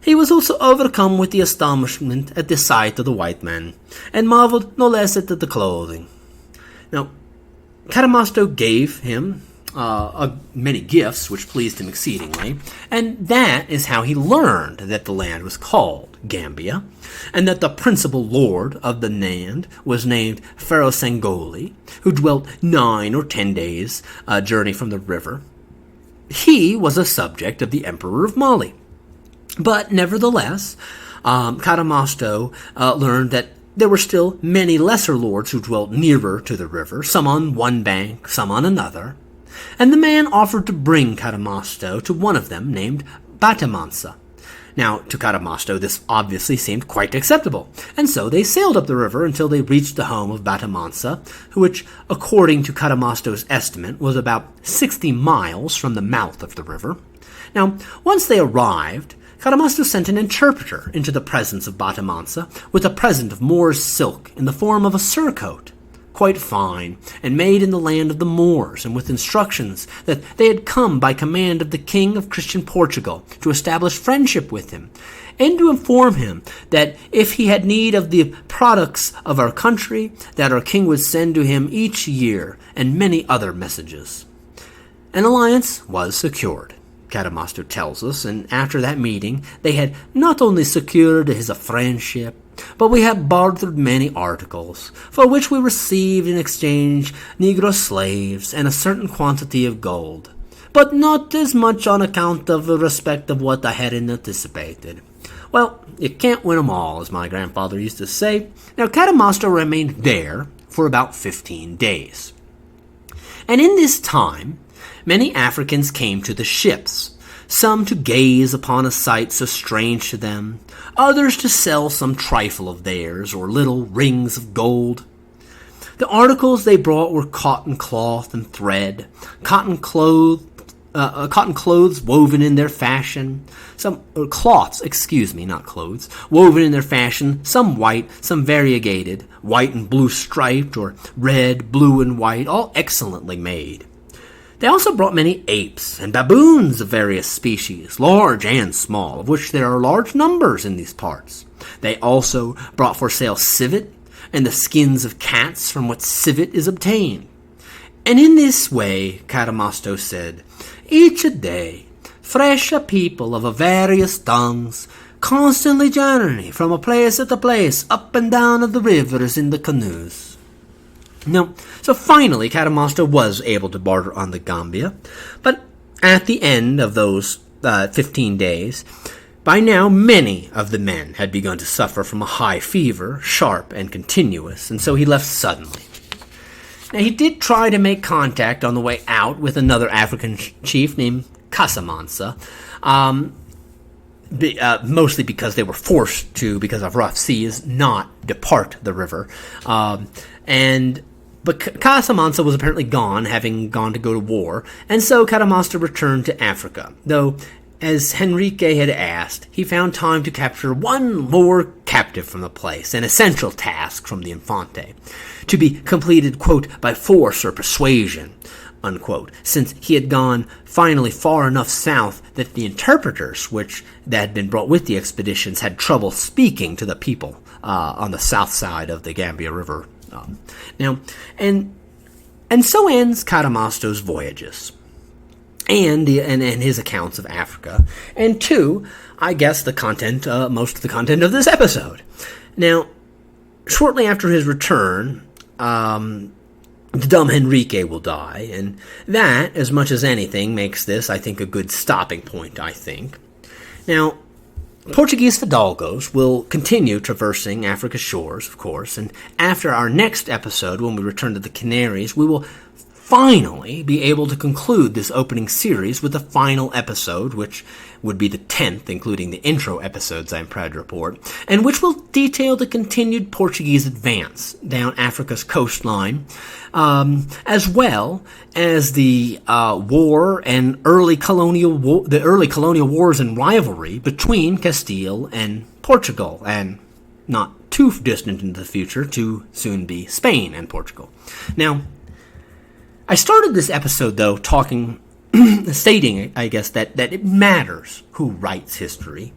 He was also overcome with the astonishment at the sight of the white man, and marveled no less at the clothing. Now, Cadamosto gave him many gifts, which pleased him exceedingly, and that is how he learned that the land was called Gambia, and that the principal lord of the land was named Pharaoh Sangoli, who dwelt 9 or 10 days' journey from the river. He was a subject of the Emperor of Mali. But nevertheless, Cadamosto learned that there were still many lesser lords who dwelt nearer to the river, some on one bank, some on another. And the man offered to bring Cadamosto to one of them, named Batamansa. Now, to Cadamosto, this obviously seemed quite acceptable, and so they sailed up the river until they reached the home of Batamansa, which, according to Cadamosto's estimate, was about 60 miles from the mouth of the river. Now, once they arrived, Cadamosto sent an interpreter into the presence of Batamansa with a present of Moor's silk in the form of a surcoat, quite fine, and made in the land of the Moors, and with instructions that they had come by command of the King of Christian Portugal to establish friendship with him, and to inform him that if he had need of the products of our country, that our king would send to him each year, and many other messages. An alliance was secured, Cadamosto tells us, and after that meeting they had not only secured his friendship, but we had bartered many articles, for which we received in exchange negro slaves and a certain quantity of gold, but not as much on account of the respect of what I had anticipated. Well, you can't win 'em all, as my grandfather used to say. Now, Cadamosto remained there for about 15 days. And in this time, many Africans came to the ships, some to gaze upon a sight so strange to them, others to sell some trifle of theirs, or little rings of gold. The articles they brought were cotton cloth and thread, cotton clothes woven in their fashion, woven in their fashion, some white, some variegated, white and blue striped, or red, blue, and white, all excellently made. They also brought many apes and baboons of various species, large and small, of which there are large numbers in these parts. They also brought for sale civet, and the skins of cats from which civet is obtained. And in this way, Cadamosto said, each a day, fresh people of various tongues constantly journey from a place to place up and down of the rivers in the canoes. Now, so finally, Cadamosto was able to barter on the Gambia, but at the end of those 15 days, by now many of the men had begun to suffer from a high fever, sharp and continuous, and so he left suddenly. Now, he did try to make contact on the way out with another African chief named Casamansa, mostly because they were forced to, because of rough seas, not depart the river, But Casamansa was apparently gone, having gone to go to war, and so Cadamosto returned to Africa, though, as Henrique had asked, he found time to capture one more captive from the place, an essential task from the Infante, to be completed, quote, by force or persuasion, unquote, since he had gone finally far enough south that the interpreters, that had been brought with the expeditions, had trouble speaking to the people on the south side of the Gambia River. And so ends Cadamosto's voyages, and his accounts of Africa, and I guess most of the content of this episode. Now, shortly after his return, the dumb Henrique will die, and that, as much as anything, makes this, I think, a good stopping point, I think. Now, Portuguese fidalgos will continue traversing Africa's shores, of course, and after our next episode, when we return to the Canaries, we will finally be able to conclude this opening series with the final episode, which would be the 10th, including the intro episodes, I'm proud to report, and which will detail the continued Portuguese advance down Africa's coastline, as well as the war and the early colonial wars and rivalry between Castile and Portugal, and not too distant into the future to soon be Spain and Portugal. Now, I started this episode, though, stating, I guess, that it matters who writes history.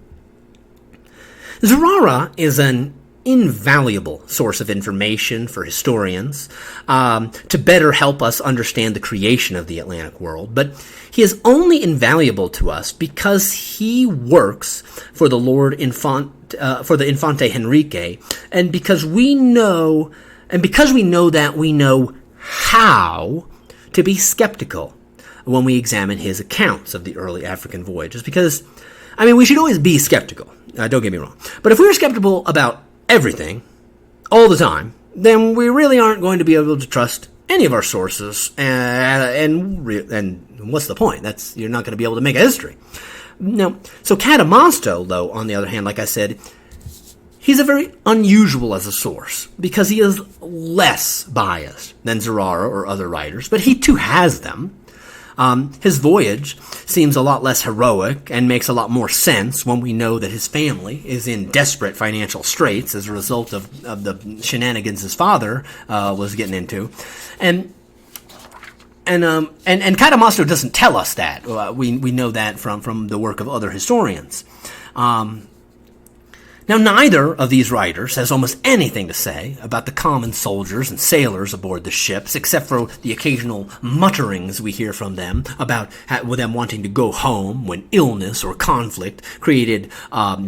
Zurara is an invaluable source of information for historians to better help us understand the creation of the Atlantic world, but he is only invaluable to us because he works for the Infante Henrique, and because we know that we know how to be skeptical when we examine his accounts of the early African voyages. Because, we should always be skeptical, don't get me wrong. But if we're skeptical about everything, all the time, then we really aren't going to be able to trust any of our sources, and what's the point? You're not going to be able to make a history. Now, so Cadamosto, though, on the other hand, like I said, he's a very unusual as a source because he is less biased than Zurara or other writers, but he too has them. His voyage seems a lot less heroic and makes a lot more sense when we know that his family is in desperate financial straits as a result of the shenanigans his father was getting into, and Cadamosto doesn't tell us that. We know that from the work of other historians. Now, neither of these writers has almost anything to say about the common soldiers and sailors aboard the ships, except for the occasional mutterings we hear from them about them wanting to go home when illness or conflict created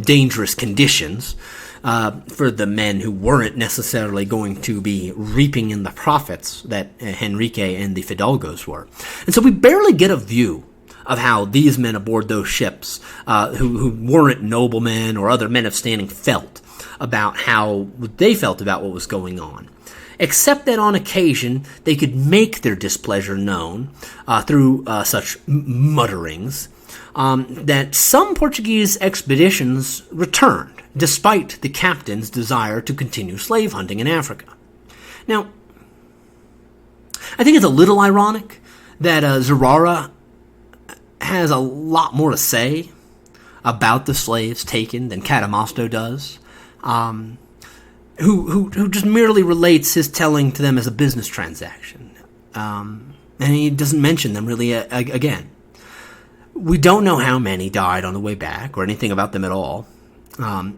dangerous conditions for the men who weren't necessarily going to be reaping in the profits that Henrique and the Fidalgos were. And so we barely get a view of how these men aboard those ships, who weren't noblemen or other men of standing, felt about what was going on. Except that on occasion they could make their displeasure known through such mutterings, that some Portuguese expeditions returned, despite the captain's desire to continue slave hunting in Africa. Now, I think it's a little ironic that Zurara has a lot more to say about the slaves taken than Cadamosto does, who just merely relates his telling to them as a business transaction, and he doesn't mention them really again. We don't know how many died on the way back or anything about them at all,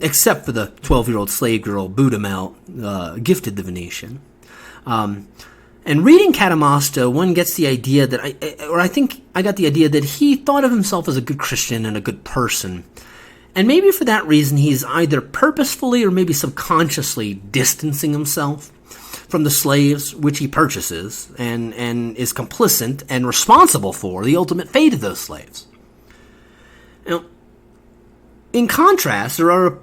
except for the 12-year-old slave girl Budamel gifted the Venetian. And reading Cadamosto, one gets the idea that I think I got the idea that he thought of himself as a good Christian and a good person. And maybe for that reason, he's either purposefully or maybe subconsciously distancing himself from the slaves which he purchases and is complicit and responsible for the ultimate fate of those slaves. Now, in contrast, Zurara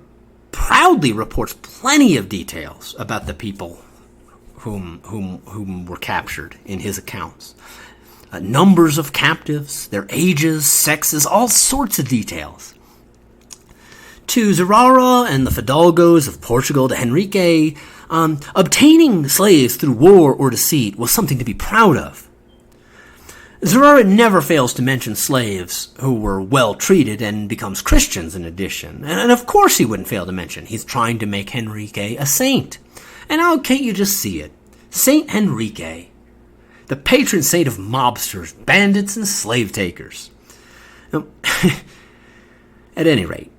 proudly reports plenty of details about the people whom were captured in his accounts. Numbers of captives, their ages, sexes, all sorts of details. To Zurara and the Fidalgos of Portugal, to Henrique, obtaining slaves through war or deceit was something to be proud of. Zurara never fails to mention slaves who were well treated and becomes Christians in addition. And of course he wouldn't fail to mention he's trying to make Henrique a saint. And how can't you just see it? Saint Henrique, the patron saint of mobsters, bandits, and slave takers. Now, at any rate,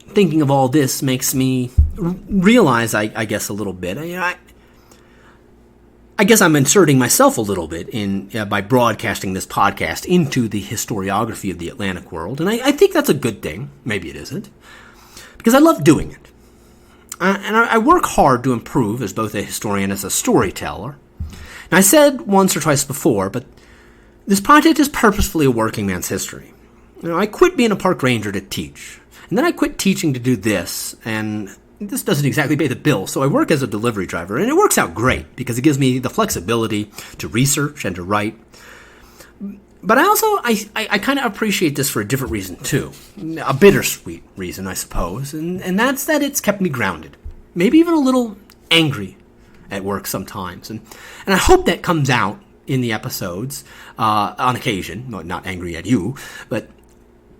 thinking of all this makes me realize, I guess, a little bit. I guess I'm inserting myself a little bit in by broadcasting this podcast into the historiography of the Atlantic world, and I think that's a good thing. Maybe it isn't, because I love doing it. And I work hard to improve as both a historian and as a storyteller. And I said once or twice before, but this project is purposefully a working man's history. I quit being a park ranger to teach. And then I quit teaching to do this. And this doesn't exactly pay the bill, so I work as a delivery driver, and it works out great because it gives me the flexibility to research and to write. But I kind of appreciate this for a different reason, too. A bittersweet reason, I suppose, and that's that it's kept me grounded. Maybe even a little angry at work sometimes. And I hope that comes out in the episodes on occasion. Well, not angry at you, but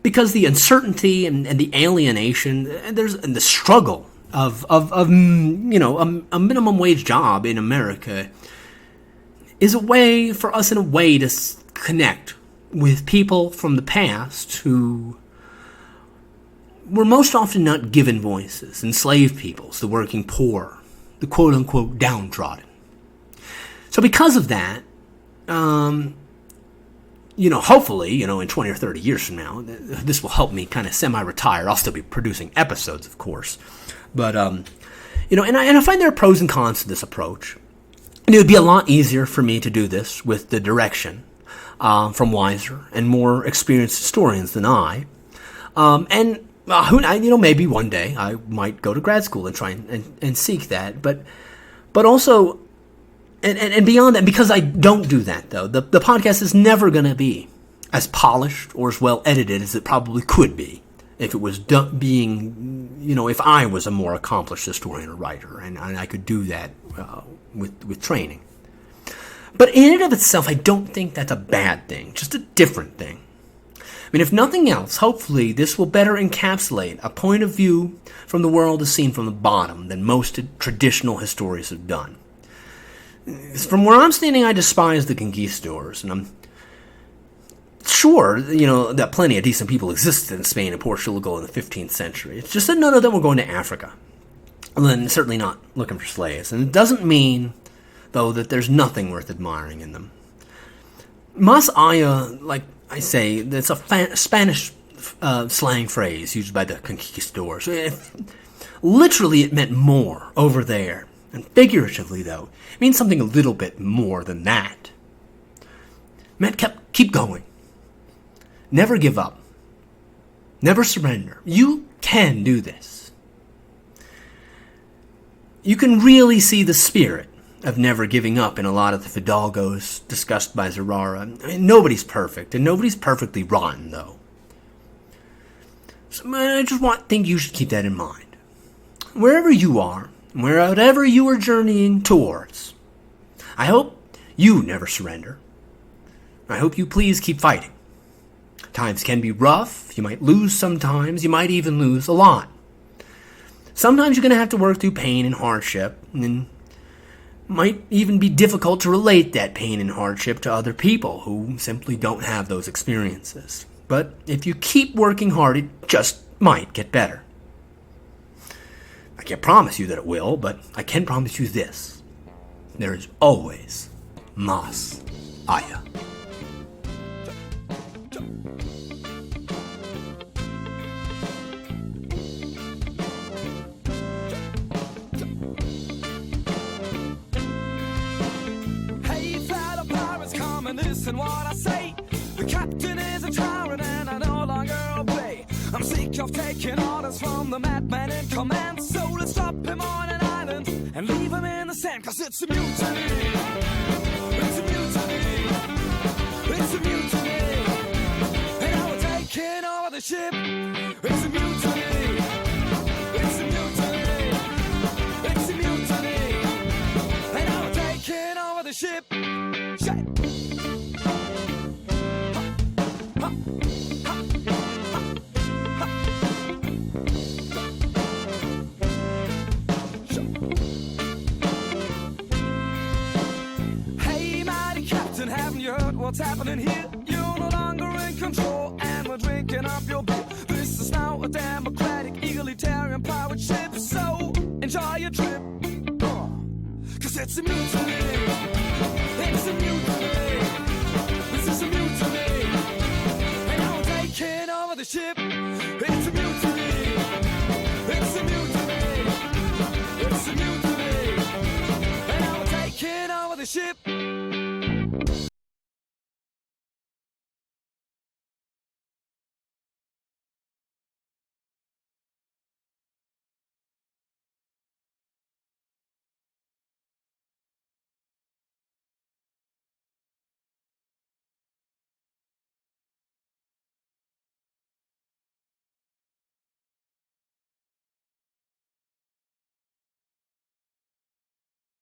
because the uncertainty and the alienation and the struggle of a minimum wage job in America is a way for us, in a way, to connect with people from the past who were most often not given voices, enslaved peoples, the working poor, the quote-unquote downtrodden. So because of that, hopefully, in 20 or 30 years from now, this will help me kind of semi-retire. I'll still be producing episodes, of course. But, and I find there are pros and cons to this approach. And it would be a lot easier for me to do this with the direction from wiser and more experienced historians than I. Maybe one day I might go to grad school and try and seek that. But also, and beyond that, because I don't do that, though, the podcast is never going to be as polished or as well edited as it probably could be if it was if I was a more accomplished historian or writer, and I could do that with training. But in and of itself, I don't think that's a bad thing, just a different thing. I mean, if nothing else, hopefully this will better encapsulate a point of view from the world as seen from the bottom than most traditional historians have done. From where I'm standing, I despise the conquistadors, and I'm sure, that plenty of decent people existed in Spain and Portugal in the 15th century. It's just that none of them were going to Africa, and then certainly not looking for slaves. And it doesn't mean, though, that there's nothing worth admiring in them. Mas allá, like I say, that's a Spanish slang phrase used by the conquistadors. Literally, it meant more over there. And figuratively, though, it means something a little bit more than that. It meant keep going. Never give up. Never surrender. You can do this. You can really see the spirit of never giving up in a lot of the Fidalgos discussed by Zurara. I mean, nobody's perfect, and nobody's perfectly rotten, though. So I just think you should keep that in mind. Wherever you are, whatever you are journeying towards, I hope you never surrender. I hope you please keep fighting. Times can be rough. You might lose sometimes. You might even lose a lot. Sometimes you're going to have to work through pain and hardship, and might even be difficult to relate that pain and hardship to other people who simply don't have those experiences. But if you keep working hard, it just might get better. I can't promise you that it will, but I can promise you this. There is always Mas allá. Listen what I say. The captain is a tyrant and I no longer obey. I'm sick of taking orders from the madman in command. So let's drop him on an island and leave him in the sand. Cause it's a mutiny. It's a mutiny. It's a mutiny. And now we're taking over the ship. It's a mutiny. It's a mutiny. It's a mutiny. And now we're taking over the ship. Shit. What's happening here? You're no longer in control, and we're drinking up your beer. This is now a democratic, egalitarian pirate ship. So enjoy your trip, cause it's a mutiny. It's a mutiny. This is a mutiny. And now we're taking over the ship. It's a mutiny. It's a mutiny. It's a mutiny. And now we're taking over the ship.